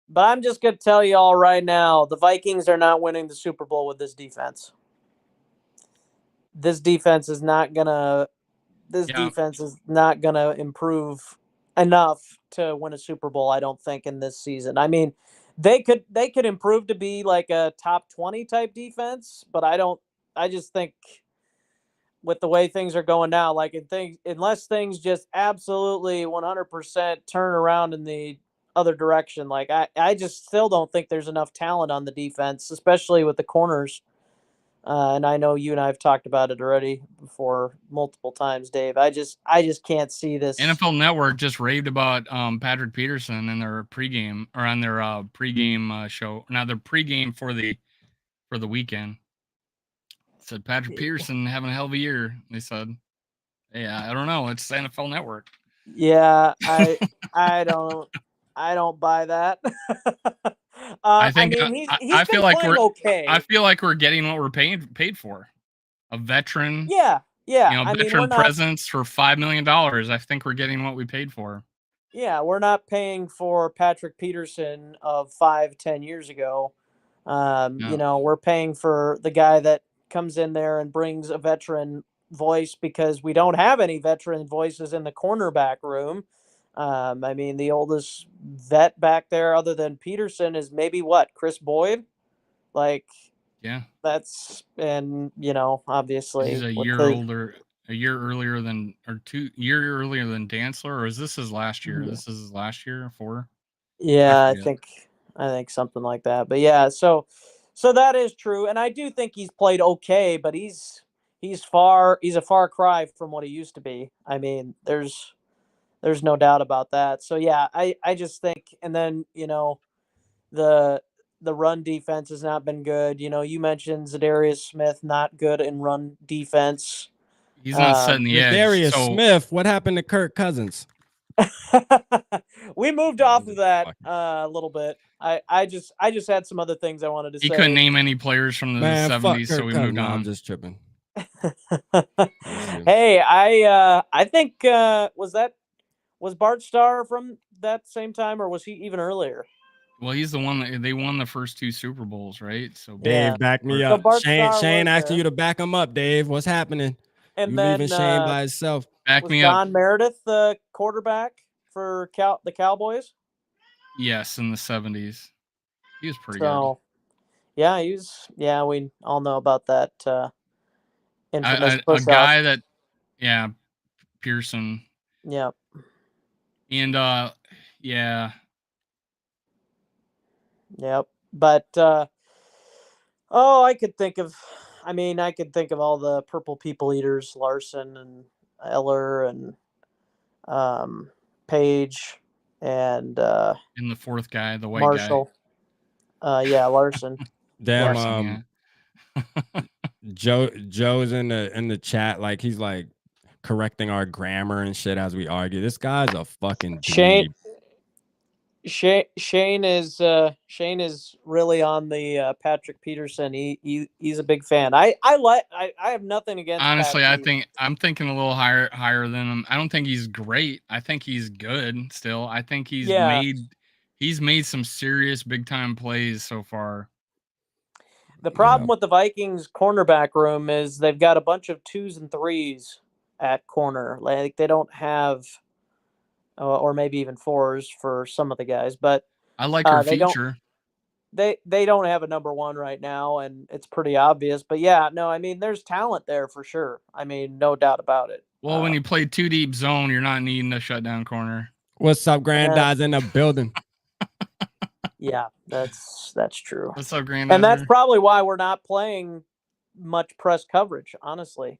But I'm just going to tell you all right now, the Vikings are not winning the Super Bowl with this defense. This defense is not going to improve enough to win a Super Bowl, I don't think, in this season. I mean, they could improve to be like a top 20 type defense, but I just think with the way things are going now, like unless things just absolutely 100% turn around in the other direction, like I just still don't think there's enough talent on the defense, especially with the corners. And I know you and I have talked about it already before multiple times, Dave. I just can't see this. NFL Network just raved about Patrick Peterson in their pregame or on their pregame show. Now their pregame for the weekend. Said Patrick Peterson having a hell of a year. They said, "Yeah, I don't know. It's NFL Network." Yeah, I don't buy that. I think I feel like we're okay. I feel like we're getting what we're paid for. A veteran. Yeah. Veteran presence for $5 million. I think we're getting what we paid for. Yeah, we're not paying for Patrick Peterson of 5-10 years ago. No. We're paying for the guy that comes in there and brings a veteran voice because we don't have any veteran voices in the cornerback room. I mean, the oldest vet back there, other than Peterson, is maybe Chris Boyd. Like, Yeah, that's, and obviously he's a with year the older, a year earlier than, or 2 year earlier than Dantzler, or is this his last year? This is his last year, 4. yeah, I forget. think something like that. But yeah, so that is true, and I do think he's played okay, but he's a far cry from what he used to be. I mean, there's no doubt about that. So yeah, I just think, and then the run defense has not been good. You mentioned Zadarius Smith, not good in run defense. He's not setting the edge. Darius So Smith, what happened to Kirk Cousins? We moved off of that a little bit. I just had some other things I wanted to he say. couldn't name any players from the Man, fuck 70s, Kirk so we Cousins. moved No, on. I'm just tripping. Hey, I think was Bart Starr from that same time, or was he even earlier? Well, he's the one that they won the first 2 Super Bowls, right? So Dave, back me So up. Bart Shane Starr was asking there. you to back him up, Dave. What's happening? And You then leaving Shane by himself. back was me up. Don Meredith the quarterback for the Cowboys? Yes, in the 70s. He was pretty So, yeah, he was. Yeah, we all know about that infamous good. A push-off. guy that, yeah, Pearson. Yep. And yeah, Yep. But I could think of all the purple people eaters, Larson and Eller and Page and and the 4th guy, the white Marshall. Yeah, Larson. Damn, Larson, yeah. Joe's in the chat, like he's like correcting our grammar and shit as we argue. This guy's a fucking dweeb. Shane is really on the Patrick Peterson. He's a big fan. I have nothing against. Honestly, Pat I'm thinking a little higher than him. I don't think he's great. I think he's good still. I think he's made some serious big time plays so far. The problem with the Vikings cornerback room is they've got a bunch of 2s and 3s at corner. Like, they don't have or maybe even 4s for some of the guys, but I like our future. They don't have a number 1 right now, and it's pretty obvious. But yeah, no, I mean, there's talent there for sure. I mean, no doubt about it. Well, when you play 2 deep zone, you're not needing a shutdown corner. What's up, Granddad's in the building? Yeah, that's true. What's up, Granddad? And that's probably why we're not playing much press coverage, honestly.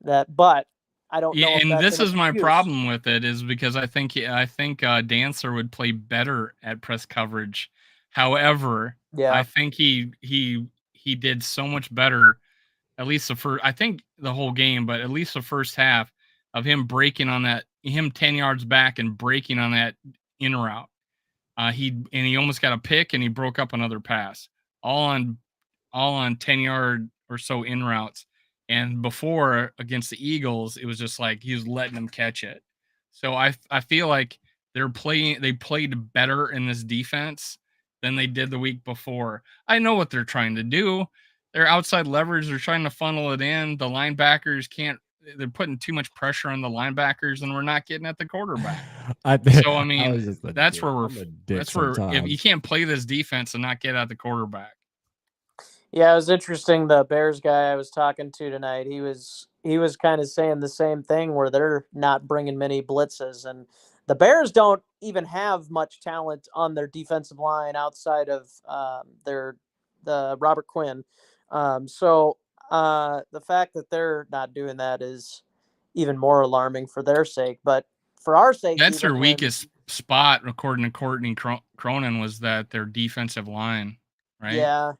But I don't know. And this is my problem with it, is because I think Dantzler would play better at press coverage. However, I think he did so much better, at least I think the whole game, but at least the first half, of him breaking on that, him 10 yards back and breaking on that in route. He almost got a pick, and he broke up another pass, all on 10-yard or so in routes. And before, against the Eagles, it was just like he was letting them catch it. So I feel like they played better in this defense than they did the week before. I know what they're trying to do. Their outside leverage, they're trying to funnel it in. The linebackers they're putting too much pressure on the linebackers, and we're not getting at the quarterback. So I mean, that's where if you can't play this defense and not get at the quarterback. Yeah, it was interesting. The Bears guy I was talking to tonight, he was kind of saying the same thing, where they're not bringing many blitzes, and the Bears don't even have much talent on their defensive line outside of the Robert Quinn. So the fact that they're not doing that is even more alarming for their sake. But for our sake, that's their weakest spot, according to Courtney Cronin, was that their defensive line, right? Yeah,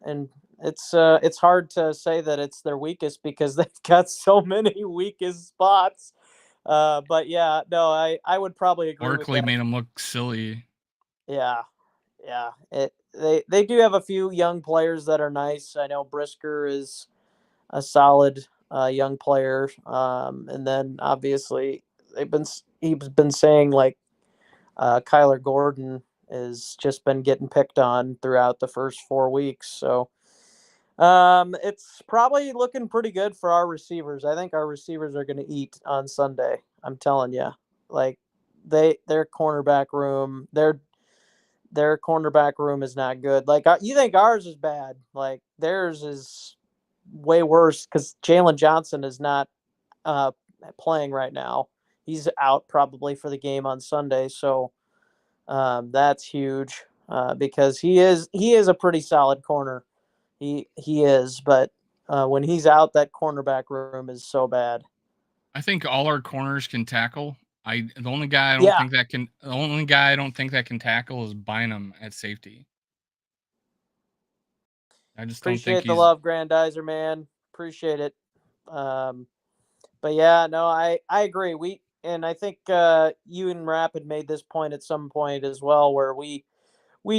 and it's hard to say that it's their weakest, because they've got so many weakest spots. But yeah, no, I would probably agree. Barkley made them look silly. Yeah. They do have a few young players that are nice. I know Brisker is a solid young player, and then obviously he's been saying, like, Kyler Gordon has just been getting picked on throughout the first 4 weeks. So It's probably looking pretty good for our receivers. I think our receivers are going to eat on Sunday. I'm telling you, like their cornerback room, their cornerback room is not good. Like you think ours is bad, like theirs is way worse because Jalen Johnson is not uh, playing right now. He's out probably for the game on Sunday, so that's huge because he is a pretty solid corner. He is, but when he's out, that cornerback room is so bad. I think all our corners can tackle. The only guy I Yeah. don't think that can tackle is Bynum at safety. I just don't think Appreciate the he's. love, Grandizer, man. Appreciate it. But yeah, no, I agree. And I think you and Rapp had made this point at some point as well, where we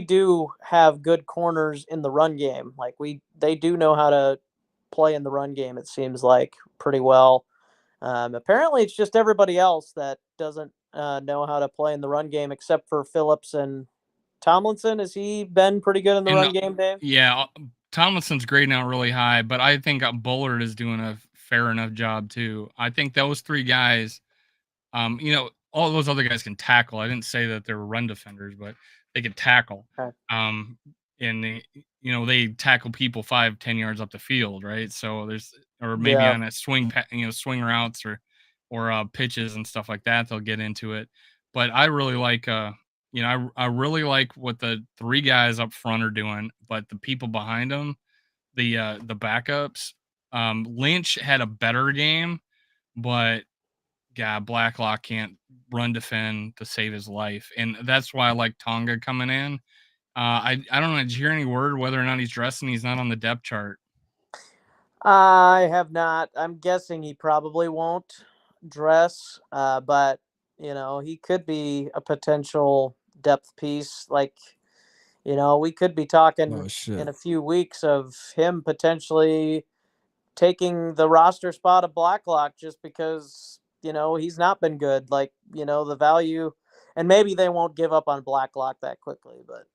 do have good corners in the run game. Like they do know how to play in the run game. It seems like pretty well. Apparently, it's just everybody else that doesn't know how to play in the run game, except for Phillips and Tomlinson. Has he been pretty good in the run game, Dave? Yeah, Tomlinson's grading out really high, but I think Bullard is doing a fair enough job too. I think those three guys, all those other guys can tackle. I didn't say that they were run defenders, but they can tackle. Okay. And they tackle people 5-10 yards up the field, right? So or maybe on a swing routes or pitches and stuff like that, they'll get into it. But I really like I really like what the three guys up front are doing, but the people behind them, the backups, Lynch had a better game, but Blacklock can't run defend to save his life, and that's why I like Tonga coming in. I don't know. Did you hear any word whether or not he's dressing? He's not on the depth chart. I have not. I'm guessing he probably won't dress, but he could be a potential depth piece. Like, we could be talking in a few weeks of him potentially taking the roster spot of Blacklock just because he's not been good. Like, the value, and maybe they won't give up on Blacklock that quickly, but.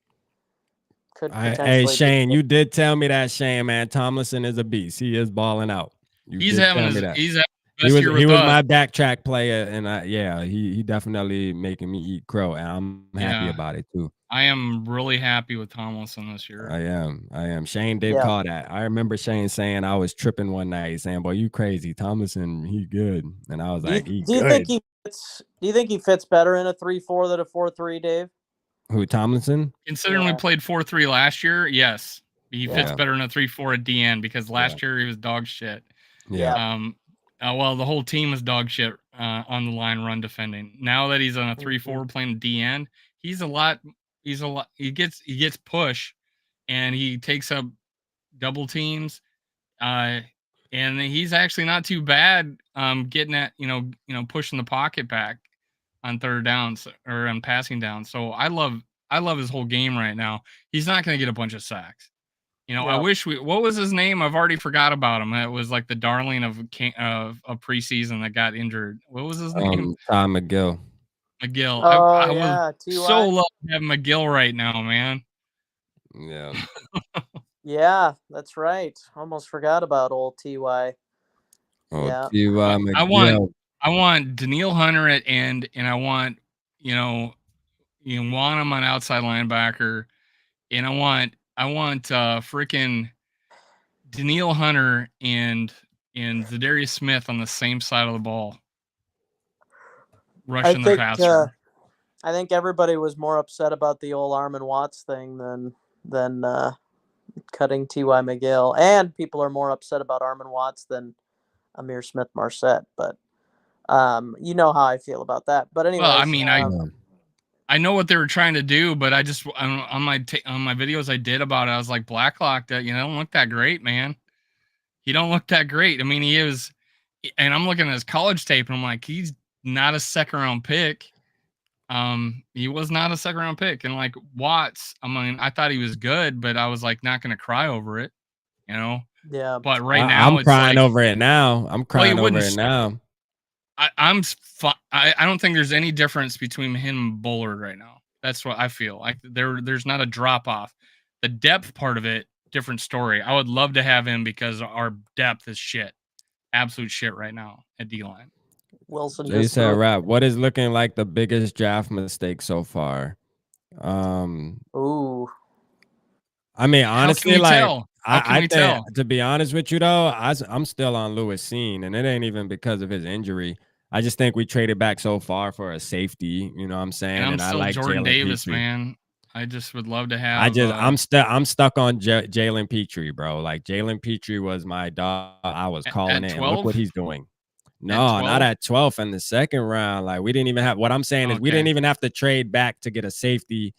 Hey Shane, you did tell me that, Shane, man. Tomlinson is a beast. He is balling out. He's having his best year with us. He was my backtrack player, and he definitely making me eat crow, and I'm happy about it too. I am really happy with Tomlinson this year. I am. Shane did call that. I remember Shane saying I was tripping one night, saying, "Boy, you crazy, Tomlinson, he good," and I was like, "He good." Do you think he fits better in a 3-4 than a 4-3, Dave? Who, Tomlinson? Considering we played 4-3 last year, yes. He fits better in a 3-4 at DN because last year he was dog shit. Yeah. Well, the whole team was dog shit on the line run defending. Now that he's on a 3-4 playing DN, he gets push and he takes up double teams. And he's actually not too bad getting at, pushing the pocket back on third downs or on passing down. So I love his whole game right now. He's not going to get a bunch of sacks. I wish what was his name? I've already forgot about him. It was like the darling of preseason that got injured. What was his name? Tom McGill. McGill. Oh, I was so lucky to have McGill right now, man. Yeah. Yeah, that's right. Almost forgot about old TY. Yeah. I want Daniil Hunter at end, and I want him on outside linebacker, and I want freaking Daniil Hunter and Zadarius Smith on the same side of the ball, rushing the passer. I think everybody was more upset about the old Armin Watts thing than cutting T.Y. McGill, and people are more upset about Armin Watts than Amir Smith-Marset. But you know how I feel about that. But anyway, well, I mean, I know what they were trying to do, but I just on my videos I did about it, I was like, Blacklock, that don't look that great, man. He don't look that great. I mean, he is, and I'm looking at his college tape, and I'm like, he's not a second round pick. He was not a second round pick, and like Watts, I mean, I thought he was good, but I was like not gonna cry over it, Yeah. But right now, I'm crying over it now. I'm crying over it now. I don't think there's any difference between him and Bullard right now. That's what I feel like. There's not a drop off. The depth part of it different story. I would love to have him because our depth is shit, absolute shit right now at D-line. Wilson So you just said, threw. Rap, what is looking like the biggest draft mistake so far? Ooh. I mean, How can honestly, we like tell? How can I we think, tell? to be honest with you though, I'm still on Lewis Seen, and it ain't even because of his injury. I just think we traded back so far for a safety, you know what I'm saying? And I'm I still like Jordan Jalen Davis, Petrie. man. I just would love to have. I'm stuck on Jalen Petrie, bro. Like Jalen Petrie was my dog. I was calling at it, and look 12? what he's doing. At No, not 12? at 12 in the second round. Like we didn't even have. What I'm saying is we Okay. didn't even have to trade back to get a safety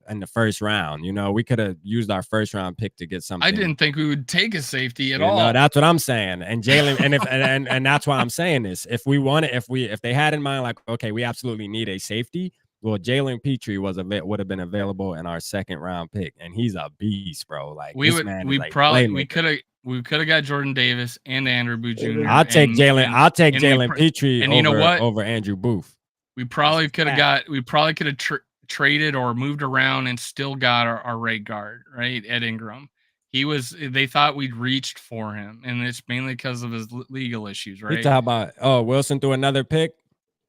in the first round. You know, we could have used our first round pick to get something. I didn't think we would take a safety at You all. know, that's what I'm saying. And Jalen, and if and that's why I'm saying this. If we wanted, if they had in mind, like, okay, we absolutely need a safety. Well, Jalen Petrie would have been available in our second round pick, and he's a beast, bro. Like we this man is like we could have got Jordan Davis and Andrew Booth Jr. I'll take Jalen. I'll take Jalen Petrie and you know what? over Andrew Booth. We probably could have traded or moved around and still got our right guard, right? Ed Ingram. They thought we'd reached for him, and it's mainly because of his legal issues, right? You talk about Wilson threw another pick.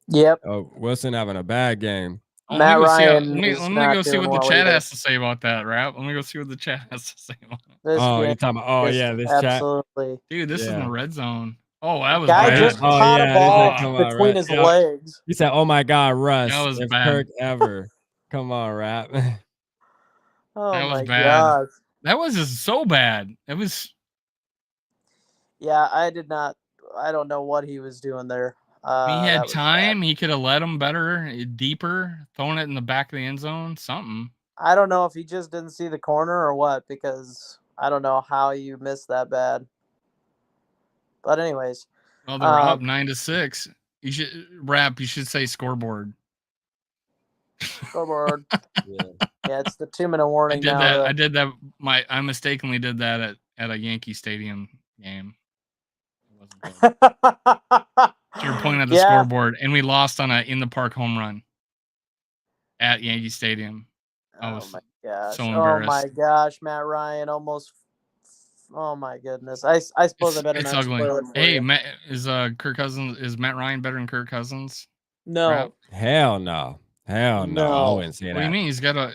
Yep. Oh, Wilson having a bad game. Matt Ryan. Let me go see what the chat has to say about that, Rap. Let me go see what the chat has to say about it. You're talking about this absolutely. chat. Dude, this is in the red zone. Oh, that was guy bad. just caught a ball between his legs. He said, "Oh my God, Russ! That was if bad. Kirk ever, come on, Rap." Oh that was my bad. gosh. That was just so bad. It was. Yeah, I don't know what he was doing there. He had time. He could have led him better, deeper, throwing it in the back of the end zone. Something. I don't know if he just didn't see the corner or what, because I don't know how you missed that bad. But anyways. Well, they're up 9-6. You should say scoreboard. Scoreboard. Yeah, it's the 2-minute warning. I did that. I mistakenly did that at a Yankee Stadium game. It wasn't good. You're pointing at the scoreboard, and we lost on a in the park home run at Yankee Stadium. I was my gosh! so embarrassed. Oh my gosh, Matt Ryan almost. Oh my goodness! I suppose I better it's not ugly. spoil it for Hey, you. is Kirk Cousins? Is Matt Ryan better than Kirk Cousins? No. Rap? Hell no. Hell no. I wouldn't say that. What do you mean? He's got a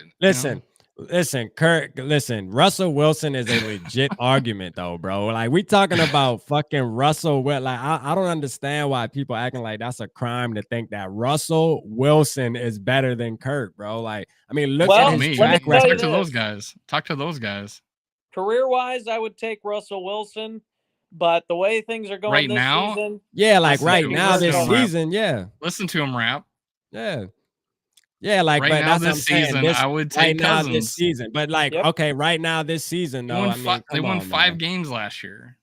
Listen, Kirk. Listen, Russell Wilson is a legit argument, though, bro. Like we talking about fucking Russell. Like I don't understand why people acting like that's a crime to think that Russell Wilson is better than Kirk, bro. Like I mean, look at his track record. Talk to those guys. Talk to those guys. Career-wise, I would take Russell Wilson, but the way things are going this season, like right now this season, yeah. Listen to him rap. Yeah. Yeah, like right but now that's this season, I would take right Cousins. Now this season. But like, okay, right now this season, though, they won 5 games last year.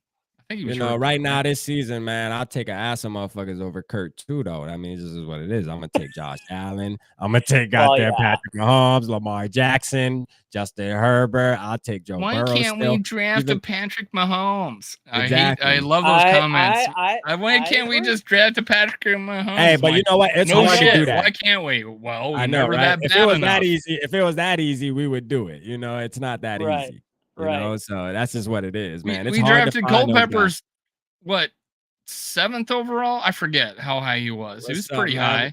I think you know, right now this season, man, I'll take an ass of motherfuckers over Kirk too, though. I mean, this is what it is. I'm gonna take Josh Allen. I'm gonna take goddamn Patrick Mahomes, Lamar Jackson, Justin Herbert. I'll take Joe Burrow. Why can't we draft a Patrick Mahomes? Exactly. I love those comments. Why can't we just draft a Patrick Mahomes? Hey, but you know what? It's hard to do that. Why can't we? Well, I know, right? If it was that easy, we would do it. You know, it's not that easy. You know, so that's just what it is, man. We drafted Culpepper's 7th overall. I forget how high he was. He was pretty high.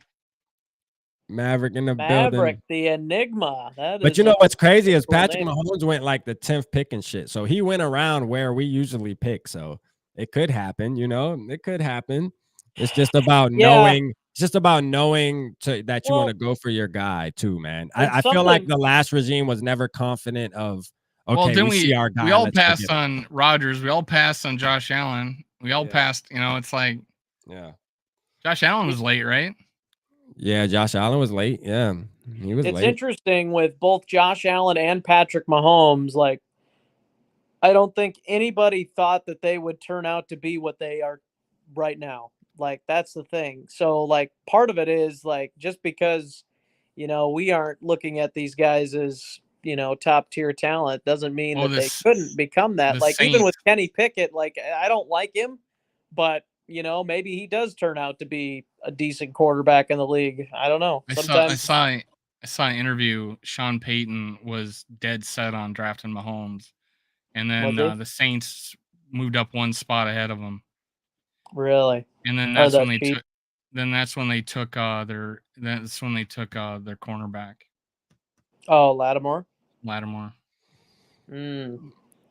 Maverick in the building. The enigma. But you know what's crazy is Patrick Mahomes went like the 10th pick and shit. So he went around where we usually pick. So it could happen, you know. It could happen. It's just about knowing. It's just about knowing that you want to go for your guy too, man. I feel like the last regime was never confident of. Okay, we see our guy. We all passed on Rodgers. We all passed on Josh Allen. We all passed. You know, it's like, Josh Allen was late, right? Yeah, Josh Allen was late. Yeah, he was late. It's interesting with both Josh Allen and Patrick Mahomes. Like, I don't think anybody thought that they would turn out to be what they are right now. Like, that's the thing. So, like, part of it is like just because, you know, we aren't looking at these guys as, you know, top tier talent doesn't mean that they couldn't become that. Like even with Kenny Pickett, like I don't like him, but you know, maybe he does turn out to be a decent quarterback in the league. I don't know. I saw an interview. Sean Payton was dead set on drafting Mahomes, and then the Saints moved up one spot ahead of them. Really? And then that's when they took. Then that's when they took their. That's when they took their cornerback. Oh, Lattimore. Yeah,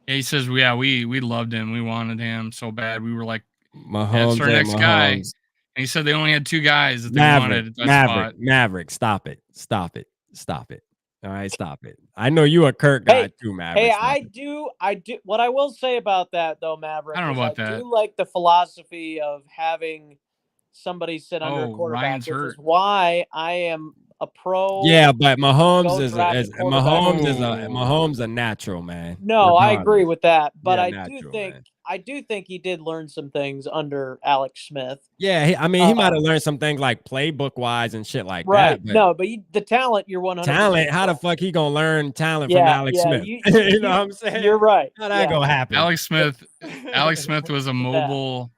he says, yeah, we loved him. We wanted him so bad. We were like, Mahomes that's our next guy. And Mahomes. he said they only had two guys that they wanted at that spot. Maverick, stop it. All right, stop it. I know you a Kirk guy too, Maverick. Hey, I do. What I will say about that though, Maverick, I don't know about that. I do like the philosophy of having somebody sit under a quarterback, which is why I am a pro. Yeah, but Mahomes is a natural, man. No, I agree with that, but I do think he did learn some things under Alex Smith. Yeah, he might have learned some things like playbook wise and shit like that. Right. No, but the talent, you're 100%. Talent, how the fuck he gonna learn talent from Alex Smith? You know what I'm saying? You're right. How that gonna happen? Alex Smith was a mobile,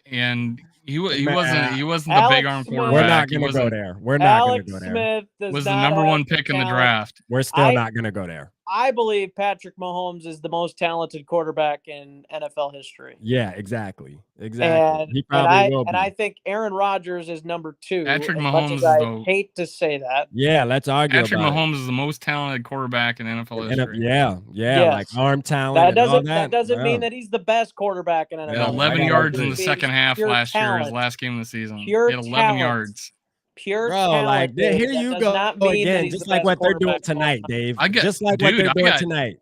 and he wasn't the big arm quarterback. We're not gonna go there. We're not gonna go there. Smith was the number one pick in the draft. We're still not gonna go there. I believe Patrick Mahomes is the most talented quarterback in NFL history. Yeah, exactly. And, he probably will be. And I think Aaron Rodgers is number 2. Patrick Mahomes I hate to say that. Yeah, let's argue Patrick about Mahomes is the most talented quarterback in NFL history. Yeah, like arm talent. That doesn't mean that he's the best quarterback in NFL. He had 11 yards in the second half last year, his last game of the season. He had 11 yards. Pure talent. Like here you go again, just like what they're doing tonight, Dave. Just like what they're doing tonight.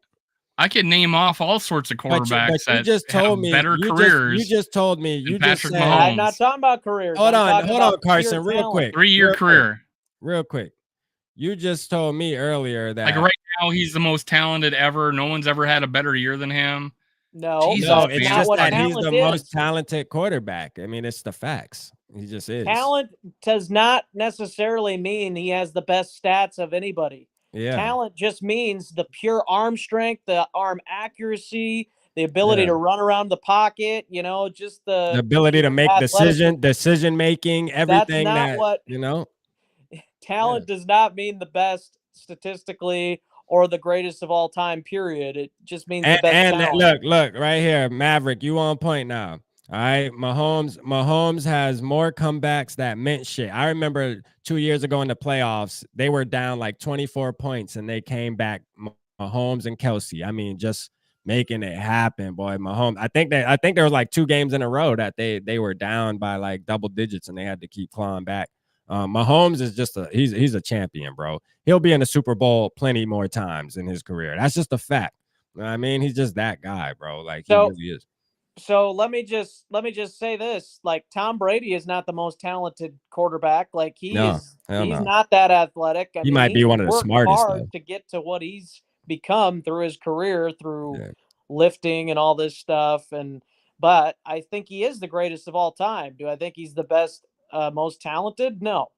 I could name off all sorts of quarterbacks that just told me better careers. You just told me. You just said. I'm not talking about careers. Hold on, Carson, real quick. 3-year career. Real quick. You just told me earlier that like right now he's the most talented ever. No one's ever had a better year than him. No, it's just that he's the most talented quarterback. I mean, it's the facts. He just is. Talent does not necessarily mean he has the best stats of anybody. Yeah. Talent just means the pure arm strength, the arm accuracy, the ability to run around the pocket, just the ability to make decision making, everything talent does not mean the best statistically or the greatest of all time, period. It just means the best talent. Look right here, Maverick, you on point now. All right, Mahomes has more comebacks that meant shit. I remember 2 years ago in the playoffs, they were down like 24 points and they came back. Mahomes and Kelsey. I mean, just making it happen, boy. Mahomes. I think there was like 2 games in a row that they were down by like double digits and they had to keep clawing back. Mahomes is just he's a champion, bro. He'll be in the Super Bowl plenty more times in his career. That's just a fact. I mean, he's just that guy, bro. Like he really is. So let me just say this: like Tom Brady is not the most talented quarterback. Like he's not that athletic. He might be one of the smartest to get to what he's become through his career, through lifting and all this stuff. But I think he is the greatest of all time. Do I think he's the best, most talented? No.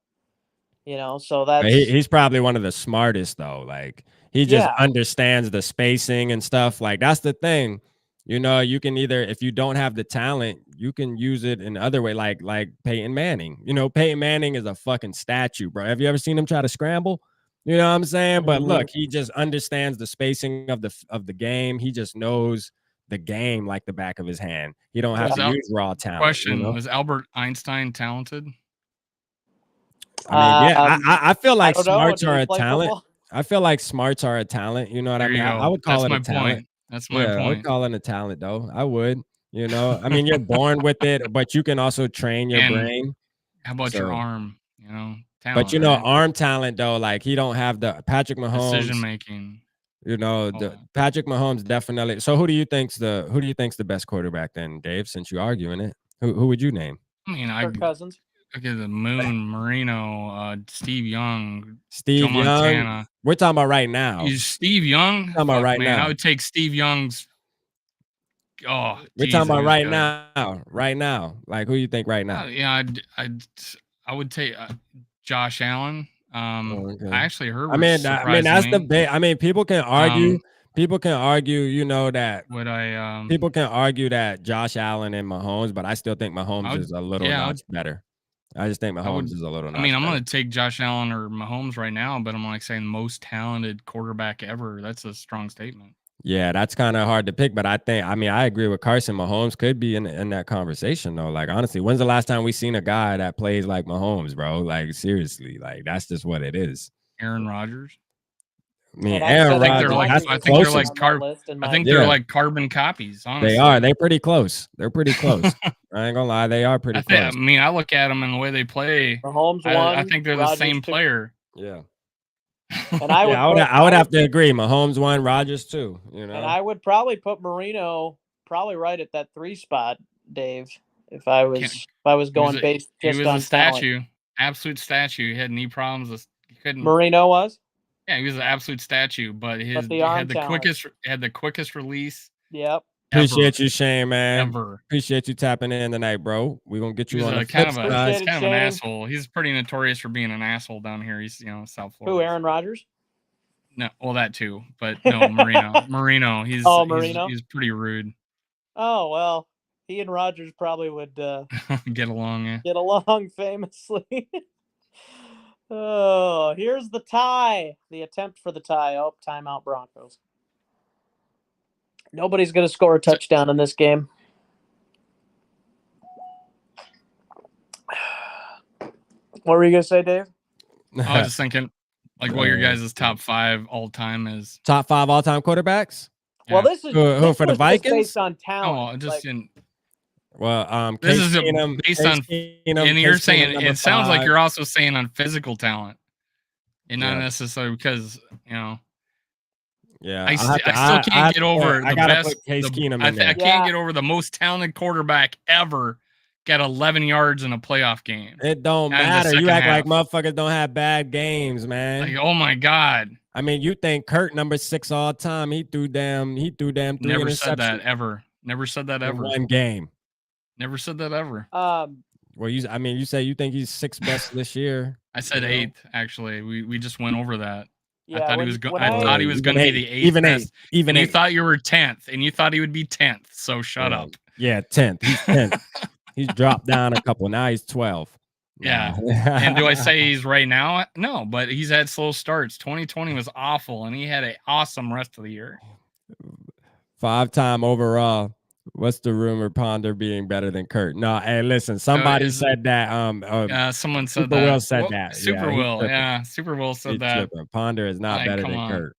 So that's he's probably one of the smartest though. Like he just understands the spacing and stuff. Like that's the thing. You can either, if you don't have the talent, you can use it in other way, like Peyton Manning. Peyton Manning is a fucking statue, bro. Have you ever seen him try to scramble? You know what I'm saying? But look, he just understands the spacing of the game. He just knows the game like the back of his hand. He don't have to use raw talent. Question: was Albert Einstein talented? I mean, I feel like smarts are a talent. Football? I feel like smarts are a talent. You know what I mean? I would call it a talent. That's my point. I would call it a talent, though. I would. I mean, you're born with it, but you can also train your brain. How about your arm? Talent, but arm talent though, like he don't have the Patrick Mahomes decision making. Patrick Mahomes definitely. So who do you think's the best quarterback then, Dave? Since you're arguing it, who would you name? I mean, Kirk Cousins. Look at the Moon, Marino, Steve Young, Joe Montana. We're talking about right now. Is Steve Young? Talking about right now. I would take Steve Young's. Oh, we're talking about right now. Right now, like who you think right now? I would take Josh Allen. Okay. I actually heard. I mean, that's the big. I mean, people can argue. People can argue, that. Would I? People can argue that Josh Allen and Mahomes, but I still think Mahomes is a little notch better. I just think Mahomes is a little. I'm going to take Josh Allen or Mahomes right now, but I'm like saying most talented quarterback ever. That's a strong statement. Yeah, that's kind of hard to pick, but I agree with Carson. Mahomes could be in that conversation though. Like honestly, when's the last time we seen a guy that plays like Mahomes, bro? Like seriously, like that's just what it is. Aaron Rodgers. I mean, And Aaron I think they're Rodgers, like that's I the think they're like closest. I think they're like carbon copies. Honestly, They are. They're pretty close. They're pretty close. I ain't gonna lie, they are pretty close. I mean, I look at them and the way they play. Mahomes I think they're the same player. Yeah. And I would have to agree. Mahomes 1, Rodgers 2. You know, and I would probably put Marino right at that 3 spot, Dave. If I was going based just on he was a statue, absolute statue. He had knee problems. He couldn't. Marino was. Yeah, he was an absolute statue, but he had the quickest release. Yep. Appreciate you, Shane, man. Ever. Appreciate you tapping in tonight, bro. We're gonna get you on the kind of an asshole. He's pretty notorious for being an asshole down here. He's South Florida. Who, Aaron Rodgers? No, well that too, but no, Marino. Marino. He's pretty rude. Oh well, he and Rodgers probably would get along. Yeah. Get along famously. Oh, here's the tie. The attempt for the tie. Oh, timeout Broncos. Nobody's going to score a touchdown in this game. What were you going to say, Dave? I was just thinking, like, what your guys' top 5 all time is. Top 5 all time quarterbacks? Yeah. Well, this is who for the Vikings? Based on talent. Oh, just in. Well, this is based on. And you're saying it sounds like you're also saying on physical talent, and not necessarily because Yeah, I still can't get over the best. I can't get over the most talented quarterback ever got 11 yards in a playoff game. It don't matter. You act like motherfuckers don't have bad games, man. Like, oh my god. I mean, you think Kirk number 6 all time? He threw damn 3 Never interceptions. said that ever. Never said that ever. One game. Never said that ever. Well, you say you think he's 6th best this year. I said 8th. Actually, we just went over that. Yeah, I thought he was going to be the 8th. Even 8th. Even you thought you were 10th, and you thought he would be 10th. So shut up. Yeah, 10th. He's 10th. He's dropped down a couple. Now he's 12. Yeah. And do I say he's right now? No, but he's had slow starts. 2020 was awful, and he had an awesome rest of the year. 5-time overall. What's the rumor? Ponder being better than Kurt. No, hey, listen. Somebody said that. Someone said Super that. Will said that. Super Will. Yeah, Super Will said that. Ponder is not better than Kurt.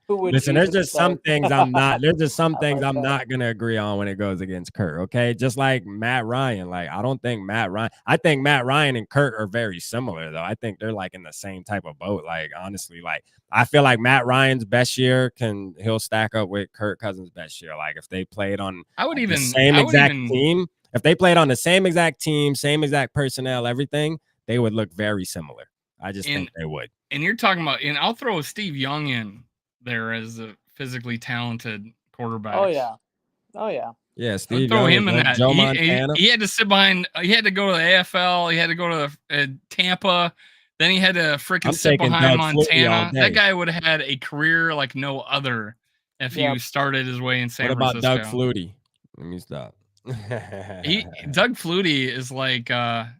Listen, there's just some things I'm not. There's just some things I'm not gonna agree on when it goes against Kurt. Okay, just like Matt Ryan. Like I don't think Matt Ryan. I think Matt Ryan and Kurt are very similar though. I think they're like in the same type of boat. Like honestly, like I feel like Matt Ryan's best year he'll stack up with Kirk Cousins' best year. Like if they played on the same exact team, if they played on the same exact team, same exact personnel, everything, they would look very similar. I just think they would. And you're talking about, and I'll throw Steve Young in there as a physically talented quarterback. Oh yeah. Yeah, Steve throw Young him in that. Joe Montana. He had to sit behind. He had to go to the AFL. He had to go to Tampa. Then he had to freaking sit behind Montana. That guy would have had a career like no other if he started his way in San Francisco. What about Doug Flutie? Let me stop. Doug Flutie is like a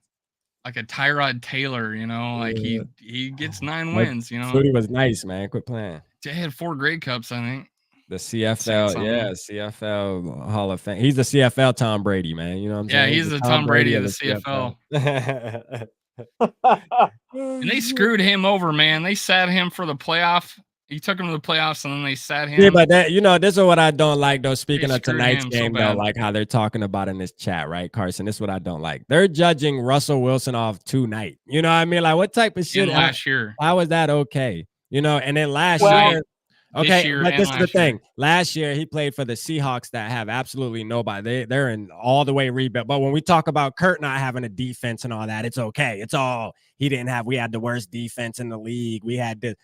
Tyrod Taylor, like he gets 9 wins. Flutie was nice, man. Quit playing. They had 4 Grey Cups, I think. The CFL, CFL Hall of Fame. He's the CFL Tom Brady, man. You know what I'm saying? Yeah, he's the Tom Brady of the CFL. And they screwed him over, man. They sat him for the playoff. He took him to the playoffs, and then they sat him. Yeah, but this is what I don't like, though. Speaking of tonight's game, though, like how they're talking about in this chat, right, Carson? This is what I don't like. They're judging Russell Wilson off tonight. You know what I mean? Like, what type of shit? Last year. How was that okay? And then last year. Okay, but this is the thing. Last year, he played for the Seahawks that have absolutely nobody. They're in all the way rebuilt. But when we talk about Kurt not having a defense and all that, it's okay. It's all he didn't have. We had the worst defense in the league. We had this.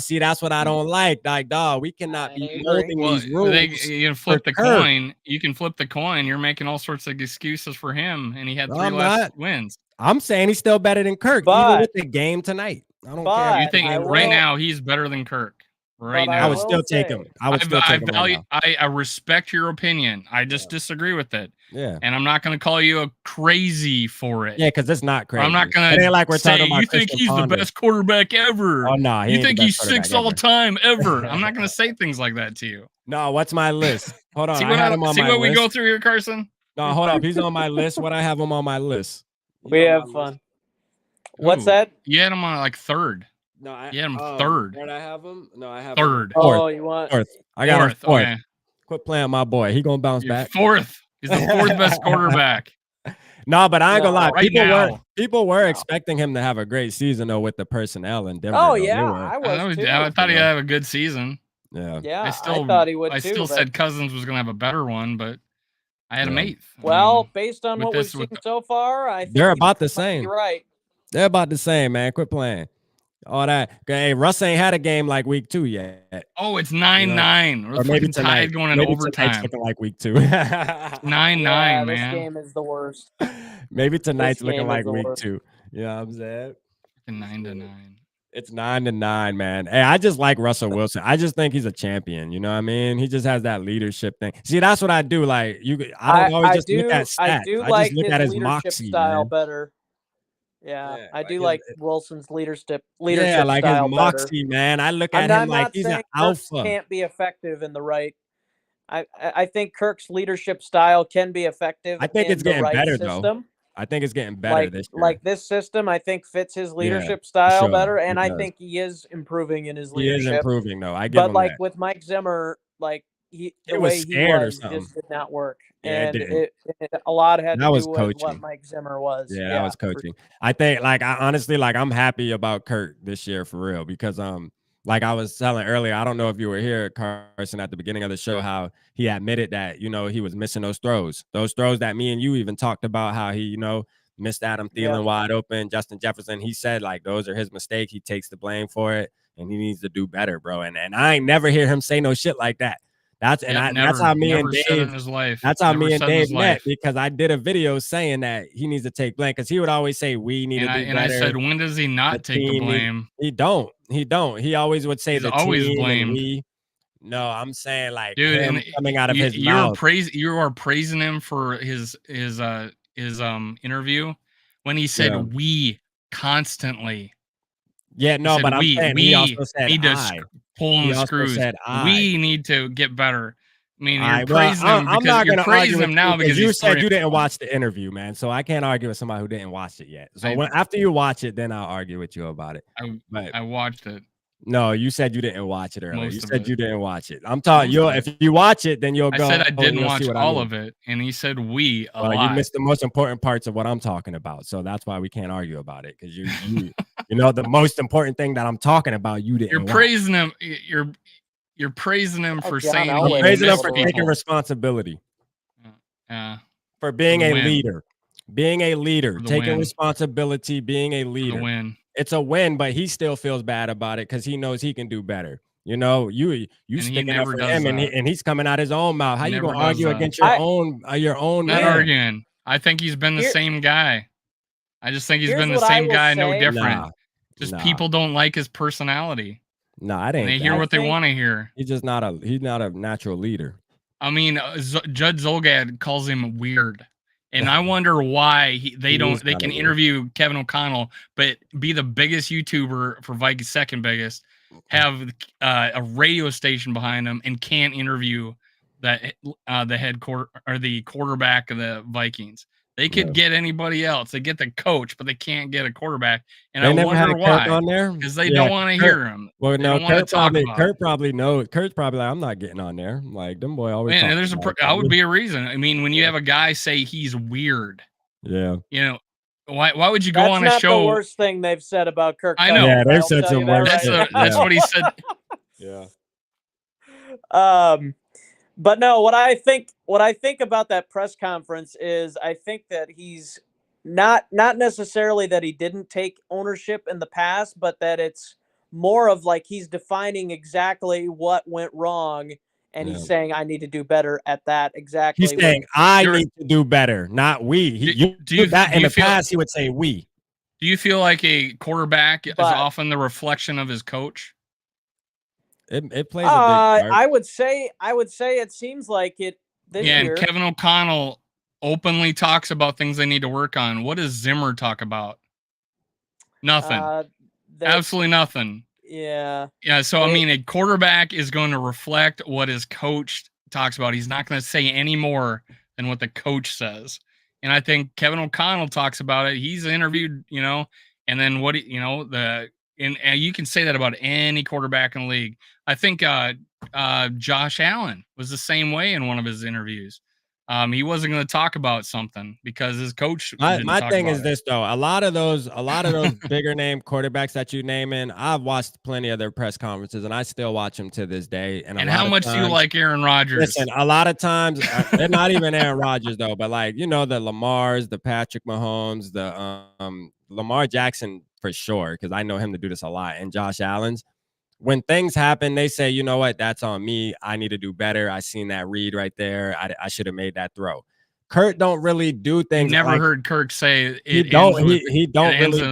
See, that's what I don't like. Like, dog, we cannot be molding these rules. You can flip the coin. You can flip the coin. You're making all sorts of excuses for him, and he had 3 less wins. I'm saying he's still better than Kirk, even with the game tonight. I don't care. You think right now he's better than Kirk? Right now, I would still take him. I respect your opinion. I just disagree with it. Yeah, and I'm not going to call you a crazy for it. Yeah, because it's not crazy. I'm not going to like we're say talking about you think he's the best quarterback ever. Oh no, you think he's 6 all time ever. I'm not going to say things like that to you. No, what's my list? Hold on, See I what had him on see my what we list. go through here, Carson. No, hold up, he's on my list. What I have him on my list? He's We on my have list. fun. What's Ooh, that? You had him on like third. No, You had him third. Where'd I have him? No, I have Third. him fourth. Oh, you want? Fourth. I got him Fourth. fourth. Okay. Quit playing my boy. He gonna bounce You're back. fourth. He's the fourth best quarterback. No, but I ain't gonna lie. No. Right now. People were No. expecting him to have a great season though with the personnel in Denver. Oh though. They yeah, were- I was too. I thought he'd have a good season. yeah. Yeah, I thought he would I too. still but- said Cousins was gonna have a better one, but I had him Yeah. eighth. I Well, mean, based on with what we've this- with seen so far, I think They're you about the might be same. right. They're about the same, man. Quit playing. All that. Hey, Russ ain't had a game like week 2 yet. oh, it's 9-9. We're Or maybe fucking tonight. tied going in Maybe tonight's overtime. looking like week 2. 9-9, Yeah, man. this game is the worst. Maybe tonight's This looking game is like the week worst. 2. You know what I'm saying? 9-9. It's 9-9, man. Hey, I just like Russell Wilson. I just think he's a champion. You know what I mean? He just has that leadership thing. See, that's what I do. Like I don't always just look at stats. I do I like just look his at his leadership moxie, style man. better. Yeah, Yeah, I like do his- like Wilson's leadership Yeah, like his style better. moxie, man. I look at him I'm like not he's an saying Kirk's alpha. can't be effective in the right. I think Kirk's leadership style can be effective. I think in it's getting the right better system. though. I think it's getting better this year. Like this system, I think fits his leadership style sure, better, it and I does. think he is improving in his He is leadership. improving though. I give But him like that. with Mike Zimmer, like the was way he scared or was something. just did not work, Yeah, it and didn't. a lot had That to was do with what coaching. Mike Zimmer was. Yeah, that was for coaching. I think like I honestly like I'm happy about Kirk this year for real because like I was telling earlier, I don't know if you were here, Carson, at the beginning of the show, how he admitted that, he was missing those throws that me and you even talked about, how he, missed Adam Thielen wide open, Justin Jefferson. He said like those are his mistakes. He takes the blame for it and he needs to do better, bro. And I ain't never hear him say no shit like that. That's how me and Dave. That's how me and Dave met, because I did a video saying that he needs to take blame because he would always say we need to do better. And I said, when does he not take the blame? He don't. He always would say He's the always team blamed. and we. No, I'm saying like dude, him and coming out of his mouth. You are praising him for his interview when he said we constantly. Yeah, no, but I'm saying he also said need to pull on the screws. We need to get better. I mean, you're praising him because not you're praising him now because you said you didn't watch the interview, man. So I can't argue with somebody who didn't watch it yet. So after you watch it, then I'll argue with you about it. I watched it. No, you said you didn't watch it earlier. You said you didn't watch it. I'm talking. If you watch it, then you'll go. I said I didn't watch all of it, and he said we a lot. You missed the most important parts of what I'm talking about, so that's why we can't argue about it, because you the most important thing that I'm talking about, you didn't. You're praising him. You're praising him for saying I'm praising him for taking responsibility. For being a leader. Being a leader, taking responsibility, being a leader. Win. It's a win, but he still feels bad about it because he knows he can do better. You sticking up for him, and he's coming out his own mouth. How you gonna argue against your own? Not man? Arguing. I think he's been the same guy. I just think he's been the same guy, no different. People don't like his personality. No, I didn't. They hear what they want to hear. He's not a natural leader. I mean, Judd Zolgad calls him weird. And I wonder why they can interview Kevin O'Connell, but be the biggest YouTuber for Vikings, second biggest, have a radio station behind them, and can't interview the quarterback of the Vikings. They could get anybody else. They get the coach, but they can't get a quarterback. And I wonder why. Because they don't want to hear him. Well, no, Kurt probably knows. Kurt's probably like, I'm not getting on there. Like, them boy always. Man, that would be a reason. I mean, when you have a guy say he's weird. Yeah. Why would you go on a show? That's not the worst thing they've said about Kirk Cousins. I know. Yeah, they've said some worse. That's what he said. Yeah. But no, what I think about that press conference is I think that he's not necessarily that he didn't take ownership in the past, but that it's more of like he's defining exactly what went wrong, and he's saying I need to do better at that exactly. He's saying I need to do better, not we. In the past he would say we. Do you feel like a quarterback is often the reflection of his coach? It plays a big part. I would say it seems like it this year. And Kevin O'Connell openly talks about things they need to work on. What does Zimmer talk about? Nothing. Absolutely nothing. Yeah. Yeah. So, I mean, a quarterback is going to reflect what his coach talks about. He's not going to say any more than what the coach says. And I think Kevin O'Connell talks about it. He's interviewed, and then and you can say that about any quarterback in the league. I think Josh Allen was the same way in one of his interviews. He wasn't going to talk about something because his coach. My thing is this though. A lot of those bigger name quarterbacks that you name in, I've watched plenty of their press conferences, and I still watch them to this day. And how much do you like Aaron Rodgers? Listen, a lot of times they're not even Aaron Rodgers though, but like the Lamars, the Patrick Mahomes, the Lamar Jackson for sure, because I know him to do this a lot, and Josh Allen's. When things happen, they say, you know what, that's on me. I need to do better. I seen that read right there. I should have made that throw. Kurt don't really do things. Never heard Kirk say he don't really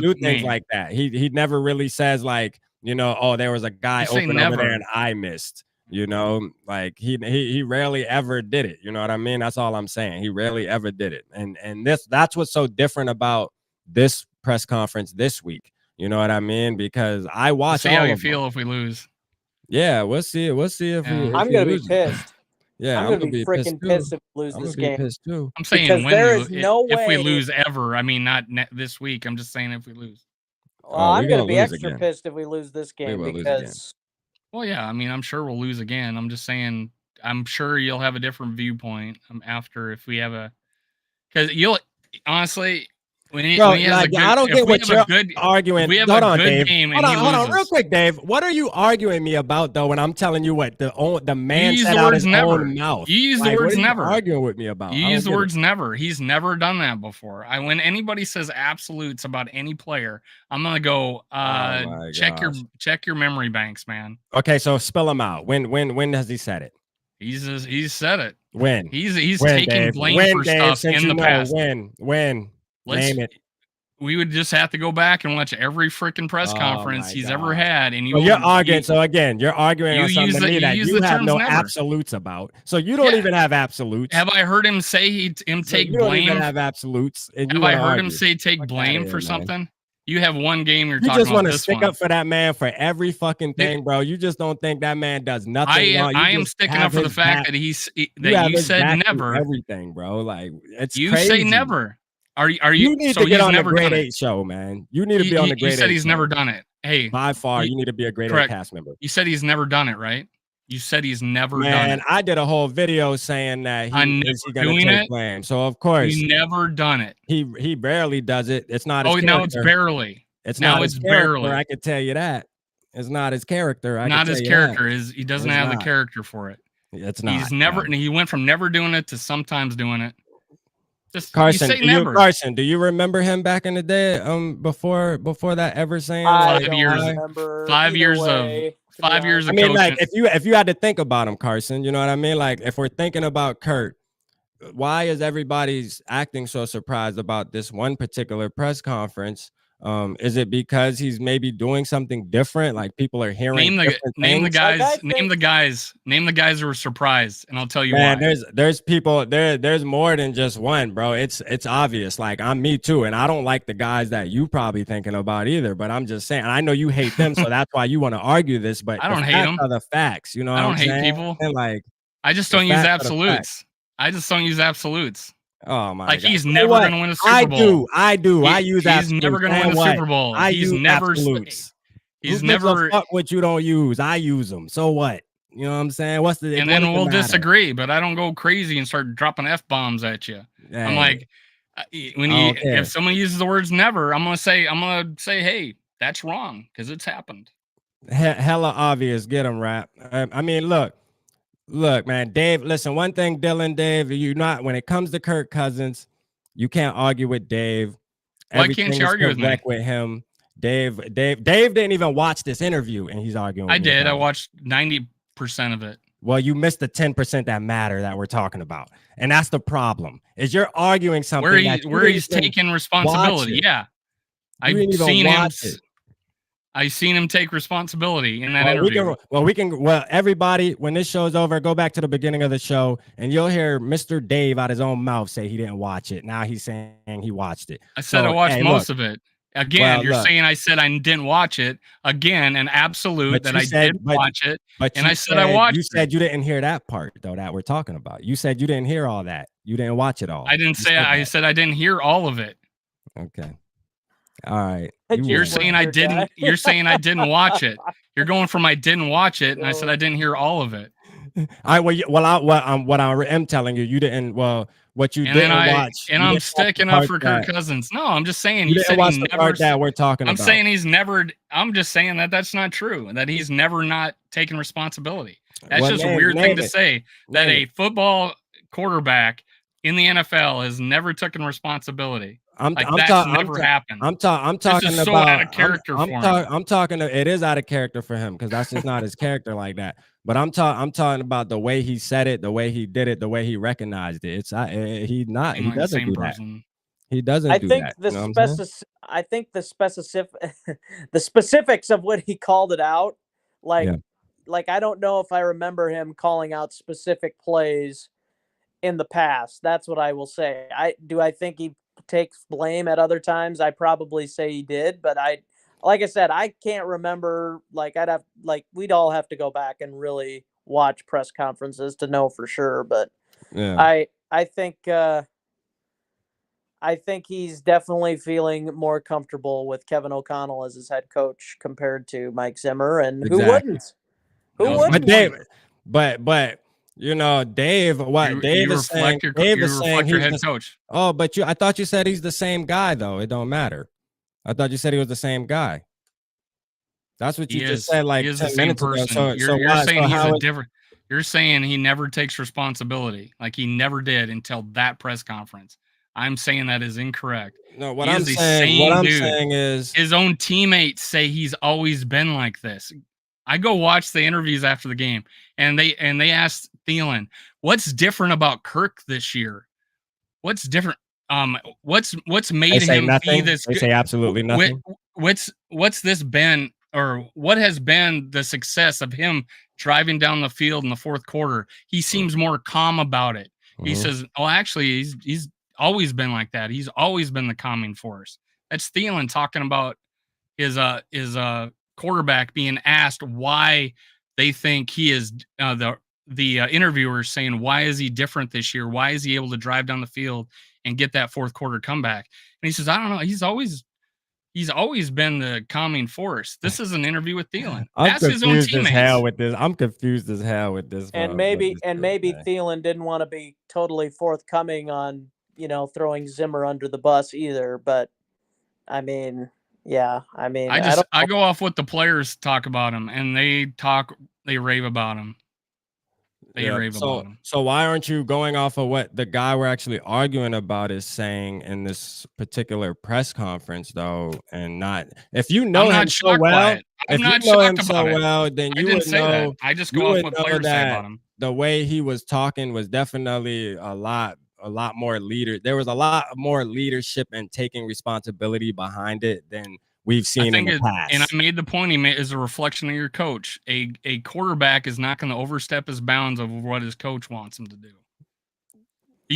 do things like that. He never really says like, oh, there was a guy open over there and I missed. Like he rarely ever did it. You know what I mean? That's all I'm saying. He rarely ever did it. And that's what's so different about this press conference this week. You know what I mean? Because I watch. We'll see how you feel if we lose. Yeah, we'll see. We'll see if we. I'm gonna be pissed. Yeah, I'm gonna be freaking pissed if we lose this game. Pissed too. I'm saying if we lose ever. I mean, not this week. I'm just saying if we lose. Well, I'm gonna be extra pissed if we lose this game because. Well, yeah. I mean, I'm sure we'll lose again. I'm just saying. I'm sure you'll have a different viewpoint after if we have because you'll honestly. I don't get what you're arguing. Hold on, Dave. Hold on, real quick, Dave. What are you arguing me about though? When I'm telling you what the man said out his own mouth. You use the words never. Arguing with me about. You use the words never. He's never done that before. When anybody says absolutes about any player, I'm gonna go check your memory banks, man. Okay, so spill them out. When has he said it? He's said it. When? He's taking blame for stuff in the past. When? Name it. We would just have to go back and watch every freaking press conference he's ever had. And you're arguing. So again, you're arguing on something to me that you have no absolutes about. So you don't even have absolutes. Have I heard him say take blame? Don't even have absolutes. Have I heard him say take blame for something? You have one game you're talking about. You just want to stick up for that man for every fucking thing, bro. You just don't think that man does nothing wrong. I am sticking up for the fact that you said never. Everything, bro. Like it's you crazy. Say never. Are you? You need to get on the Grade 8 show, man. You need to be on the Grade 8. You said he's never done it. Hey, by far, you need to be a Grade 8 cast member. You said he's never done it, right? You said he's never done it. Man, I did a whole video saying that he's going to take blame. So of course, he's never done it. He barely does it. It's not. His now it's barely. It's not his character. I can tell you that. It's not his character. Not his character. He doesn't have the character for it. It's not. He's never. He went from never doing it to sometimes doing it. Carson, do you remember him back in the day? Before that ever saying 5 years, 5 years of 5 years. I mean, like if you had to think about him, Carson, you know what I mean? Like if we're thinking about Kurt, why is everybody acting so surprised about this one particular press conference? Is it because he's maybe doing something different? Like people are hearing name the guys who were surprised, and I'll tell you why. There's people there's more than just one, bro. It's obvious. Like I'm me too, and I don't like the guys that you probably thinking about either. But I'm just saying, I know you hate them, so that's why you want to argue this. But I don't hate them. Are the facts, you know. I don't hate people. And like I just don't use absolutes. Oh my! Like he's never going to win a Super Bowl. I do. I use absolutes. He's never going to win a Super Bowl. He's never. Absolutes. He's never. Fuck what you don't use. I use them. So what? You know what I'm saying? What's the? And then we'll disagree, but I don't go crazy and start dropping F-bombs at you. Dang. I'm like, if someone uses the words never, I'm gonna say, hey, that's wrong because it's happened. Hella obvious. Get him, rap. I mean, Look, man, Dave, listen, one thing, Dave, when it comes to Kirk Cousins, you can't argue with Dave. Why can't you argue with me? With him. Dave didn't even watch this interview and he's arguing with me. I did. I watched 90% of it. Well, you missed the 10% that matter that we're talking about. And that's the problem. Is you're arguing something where he's taking responsibility. Yeah. I've seen him take responsibility in that interview. Everybody, when this show's over, go back to the beginning of the show and you'll hear Mr. Dave out his own mouth say he didn't watch it. Now he's saying he watched it. I said I watched most of it. Again, Well, you're look, saying I said I didn't watch it. Again, an absolute but that you I said, did watch it, but and you I said I watched you it. said you didn't hear that part though that we're talking about. You said you didn't hear all that. You didn't watch it all. I didn't You say said I that. said I didn't hear all of it. Okay. All right. I You just You're win. saying worked I your didn't. guy. You're saying I didn't watch it. You're going from I didn't watch it, and I said I didn't hear all of it. What I am telling you, you didn't. Well, what you And then didn't watch, you I'm didn't watch the sticking up part for Kirk that Cousins. No, I'm just saying you you didn't said watch he the never. part that we're talking I'm about. saying he's never. I'm just saying that that's not true. That he's never not taken responsibility. That's Well, just a weird thing name to it. say. That Name a it. football quarterback in the NFL has never taken responsibility. I'm Like I'm that's talking never happened. I'm This is talking so out about of character for him. I'm talking it is out of character for him because that's just not his character like that. But I'm talking about the way he said it, the way he did it, the way he recognized it. It's he Seem like the doesn't same do that. person. He doesn't I do think that. the You know what I'm saying? I think the the specifics of what he called it out, like Yeah. I don't know if I remember him calling out specific plays in the past. That's what I will say. I think he takes blame at other times. I probably say he did, but like I said, I can't remember. Like we'd all have to go back and really watch press conferences to know for sure. But Yeah. I think he's definitely feeling more comfortable with Kevin O'Connell as his head coach compared to Mike Zimmer, and who Exactly. wouldn't? Who That was my But wouldn't? Dave, point. but you know, Dave, what Dave You is saying, reflect your Dave you is saying reflect your he's head the coach. oh, but I thought you said he's the same guy though. It don't matter. I thought you said he was the same guy. That's what you just said He like is the 10 same minutes ago. person. So You're why? saying So he's how a is different. You're saying he never takes responsibility, like he never did until that press conference. I'm saying that is incorrect. no? He is the same I'm dude. saying is His own teammates say he's always been like this. I go watch the interviews after the game, and they asked Thielen, "What's different about Kirk this year? What's different? What's they made say him be nothing. this They good? say absolutely nothing. What's this been, or what has been the success of him driving down the field in the fourth quarter? He seems more calm about it. He Mhm. says, "Oh, actually, he's always been like that. He's always been the calming force." That's Thielen talking about his quarterback being asked why they think he is the interviewers saying, why is he different this year? Why is he able to drive down the field and get that fourth quarter comeback? And he says, I don't know. He's always been the calming force. This is an interview with Thielen. I'm That's his own confused as hell teammates. with this. I'm confused as hell with this. And With maybe this kid, man. Thielen didn't want to be totally forthcoming on throwing Zimmer under the bus either. But I mean, yeah, I mean, I don't I go off what the players talk about him, and they rave about him. They Yeah. rave about him. So why aren't you going off of what the guy we're actually arguing about is saying in this particular press conference, though, and not if you know I'm him not so shocked by well, it. I'm if you not know him shocked so about it. well, then I you didn't would say that. know I just you go off would what know players say about that him. the way he was talking was definitely a lot more leader. There was a lot more leadership and taking responsibility behind it than we've I seen in think the and I past. made the point he made is a reflection of your coach. A quarterback is not going to overstep his bounds of what his coach wants him to do. Do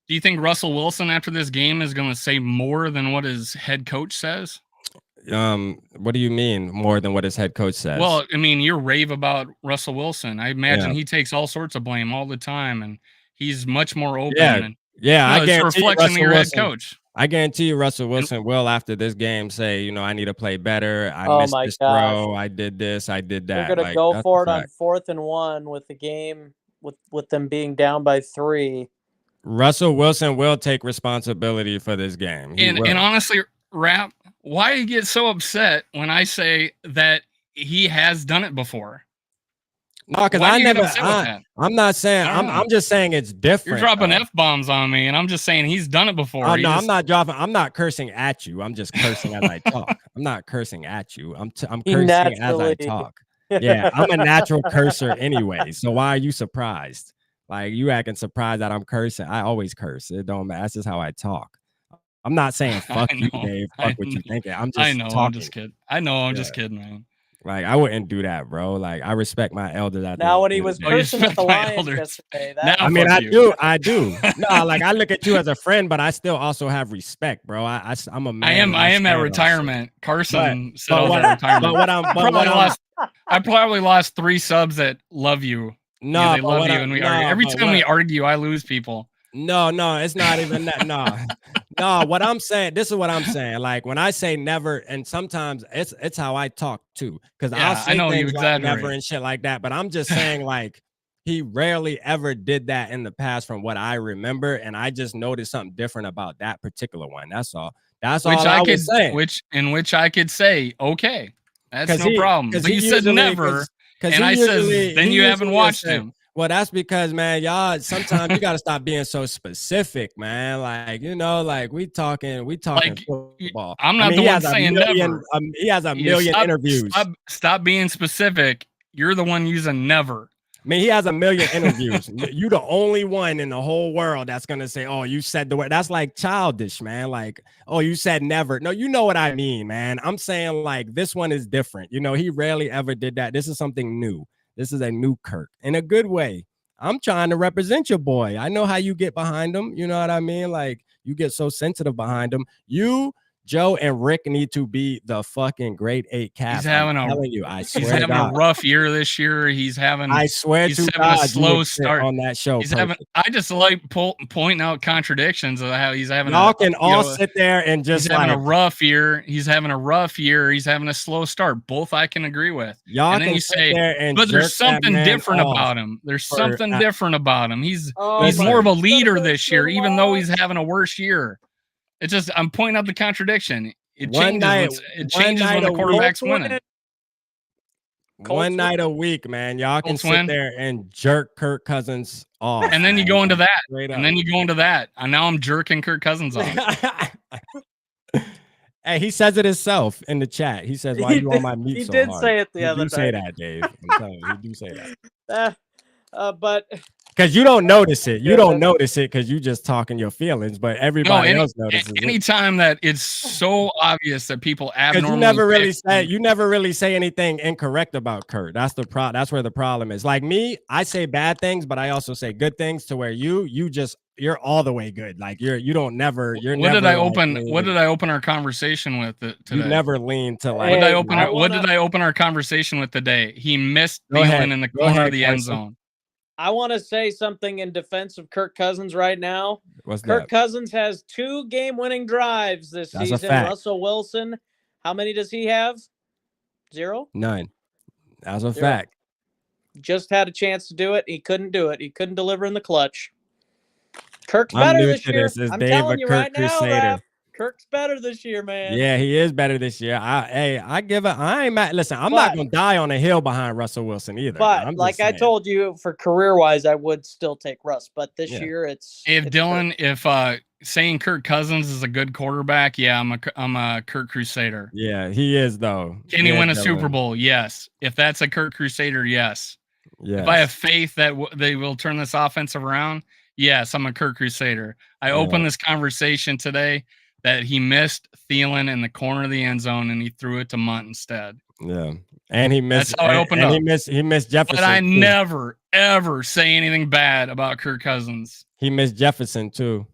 you think Russell Wilson after this game is going to say more than what his head coach says? What do you mean more than what his head coach says? Well, I mean, you rave about Russell Wilson. I imagine Yeah. he takes all sorts of blame all the time, and he's much more open. Yeah. And Yeah, I it's a guarantee you reflection of Russell your head Wilson. coach. I guarantee you Russell Wilson will after this game say, I need to play better. I Oh missed my this gosh. throw. I did this. I did They're that. gonna Like go that's for a it on fact. 4th and 1 with the game with them being down by 3. Russell Wilson will take responsibility for this game. He And will. honestly, Rap, why do you get so upset when I say that he has done it before? No, because Why do you get upset with that? I'm not saying I don't know. I'm just saying it's different. You're dropping though. F-bombs on me, and I'm just saying he's done it before. Oh, no, I'm not cursing at you. I'm just cursing as I talk. I'm not cursing at you. I'm cursing as I talk. Yeah, I'm a natural cursor anyway. So why are you surprised? Like you acting surprised that I'm cursing. I always curse. It don't matter. That's just how I talk. I'm not saying fuck you, Dave. Fuck what you thinking. I'm just I know. talking. I'm just kidding. I know. I'm Yeah. just kidding, man. Like, I wouldn't do that, bro. Like, I respect my elders. Now, when he was you cursing at the respect my Lions elders. yesterday, Now that I mean, fuck I you. do. No, like, I look at you as a friend, but I still also have respect, bro. I'm a man. I am and at stand on shit. retirement. Carson said but I was what- at retirement. I probably lost 3 subs that love you. No, Yeah, they but love what you, I- and we no, argue. Every but time what- we argue, I lose people. No, it's not even that. No, what I'm saying, this is what I'm saying. Like, when I say never, and sometimes it's how I talk too, because Yeah, I'll I say know you things like never exaggerate. and shit like that. But I'm just saying, like, he rarely ever did that in the past, from what I remember, and I just noticed something different about that particular one. That's all. That's all I was saying. Which I could say, okay, that's no problem. But he you said usually- never, and he I says, usually- then he you haven't usually watched say- him. Well, that's because, man, y'all sometimes you gotta stop being so specific, man. Like, like we talking Like, football. I'm not the one saying never. He has a million interviews. Stop being specific. You're the one using never. I mean, he has a million interviews. You the only one in the whole world that's gonna say, "Oh, you said the word." That's like childish, man. Like, "Oh, you said never." No, you know what I mean, man. I'm saying, like, this one is different. He rarely ever did that. This is something new. This is a new Kirk in a good way. I'm trying to represent your boy. I know how you get behind him. You know what I mean? Like, you get so sensitive behind him. You, Joe, and Rick need to be the fucking grade 8 cast. He's having He's having a rough year this year. I swear he's to having God, a slow start on that show. I just like pointing out contradictions of how he's having. Y'all can all sit there and just he's having a rough year. He's having a rough year. He's having a slow start. Both I can agree with. Y'all and then can you say, there and but there's something different off about him. There's something different about him. He's listen, more of a leader this year, even though he's having a worse year. It's just I'm pointing out the contradiction. It changes when the quarterback's winning. One night a week, man. Y'all can sit there and jerk Kirk Cousins off. And then you go into that. And now I'm jerking Kirk Cousins off. Hey, he says it himself in the chat. He says, "Why you on my meat so hard?" He did say it the other day. You do say that, Dave. I'm telling you, you do say that. But because you don't notice it. You don't notice it because you just talking your feelings, but everybody else notices it. Anytime that it's so obvious that people abnormally you never really say anything incorrect about Kurt. That's the that's where the problem is. Like me, I say bad things, but I also say good things, to where you're all the way good. Like you're What did I open our conversation with today? You never lean to like. What did I open our conversation with today? He missed Thielen in the corner of the end zone. I want to say something in defense of Kirk Cousins right now. Kirk Cousins has 2 game-winning drives this season. Russell Wilson, how many does he have? 0? None. That's a fact. Just had a chance to do it. He couldn't do it. He couldn't deliver in the clutch. Kirk's better this year. I'm telling you right now, Raph. Kirk's better this year, man. Yeah, he is better this year. I give it. I ain't mad. Listen, I'm not gonna die on a hill behind Russell Wilson either. But like I told you, for career wise, I would still take Russ. But this year, it's saying Kirk Cousins is a good quarterback, yeah, I'm a Kirk Crusader. Yeah, he is though. Can he win a Super Bowl? Yes. If that's a Kirk Crusader, yes. If I have faith that they will turn this offense around, yes, I'm a Kirk Crusader. I opened this conversation today that he missed Thielen in the corner of the end zone and he threw it to Munt instead. Yeah. And he missed. That's how I opened up. He missed Jefferson. But I never, ever say anything bad about Kirk Cousins. He missed Jefferson too.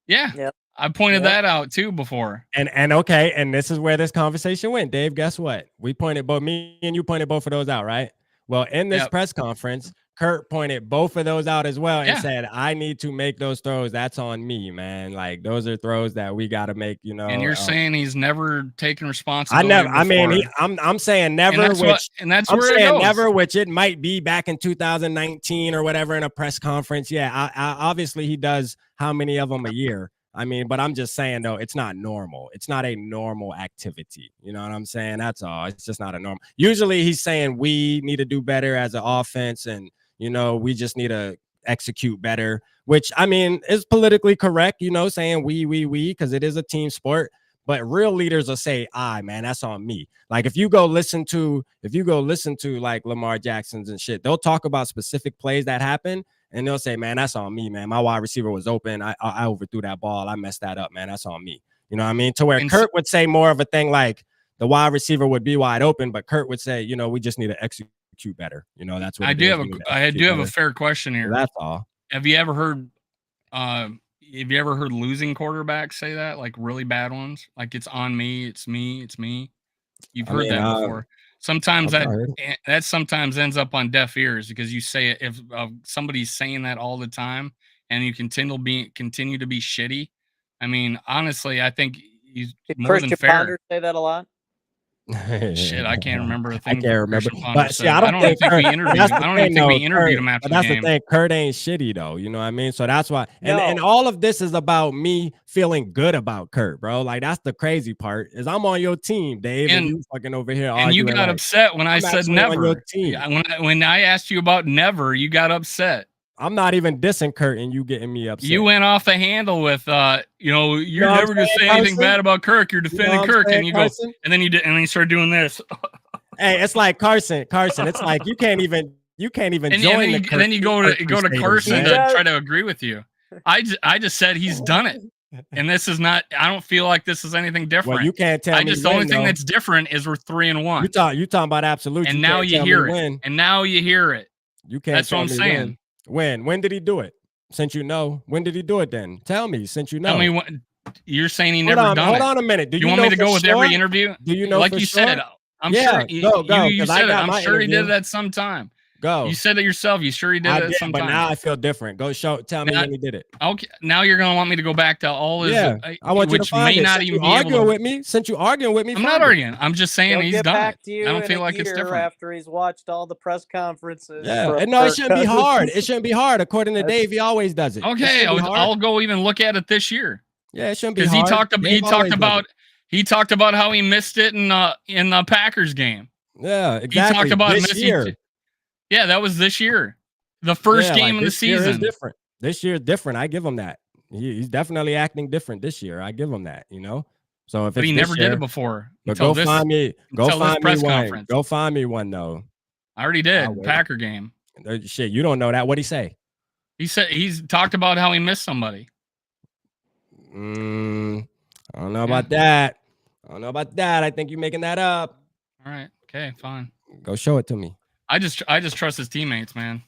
Yeah. Yep. I pointed that out too before. And okay, and this is where this conversation went. Dave, guess what? Me and you pointed both of those out, right? Well, in this press conference, Kurt pointed both of those out as well and said, I need to make those throws. That's on me, man. Like, those are throws that we got to make, And you're saying he's never taken responsibility. I'm saying never, I'm saying never, which it might be back in 2019 or whatever in a press conference. Yeah, obviously he does how many of them a year? I mean, but I'm just saying, though, it's not normal. It's not a normal activity. You know what I'm saying? That's all. It's just not a normal. Usually he's saying we need to do better as an offense and, we just need to execute better, which, I mean, is politically correct, saying we, because it is a team sport. But real leaders will say, man, that's on me. Like, if you go listen to like Lamar Jackson's and shit, they'll talk about specific plays that happen. And they'll say, man, that's on me, man. My wide receiver was open. I overthrew that ball. I messed that up, man. That's on me. You know what I mean? To where Kirk would say more of a thing like, the wide receiver would be wide open, but Kurt would say, we just need to execute better. That's what I it do is. have We need to I execute do have a better. fair question So here. that's all. Have you ever heard losing quarterbacks say that, like really bad ones? Like, it's on me, it's me, it's me. You've heard that before. Sometimes that sometimes ends up on deaf ears because you say it if somebody's saying that all the time and you continue to be shitty. I mean, honestly, I think he's more Christian than fair. Ponder say that a lot. Shit, I can't remember a thing. I can't remember. Christian Ponder But see, said. I don't think we interviewed. that's I the don't thing, even think we though, interviewed Kurt, him after but that's the game. the thing. Kurt ain't shitty though. You know what I mean? So that's why. No. And all of this is about me feeling good about Kurt, bro. Like that's the crazy part is I'm on your team, Dave, and you fucking over here and you arguing. got upset when I said never. On your team. When I asked you about never, you got upset. I'm not even dissing Kurt and you getting me upset. You went off the handle with, you're never going to say anything bad about Kirk. You're defending Kirk, and you Carson? And then you started doing this. Hey, it's like Carson. It's like you can't even join. And then you go to Carson to try to agree with you. I just said he's done it, and this is not. I don't feel like this is anything different. Well, you can't tell me. The only thing that's different is we're 3-1. You talking about absolute, and now you hear it. And now you hear it. You can't. That's what I'm saying. When did he do it? Since you know, when did he do it? Then tell me. Since you know, tell me what you're saying. He never done it. Hold on a minute. Do you want me to go with every interview? Do you know? Like you said, I'm sure. You said it. I'm sure he did it at some time. Go. You said it yourself. You sure he did it at some time? But now I feel different. Go tell me when he did it. Okay. Now you're gonna want me to go back to all his. I want you to find it. Not even arguing with me. Since you arguing with me, I'm not arguing. I'm just saying he's done it. I don't feel like it's different after he's watched all the press conferences. Yeah. No, it shouldn't be hard. It shouldn't be hard. According to Dave, he always does it. Okay, I'll go even look at it this year. Yeah, it shouldn't be hard. Because he talked about how he missed it in the Packers game. Yeah, exactly. He talked about this year. Yeah, that was this year. The first game of the season. Year is different. This year is different. I give him that. He's definitely acting different this year. I give him that, So if he never did it before. But go find me one. Go find me one though. I already did. Packer game. Shit, you don't know that. What'd he say? He said he's talked about how he missed somebody. I don't know about that. I think you're making that up. All right. Okay, fine. Go show it to me. I just trust his teammates, man.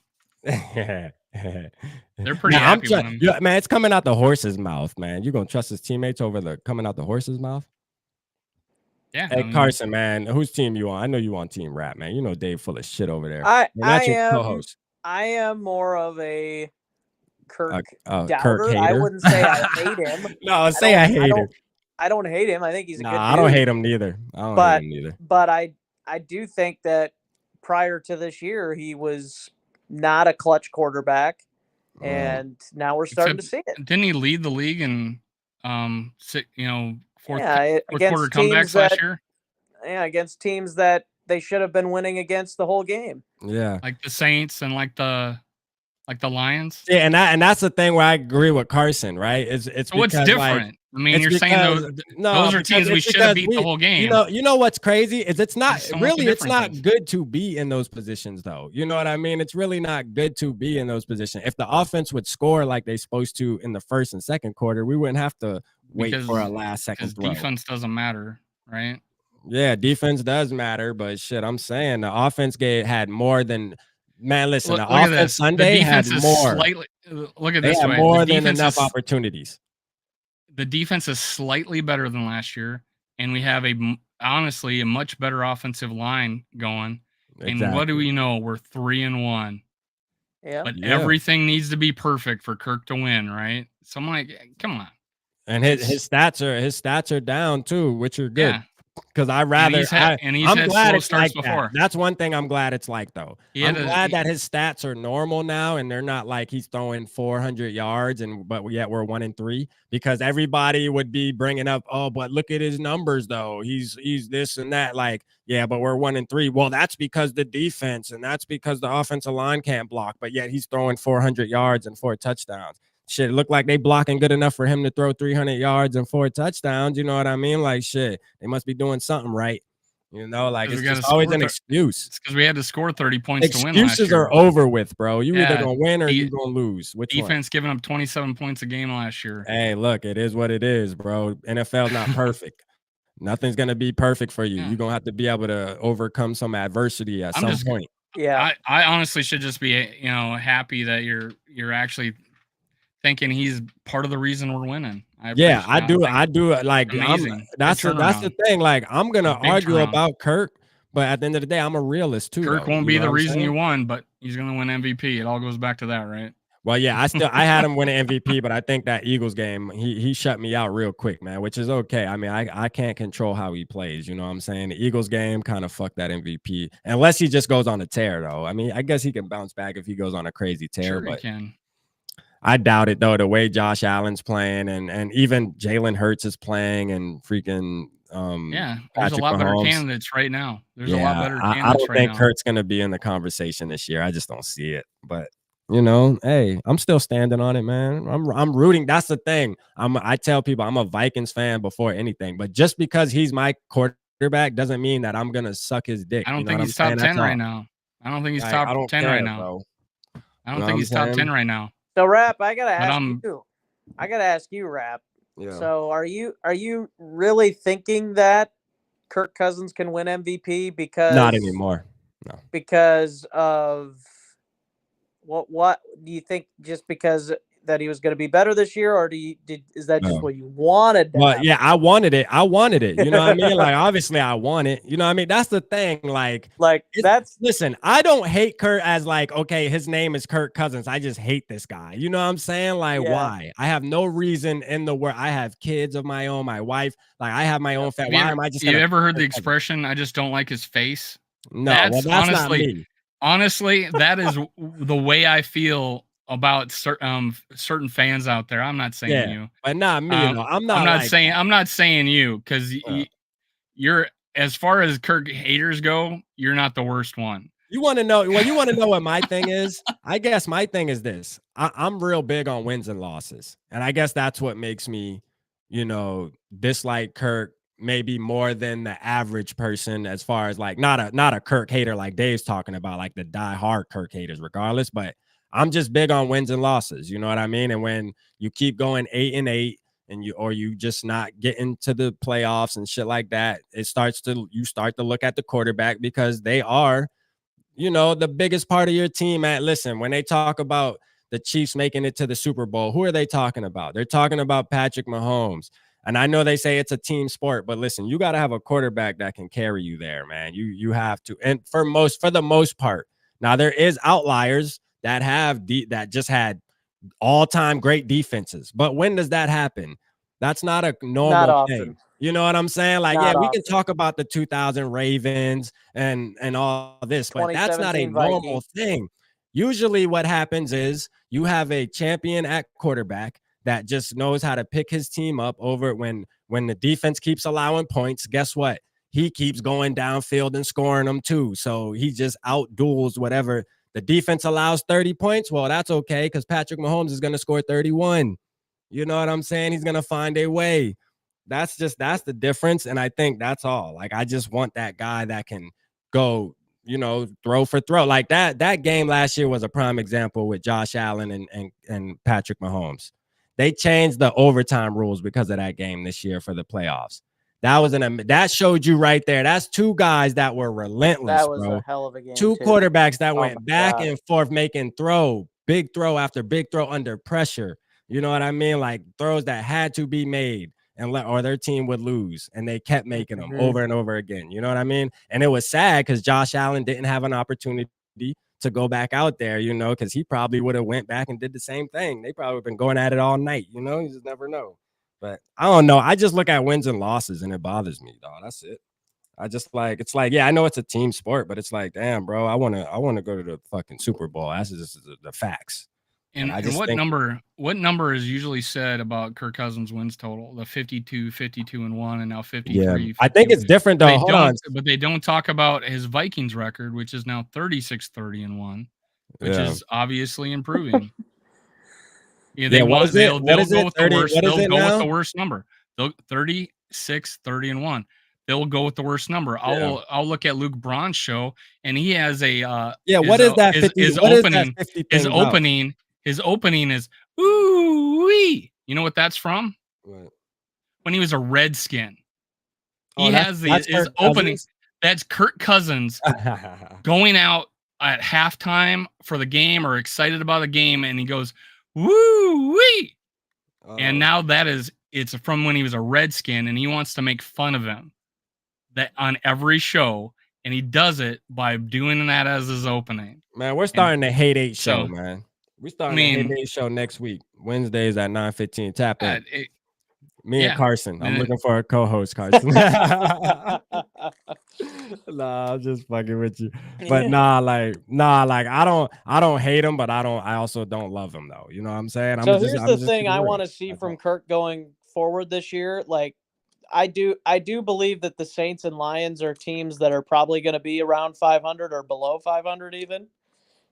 They're pretty now, happy with him. Man, it's coming out the horse's mouth, man. You gonna trust his teammates over the coming out the horse's mouth? Yeah. Hey, Carson, man, whose team you on? I know you on Team Rap, man. You know Dave full of shit over there. That's your co-host. I am more of a Kirk doubter. Kirk I wouldn't say I hate him. No, I hate him. I don't hate him. I think he's a good dude. I don't hate him neither. But I do think that prior to this year, he was not a clutch quarterback, and now we're starting to see it. Didn't he lead the league in fourth quarter comebacks last year? Yeah, against teams that they should have been winning against the whole game. Yeah, like the Saints and like the Lions. Yeah, and that's the thing where I agree with Carson, right? It's what's different. I mean, you're saying those are teams we should have beat the whole game. You know what's crazy is it's not good to be in those positions, though. You know what I mean? It's really not good to be in those positions. If the offense would score like they're supposed to in the first and second quarter, we wouldn't have to wait for a last second throw. Defense doesn't matter, right? Yeah, defense does matter, but shit, I'm saying the offense had more than. Man, listen, the offense Sunday had more. Look at this way. More than enough opportunities. The defense is slightly better than last year, and we have honestly a much better offensive line going. Exactly. And what do we know? We're 3-1. Yeah. But everything needs to be perfect for Kirk to win, right? So I'm like, come on. And his stats are down too, which are good. Yeah. Because I'm glad it's like that. That's one thing I'm glad it's like, though. I'm glad that his stats are normal now, and they're not like he's throwing 400 yards, but yet we're 1-3. Because everybody would be bringing up, oh, but look at his numbers, though. He's this and that. Like, yeah, but we're 1-3. Well, that's because the defense, and that's because the offensive line can't block. But yet he's throwing 400 yards and 4 touchdowns. Shit, it looked like they blocking good enough for him to throw 300 yards and 4 touchdowns. You know what I mean? Like, shit, they must be doing something right. Like, it's just always an excuse. It's because we had to score 30 points to win last year. Excuses are over with, bro. You either going to win or you're going to lose. Which defense giving up 27 points a game last year. Hey, look, it is what it is, bro. NFL's not perfect. Nothing's gonna be perfect for you. Yeah. You're gonna have to be able to overcome some adversity at some point. Yeah. I honestly should just be, happy that you're actually thinking he's part of the reason we're winning. I Yeah, appreciate I do. Like, amazing. that's the thing. Like, I'm gonna Big argue turnaround. about Kirk, but at the end of the day, I'm a realist too. Kirk though. won't You be know the what I'm reason saying? you won, but he's gonna win MVP. It all goes back to that, right? Well, yeah, I had him winning MVP, but I think that Eagles game, he shut me out real quick, man, which is okay. I mean, I can't control how he plays, you know what I'm saying? The Eagles game kind of fucked that MVP. Unless he just goes on a tear, though. I mean, I guess he can bounce back if he goes on a crazy tear, Sure, he but can. I doubt it though, the way Josh Allen's playing and even Jalen Hurts is playing and freaking Yeah, there's a Patrick lot better Mahomes. candidates right now. There's a Yeah, lot better I candidates don't right think now. Kurt's gonna be in the conversation this year. I just don't see it. But you know, hey, I'm still standing on it, man. I'm rooting. That's the thing. I tell people I'm a Vikings fan before anything, but just because he's my quarterback doesn't mean that I'm gonna suck his dick. I You don't know think what I'm he's top saying? 10 That's right all. now. I don't think he's Like, top I don't 10 care, right now. bro. I You don't know think what he's I'm top saying? 10 right now. So Rap, I gotta But ask you. I gotta ask you, Rap. Yeah. So are you really thinking that Kirk Cousins can win MVP because Not anymore. No. because of what do you think? Just because that he was going to be better this year, or is that just No. what you wanted? Well, yeah, I wanted it. I wanted it. You know what I mean? Like, obviously, I want it. You know what I mean? That's the thing. Like listen, I don't hate Kurt as like, okay, his name is Kirk Cousins. I just hate this guy. You know what I'm saying? Like, Yeah. why? I have no reason in the world. I have kids of my own, my wife. Like, I have my own family. Why am I just You gonna ever heard the expression, I just don't like his face? No, well, that's not me. Honestly, that is the way I feel about certain fans out there. I'm not saying you, but not me. You know, I'm not like saying that. I'm not saying you because you're, as far as Kirk haters go, you're not the worst one. You want to know? Well, you want to know what my thing is? I guess my thing is this. I'm real big on wins and losses, and I guess that's what makes me, you know, dislike Kirk maybe more than the average person, as far as like not a Kirk hater like Dave's talking about, like the diehard Kirk haters, regardless. But I'm just big on wins and losses. You know what I mean? And when you keep going 8-8 and you just not getting to the playoffs and shit like that, you start to look at the quarterback, because they are, you know, the biggest part of your team. Listen, when they talk about the Chiefs making it to the Super Bowl, who are they talking about? They're talking about Patrick Mahomes. And I know they say it's a team sport, but listen, you got to have a quarterback that can carry you there, man. You have to. And for the most part. Now there is outliers that that just had all-time great defenses. But when does that happen? That's not a normal thing. You know what I'm saying? Like, yeah, we can talk about the 2000 Ravens and all this, but that's not a normal thing. Usually what happens is you have a champion at quarterback that just knows how to pick his team up over when the defense keeps allowing points. Guess what? He keeps going downfield and scoring them too. So he just outduels whatever. The defense allows 30 points. Well, that's okay, because Patrick Mahomes is going to score 31. You know what I'm saying? He's going to find a way. That's the difference. And I think that's all. Like, I just want that guy that can go, you know, throw for throw. Like that game last year was a prime example with Josh Allen and Patrick Mahomes. They changed the overtime rules because of that game this year for the playoffs. That showed you right there. That's two guys that were relentless. That was bro. A hell of a game. Two quarterbacks that went back and forth, making big throw after big throw under pressure. You know what I mean? Like throws that had to be made, or their team would lose, and they kept making them over and over again. You know what I mean? And it was sad because Josh Allen didn't have an opportunity to go back out there, you know, because he probably would have went back and did the same thing. They probably been going at it all night, you know. You just never know. But I don't know. I just look at wins and losses, and it bothers me, dog. That's it. I just it's like, yeah, I know it's a team sport, but it's like, damn, bro, I want to go to the fucking Super Bowl. That's just the facts. And what number is usually said about Kirk Cousins wins total? The 52, 52-1, and now 53. Yeah, 52. I think it's different though. Hold on. But they don't talk about his Vikings record, which is now 36-30-1, which is obviously improving. They'll go with the worst number. 36-30-1. They'll go with the worst number. I'll look at Luke Braun's show, and he has a what is that 50? His opening is ooh wee. You know what that's from? What? When he was a Redskin. He has his opening. That's Kirk Cousins going out at halftime for the game or excited about the game, and he goes, "Woo wee!" And now it's from when he was a Redskin, and he wants to make fun of him that on every show, and he does it by doing that as his opening. Man, we're starting the Hate 8 show, man. We're starting the Hate 8 show next week, Wednesdays at 9:15. Tap in. Me and Carson. I'm looking for a co-host, Carson. Nah, I'm just fucking with you. But like I don't hate him, but I also don't love him though. You know what I'm saying? So here's the thing I want to see from Kirk going forward this year. Like I do believe that the Saints and Lions are teams that are probably going to be around 500 or below 500 even.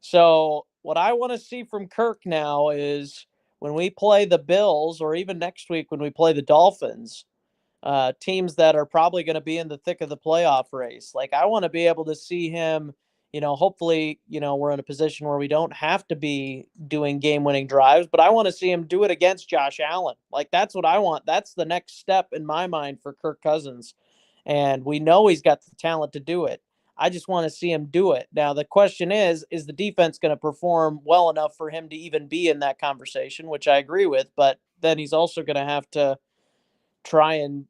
So what I want to see from Kirk now is when we play the Bills, or even next week when we play the Dolphins, teams that are probably going to be in the thick of the playoff race. Like I want to be able to see him, hopefully, we're in a position where we don't have to be doing game-winning drives, but I want to see him do it against Josh Allen. Like that's what I want. That's the next step in my mind for Kirk Cousins. And we know he's got the talent to do it. I just want to see him do it. Now, the question is the defense going to perform well enough for him to even be in that conversation, which I agree with, but then he's also going to have to try and,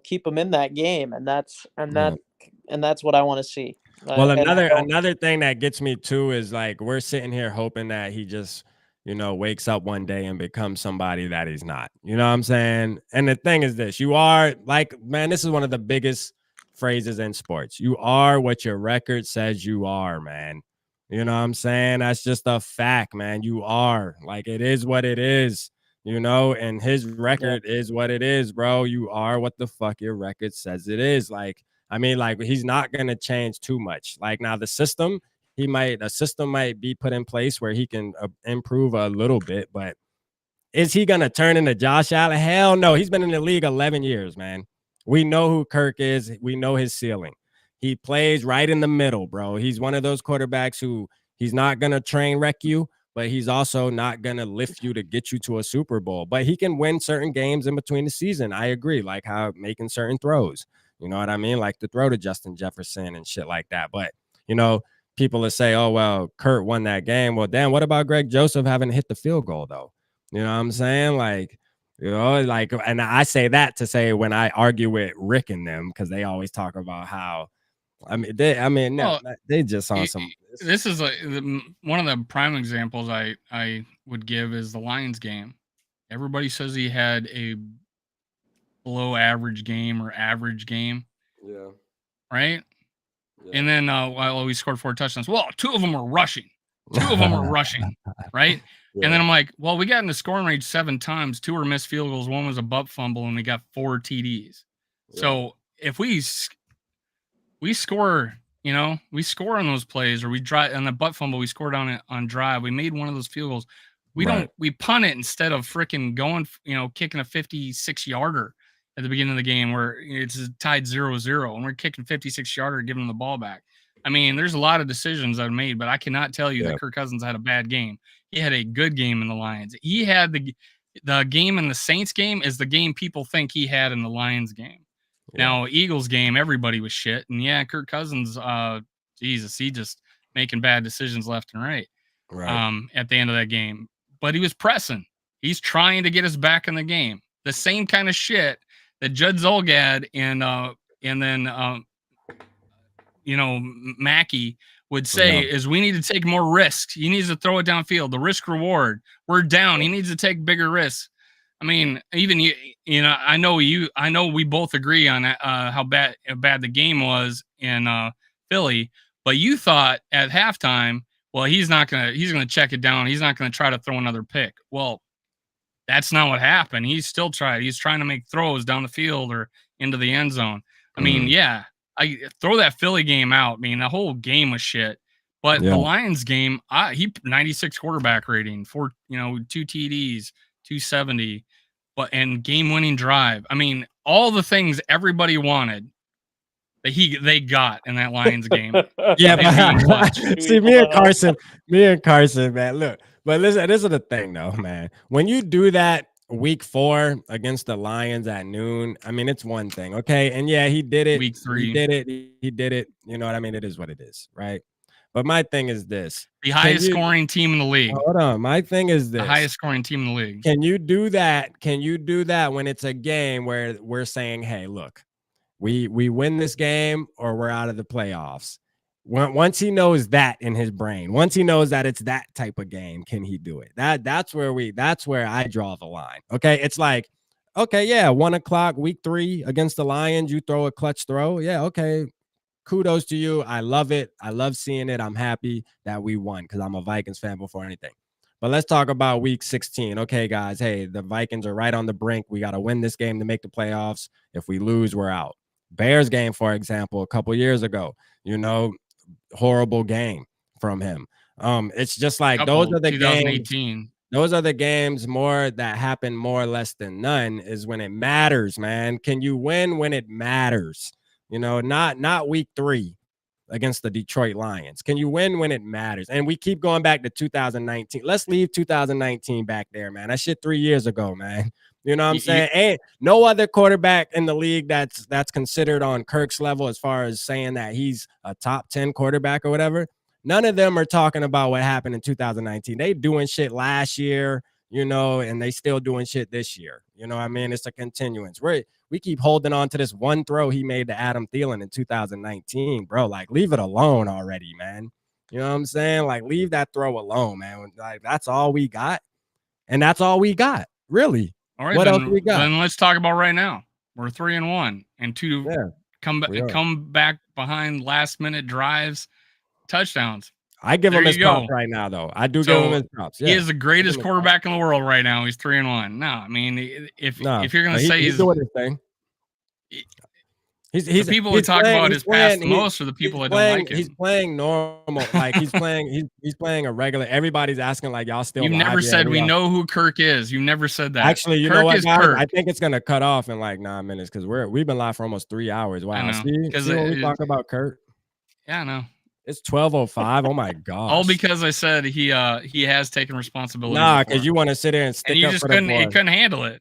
keep him in that game. And that's what I want to see. Well, another thing that gets me too is like, we're sitting here hoping that he just, wakes up one day and becomes somebody that he's not, you know what I'm saying? And the thing is this, you are like, man, this is one of the biggest phrases in sports. You are what your record says you are, man. You know what I'm saying? That's just a fact, man. You are. Like, it is what it is, and his record is what it is, bro. You are what the fuck your record says it is. Like, I mean, like, he's not going to change too much. Like, now the system might be put in place where he can improve a little bit, but is he going to turn into Josh Allen? Hell no. He's been in the league 11 years, man. We know who Kirk is. We know his ceiling. He plays right in the middle, bro. He's one of those quarterbacks who he's not going to train wreck you, but he's also not going to lift you to get you to a Super Bowl. But he can win certain games in between the season. I agree, like how making certain throws. You know what I mean? Like the throw to Justin Jefferson and shit like that. But, people will say, oh, well, Kurt won that game. Well, damn, what about Greg Joseph having hit the field goal, though? You know what I'm saying? Like, and I say that to say when I argue with Rick and them, because they always talk about how, they just on some. This is one of the prime examples I would give is the Lions game. Everybody says he had a below average game or average game. Yeah. Right. Yeah. And then we scored 4 touchdowns. Well, 2 of them were rushing. Right. Yeah. And then I'm like, well, we got in the scoring range 7 times. 2 were missed field goals. 1 was a butt fumble, and we got 4 TDs. Yeah. So if we score, we score on those plays, or we drive on the butt fumble, we scored on drive. We made one of those field goals. We punt it instead of freaking going, kicking a 56-yarder at the beginning of the game where it's tied 0-0, and we're kicking 56-yarder, giving them the ball back. I mean, there's a lot of decisions I've made, but I cannot tell you that Kirk Cousins had a bad game. He had a good game in the Lions. He had the game in the Saints game is the game people think he had in the Lions game. Yeah. Now, Eagles game, everybody was shit. And Kirk Cousins, Jesus, he just making bad decisions left and right. At the end of that game. But he was pressing. He's trying to get us back in the game. The same kind of shit that Judd Zulgad and then Mackey would say is we need to take more risks. He needs to throw it downfield. The risk reward. We're down. He needs to take bigger risks. I mean, even I know we both agree on how bad the game was in Philly, but you thought at halftime, well, he's going to check it down. He's not going to try to throw another pick. Well, that's not what happened. He still tried. He's trying to make throws down the field or into the end zone. I mean, I throw that Philly game out. I mean, the whole game was shit. But the Lions game, he 96 quarterback rating, 2 TDs, 270, and game-winning drive. I mean, all the things everybody wanted that they got in that Lions game. See, me and Carson, man, look. But listen, this is the thing, though, man. When you do that, week 4 against the Lions at noon. I mean, it's one thing, okay? And yeah, he did it. Week 3. He did it. He did it. You know what I mean? It is what it is, right? But my thing is this. The highest scoring team in the league. Hold on. My thing is this. The highest scoring team in the league. Can you do that? Can you do that when it's a game where we're saying, hey, look, we win this game or we're out of the playoffs? Once he knows that in his brain, once he knows that it's that type of game, can he do it? That's where I draw the line. Okay. It's like, okay, yeah, 1 o'clock, week 3 against the Lions, you throw a clutch throw. Yeah, okay. Kudos to you. I love it. I love seeing it. I'm happy that we won because I'm a Vikings fan before anything. But let's talk about week 16. Okay, guys. Hey, the Vikings are right on the brink. We got to win this game to make the playoffs. If we lose, we're out. Bears game, for example, a couple years ago, horrible game from him. It's just like those are the 2018 games. Those are the games more that happen more or less than none is when it matters, man. Can you win when it matters? Not week 3 against the Detroit Lions. Can you win when it matters? And we keep going back to 2019. Let's leave 2019 back there, man. That shit 3 years ago, man. You know what I'm saying? Ain't no other quarterback in the league that's considered on Kirk's level as far as saying that he's a top 10 quarterback or whatever. None of them are talking about what happened in 2019. They doing shit last year, and they still doing shit this year. You know what I mean? It's a continuance. We keep holding on to this one throw he made to Adam Thielen in 2019, bro. Like, leave it alone already, man. You know what I'm saying? Like, leave that throw alone, man. Like, that's all we got. And that's all we got, really. All right, what else we got? Then let's talk about right now. We're 3-1 and 2 come back behind last minute drives, touchdowns. I give him his props right now, though. I do give him his props. Yeah. He is the greatest quarterback in the world right now. He's 3-1. No, I mean, if you're gonna say he's doing his thing, the people who talk about his past the most are the people that don't like him. He's playing normal, like he's playing a regular. Everybody's asking like y'all still. You never said we know who Kirk is. You never said that. Actually, you know what, guys? I think it's gonna cut off in like 9 minutes because we've been live for almost 3 hours. Wow, see when we talk about Kirk. Yeah, I know. It's 12:05. Oh my god! All because I said he has taken responsibility. Nah, because you want to sit there and stick and you up just for couldn't. He couldn't handle it.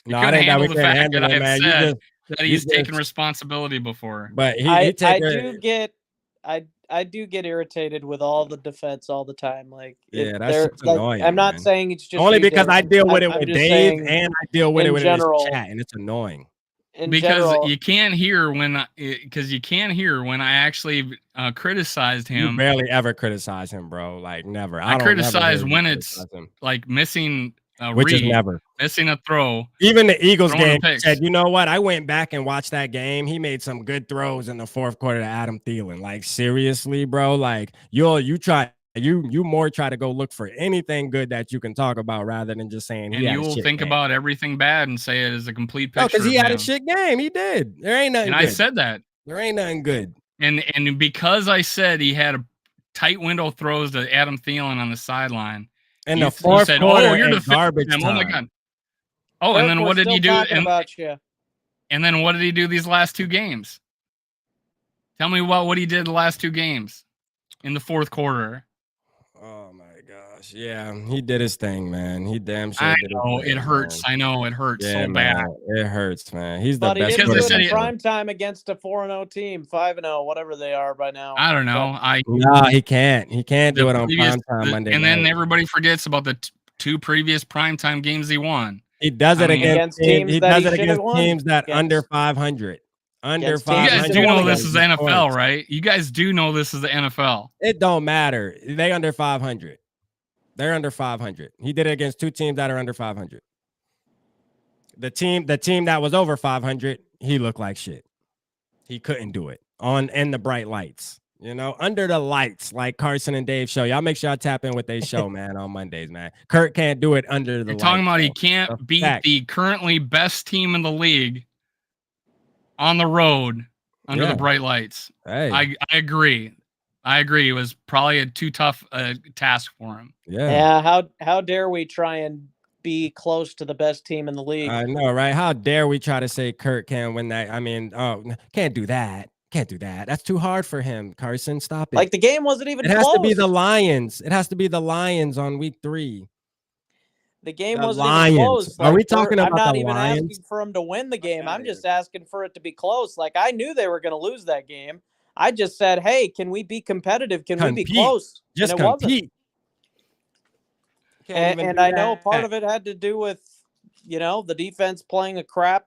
No, I think that we can't handle it, man. That he's taken responsibility before. But I do get irritated with all the defense all the time. Like, yeah, that's annoying. I'm not saying it's just only because I deal with it with Dave and I deal with it with his chat, and it's annoying. Because you can't hear when I actually criticized him. You barely ever criticize him, bro. Like, never. I criticize when it's like missing a which read, is never missing a throw. Even the Eagles game said, you know what? I went back and watched that game. He made some good throws in the fourth quarter to Adam Thielen. Like, seriously, bro. Like, you more try to go look for anything good that you can talk about rather than just saying and you will think about everything bad and say it is a complete picture. No, because he had a shit game. He did. There ain't nothing. And good. I said that there ain't nothing good. And because I said he had a tight window throws to Adam Thielen on the sideline. And the fourth quarter, you're the garbage time. Oh my god. Oh, and then what did he do? And then what did he do these last 2 games? Tell me what he did the last 2 games in the fourth quarter. Oh my gosh. Yeah, he did his thing, man. He damn sure did his thing. It hurts. Man. I know it hurts so bad. It hurts, man. He's the best. He didn't do it in prime time against a 4-0 team, 5-0, whatever they are by now. I don't know. He can't. He can't do it on prime time Monday and night. Then everybody forgets about the 2 previous primetime games he won. He does it against teams. He does it against teams that under 500. Under 500. You guys do know this is the NFL, right? You guys do know this is the NFL. It don't matter. They under 500. They're under 500. He did it against 2 teams that are under 500. The team that was over 500, he looked like shit. He couldn't do it in the bright lights. Under the lights, like Carson and Dave show. Y'all make sure I tap in with their show, man, on Mondays, man. Kirk can't do it under the lights. You're talking about he can't beat the currently best team in the league on the road under the bright lights. Hey. I agree. It was probably a too tough task for him. Yeah. How dare we try and be close to the best team in the league? I know, right? How dare we try to say Kirk can't win that? I mean, can't do that. Can't do that. That's too hard for him, Carson. Stop it. Like, the game wasn't even close. It has to be the Lions. It has to be the Lions on week 3. The game The wasn't Lions. even close. Are we Like, talking I'm about not the even Lions? asking for them to win the game. I'm outta just asking for it to be close. Like, I knew they were going to lose that game. I just said, hey, can we be competitive? Can we be Compete. close? Just and it wasn't. compete. Can't even And do I know that. part of it had to do with, the defense playing a crap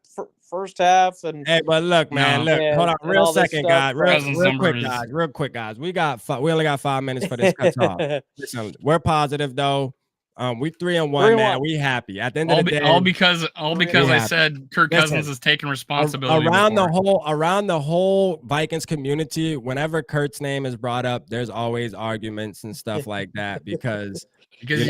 first half. And Hey, but look, man, No. look, Yeah, hold on, and real all this second, stuff, guys, right? Cousins' real quick, numbers. guys, real quick, guys. We only got 5 minutes for this cut off. Listen, we're positive though. We 3-1, man. 3-1. We happy. At the end of the day, All because I happy. said Kirk Listen, Cousins is taking responsibility around before. the whole Vikings community, whenever Kurt's name is brought up, there's always arguments and stuff like that because You it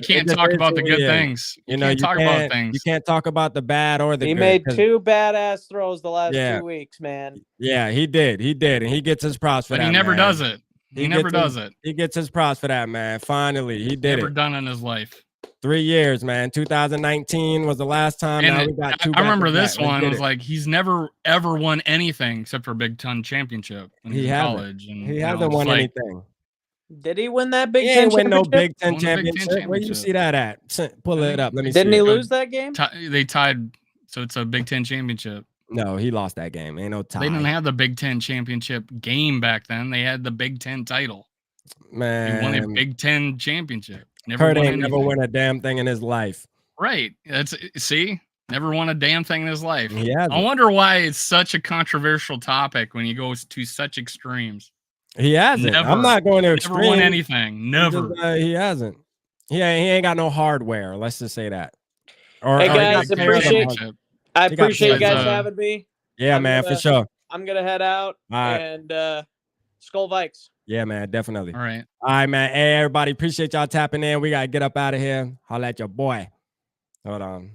can't just talk is about who the he good is. things. You You can't talk about things. You can't talk about the bad or the He good. made 'Cause- 2 badass throws the last Yeah. 2 weeks, man. Yeah, he did, and he gets his props for But that. he never man. does it. He never does it. He gets his props for that, man. Finally, he did Never it. done in his life. 3 years, man. 2019 was the last time. And Now we got 2 I remember back-to-back. this Let's one get was it. like he's never ever won anything except for Big Ten championship when he was in hasn't. college. And He you know, hasn't it's won like, anything. Did he win that Big He Ten ain't win no championship? Big Ten Won the Big Ten championship. Where you championship. see that at? Pull it up. Let me Didn't see. he it. lose that game? They tied, so it's a Big Ten championship. No, he lost that game. Ain't no tie. They didn't have the Big Ten championship game back then. They had the Big Ten title. Man, He won a Big Ten championship. Never Kurt won ain't anything. never win a damn thing in his life. Right. Never won a damn thing in his life. He hasn't. I wonder why it's such a contriversial topic when you go to such extremes. He hasn't. Never. I'm not going to Never extreme. won anything. Never. He hasn't. He ain't got no hardware. Let's just say that. Hey, guys, Big Ten appreciate- championship. I He got appreciate you played, guys uh, having me. Yeah, I'm man, gonna- for sure. I'm going to head out. All right. And Skol Vikes. Yeah, man, definitely. All right. All right, man. Hey, everybody, appreciate y'all tapping in. We got to get up out of here. Holla at your boy. Hold on.